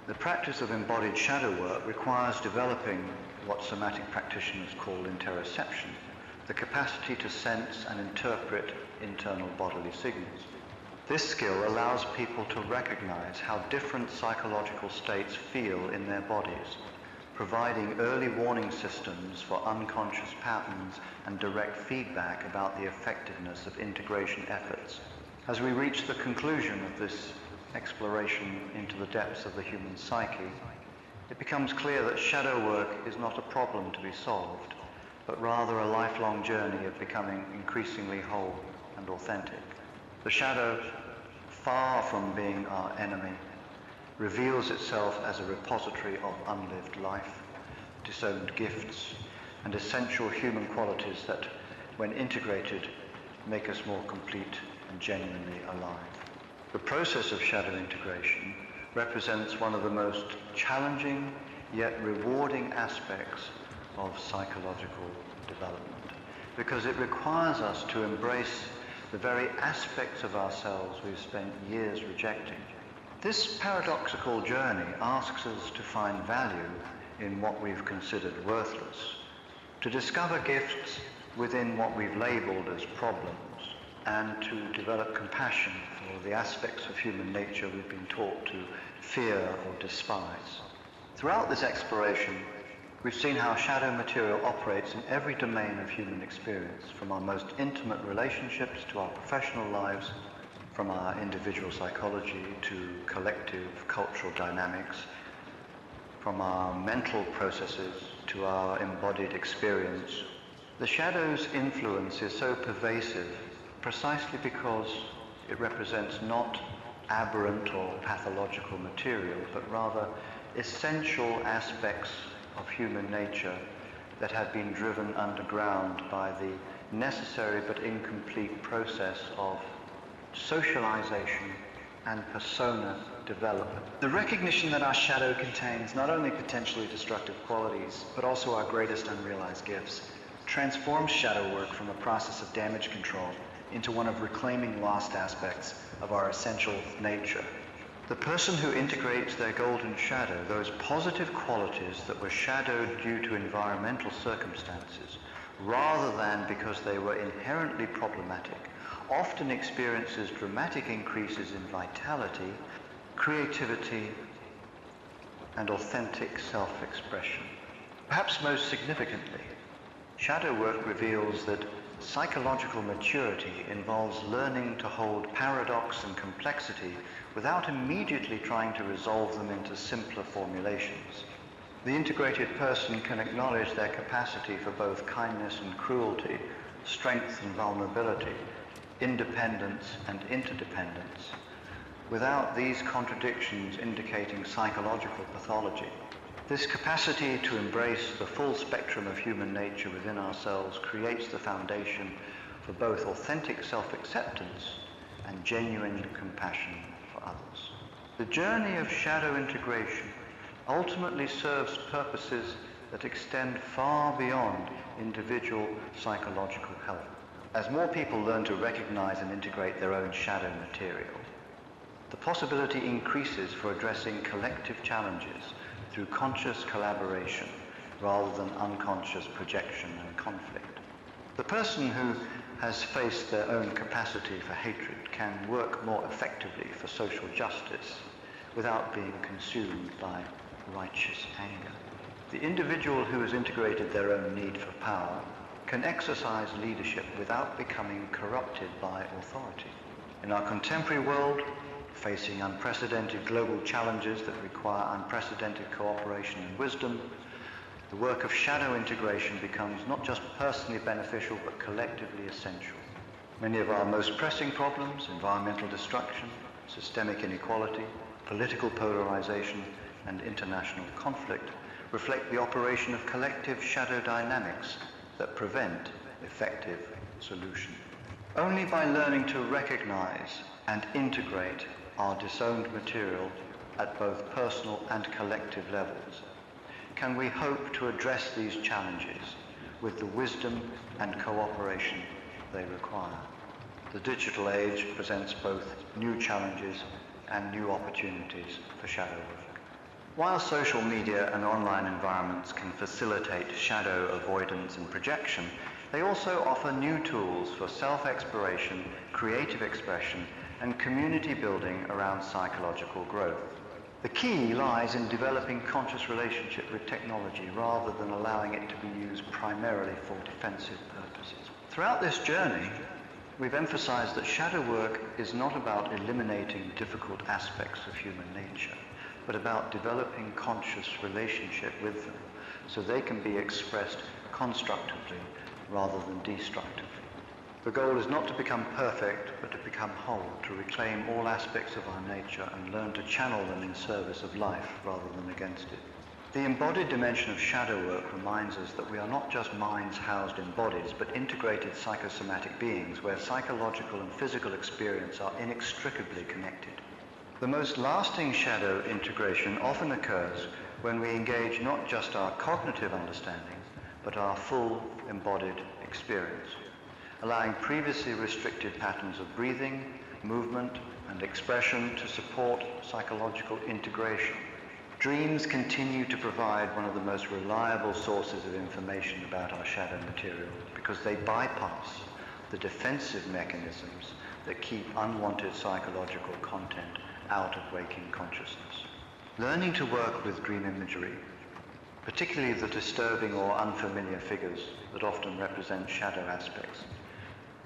The practice of embodied shadow work requires developing what somatic practitioners call interoception, the capacity to sense and interpret internal bodily signals. This skill allows people to recognize how different psychological states feel in their bodies, providing early warning systems for unconscious patterns and direct feedback about the effectiveness of integration efforts. As we reach the conclusion of this exploration into the depths of the human psyche, it becomes clear that shadow work is not a problem to be solved, but rather a lifelong journey of becoming increasingly whole and authentic. The shadow, far from being our enemy, reveals itself as a repository of unlived life, disowned gifts, and essential human qualities that, when integrated, make us more complete and genuinely alive. The process of shadow integration represents one of the most challenging yet rewarding aspects of psychological development, because it requires us to embrace the very aspects of ourselves we've spent years rejecting. This paradoxical journey asks us to find value in what we've considered worthless, to discover gifts within what we've labeled as problems, and to develop compassion for the aspects of human nature we've been taught to fear or despise. Throughout this exploration, we've seen how shadow material operates in every domain of human experience, from our most intimate relationships to our professional lives, from our individual psychology to collective cultural dynamics, from our mental processes to our embodied experience. The shadow's influence is so pervasive precisely because it represents not aberrant or pathological material, but rather essential aspects of human nature that have been driven underground by the necessary but incomplete process of socialization and persona development. The recognition that our shadow contains not only potentially destructive qualities, but also our greatest unrealized gifts, transforms shadow work from a process of damage control into one of reclaiming lost aspects of our essential nature. The person who integrates their golden shadow, those positive qualities that were shadowed due to environmental circumstances, rather than because they were inherently problematic, often experiences dramatic increases in vitality, creativity, and authentic self-expression. Perhaps most significantly, shadow work reveals that psychological maturity involves learning to hold paradox and complexity without immediately trying to resolve them into simpler formulations. The integrated person can acknowledge their capacity for both kindness and cruelty, strength and vulnerability, independence and interdependence, without these contradictions indicating psychological pathology. This capacity to embrace the full spectrum of human nature within ourselves creates the foundation for both authentic self-acceptance and genuine compassion for others. The journey of shadow integration ultimately serves purposes that extend far beyond individual psychological health. As more people learn to recognize and integrate their own shadow material, the possibility increases for addressing collective challenges through conscious collaboration rather than unconscious projection and conflict. The person who has faced their own capacity for hatred can work more effectively for social justice without being consumed by righteous anger. The individual who has integrated their own need for power can exercise leadership without becoming corrupted by authority. In our contemporary world, facing unprecedented global challenges that require unprecedented cooperation and wisdom, the work of shadow integration becomes not just personally beneficial but collectively essential. Many of our most pressing problems, environmental destruction, systemic inequality, political polarization, and international conflict, reflect the operation of collective shadow dynamics that prevent effective solution. Only by learning to recognize and integrate our disowned material at both personal and collective levels can we hope to address these challenges with the wisdom and cooperation they require. The digital age presents both new challenges and new opportunities for shadow work. While social media and online environments can facilitate shadow avoidance and projection, they also offer new tools for self-exploration, creative expression, and community building around psychological growth. The key lies in developing conscious relationship with technology rather than allowing it to be used primarily for defensive purposes. Throughout this journey, we've emphasized that shadow work is not about eliminating difficult aspects of human nature, but about developing conscious relationship with them so they can be expressed constructively rather than destructively. The goal is not to become perfect, but to become whole, to reclaim all aspects of our nature and learn to channel them in service of life rather than against it. The embodied dimension of shadow work reminds us that we are not just minds housed in bodies, but integrated psychosomatic beings where psychological and physical experience are inextricably connected. The most lasting shadow integration often occurs when we engage not just our cognitive understanding, but our full embodied experience, allowing previously restricted patterns of breathing, movement, and expression to support psychological integration. Dreams continue to provide one of the most reliable sources of information about our shadow material because they bypass the defensive mechanisms that keep unwanted psychological content out of waking consciousness. Learning to work with dream imagery, particularly the disturbing or unfamiliar figures that often represent shadow aspects,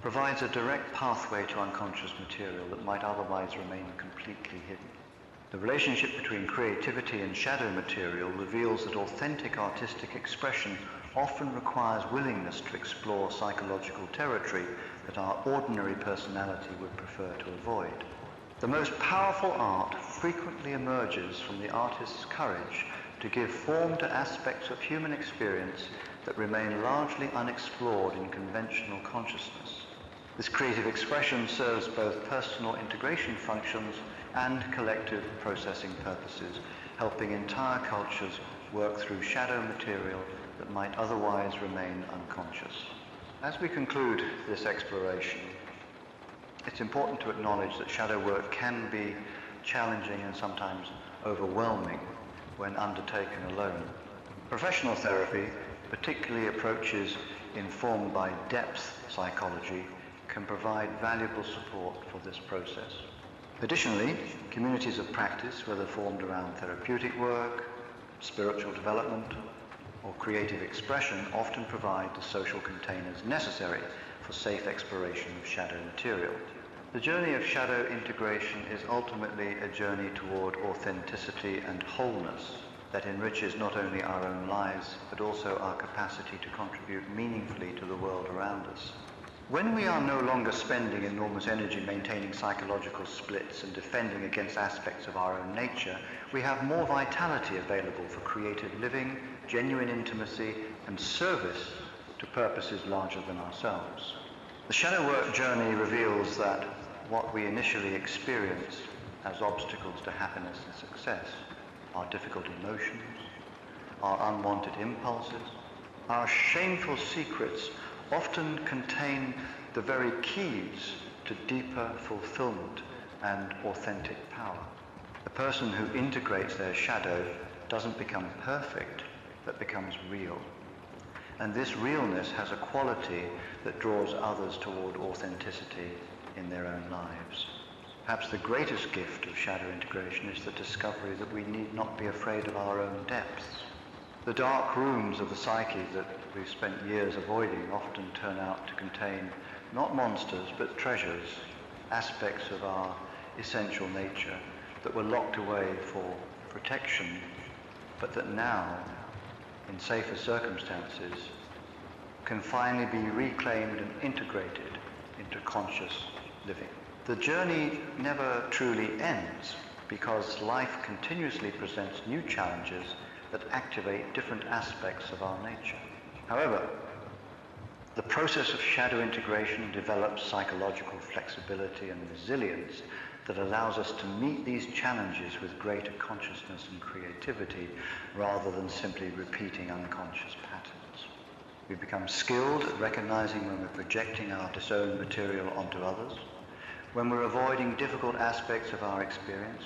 provides a direct pathway to unconscious material that might otherwise remain completely hidden. The relationship between creativity and shadow material reveals that authentic artistic expression often requires willingness to explore psychological territory that our ordinary personality would prefer to avoid. The most powerful art frequently emerges from the artist's courage to give form to aspects of human experience that remain largely unexplored in conventional consciousness. This creative expression serves both personal integration functions and collective processing purposes, helping entire cultures work through shadow material that might otherwise remain unconscious. As we conclude this exploration, it's important to acknowledge that shadow work can be challenging and sometimes overwhelming when undertaken alone. Professional therapy, particularly approaches informed by depth psychology, can provide valuable support for this process. Additionally, communities of practice, whether formed around therapeutic work, spiritual development, or creative expression, often provide the social containers necessary for safe exploration of shadow material. The journey of shadow integration is ultimately a journey toward authenticity and wholeness that enriches not only our own lives, but also our capacity to contribute meaningfully to the world around us. When we are no longer spending enormous energy maintaining psychological splits and defending against aspects of our own nature, we have more vitality available for creative living, genuine intimacy, and service to purposes larger than ourselves. The shadow work journey reveals that what we initially experience as obstacles to happiness and success, our difficult emotions, our unwanted impulses, our shameful secrets, often contain the very keys to deeper fulfillment and authentic power. The person who integrates their shadow doesn't become perfect, but becomes real. And this realness has a quality that draws others toward authenticity in their own lives. Perhaps the greatest gift of shadow integration is the discovery that we need not be afraid of our own depths. The dark rooms of the psyche that we've spent years avoiding often turn out to contain not monsters but treasures, aspects of our essential nature that were locked away for protection, but that now, in safer circumstances, can finally be reclaimed and integrated into conscious living. The journey never truly ends because life continuously presents new challenges that activate different aspects of our nature. However, the process of shadow integration develops psychological flexibility and resilience that allows us to meet these challenges with greater consciousness and creativity rather than simply repeating unconscious patterns. We become skilled at recognizing when we're projecting our disowned material onto others, when we're avoiding difficult aspects of our experience,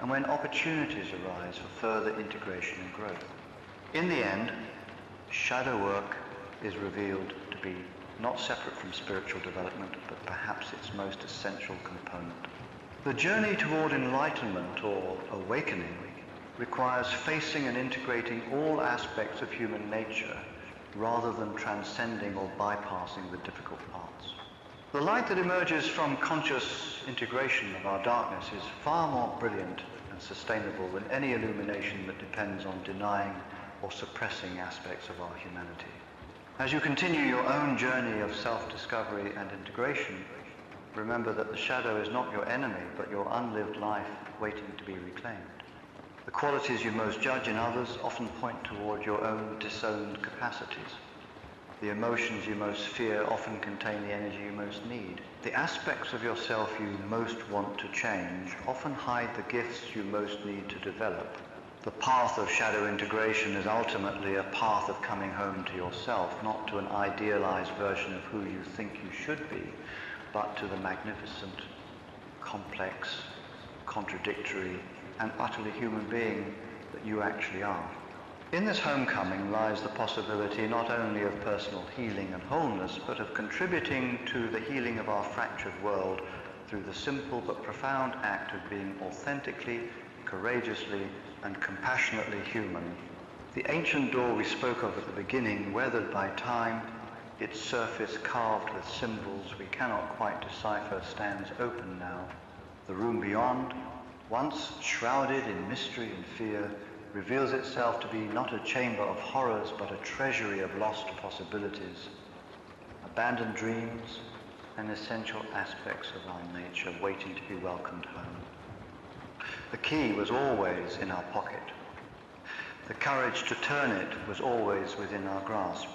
and when opportunities arise for further integration and growth. In the end, shadow work is revealed to be not separate from spiritual development, but perhaps its most essential component. The journey toward enlightenment or awakening requires facing and integrating all aspects of human nature rather than transcending or bypassing the difficult parts. The light that emerges from conscious integration of our darkness is far more brilliant and sustainable than any illumination that depends on denying or suppressing aspects of our humanity. As you continue your own journey of self-discovery and integration, remember that the shadow is not your enemy, but your unlived life waiting to be reclaimed. The qualities you most judge in others often point toward your own disowned capacities. The emotions you most fear often contain the energy you most need. The aspects of yourself you most want to change often hide the gifts you most need to develop. The path of shadow integration is ultimately a path of coming home to yourself, not to an idealized version of who you think you should be, but to the magnificent, complex, contradictory, and utterly human being that you actually are. In this homecoming lies the possibility not only of personal healing and wholeness, but of contributing to the healing of our fractured world through the simple but profound act of being authentically, courageously, and compassionately human. The ancient door we spoke of at the beginning, weathered by time, its surface carved with symbols we cannot quite decipher, stands open now. The room beyond, once shrouded in mystery and fear, reveals itself to be not a chamber of horrors, but a treasury of lost possibilities, abandoned dreams, and essential aspects of our nature waiting to be welcomed home. The key was always in our pocket. The courage to turn it was always within our grasp.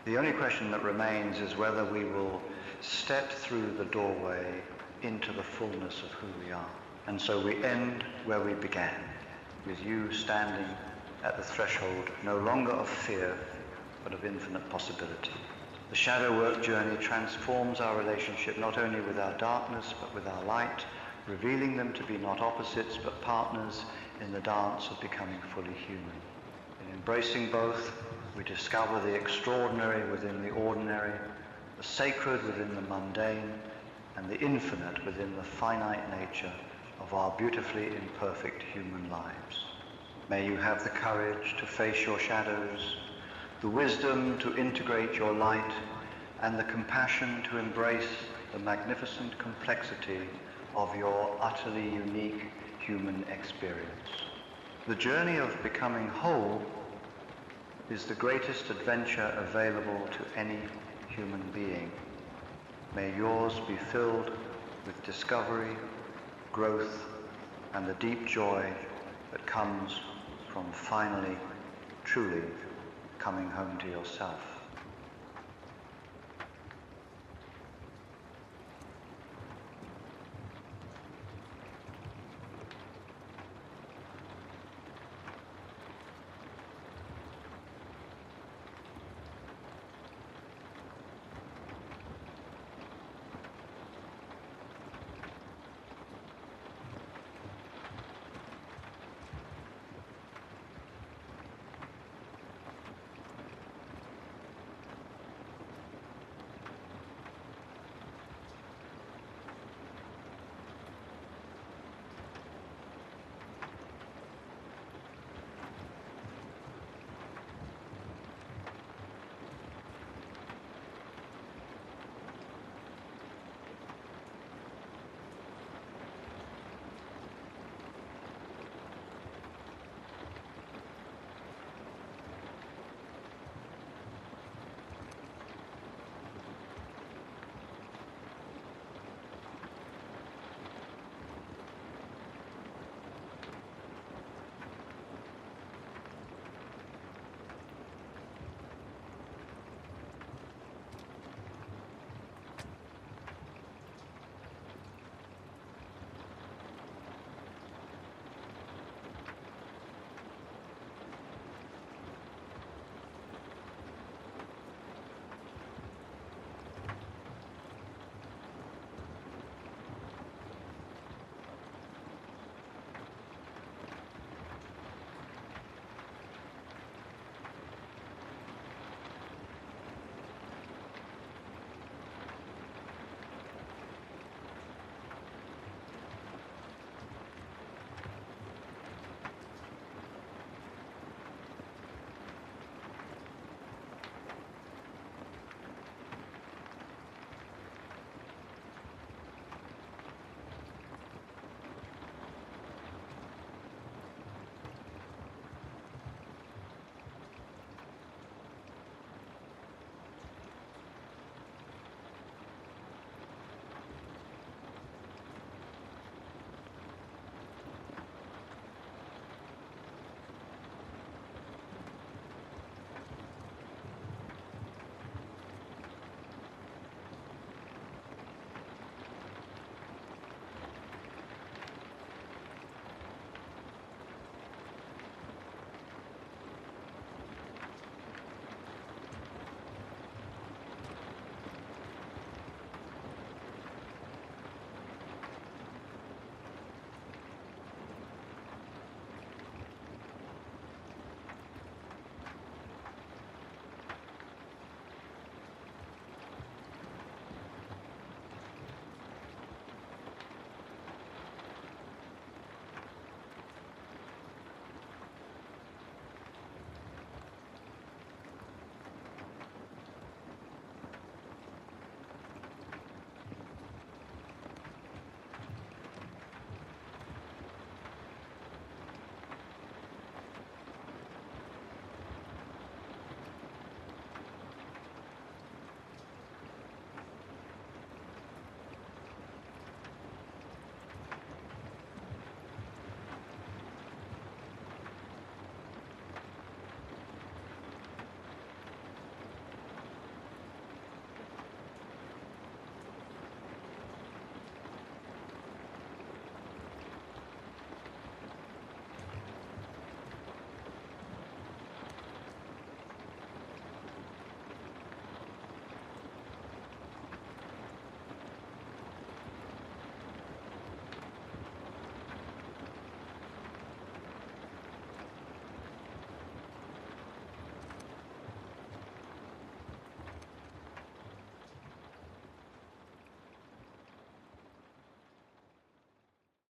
The only question that remains is whether we will step through the doorway into the fullness of who we are. And so we end where we began, with you standing at the threshold no longer of fear, but of infinite possibility. The shadow work journey transforms our relationship not only with our darkness, but with our light, revealing them to be not opposites, but partners in the dance of becoming fully human. In embracing both, we discover the extraordinary within the ordinary, the sacred within the mundane, and the infinite within the finite nature of our beautifully imperfect human lives. May you have the courage to face your shadows, the wisdom to integrate your light, and the compassion to embrace the magnificent complexity of your utterly unique human experience. The journey of becoming whole is the greatest adventure available to any human being. May yours be filled with discovery, growth, and the deep joy that comes from finally, truly coming home to yourself.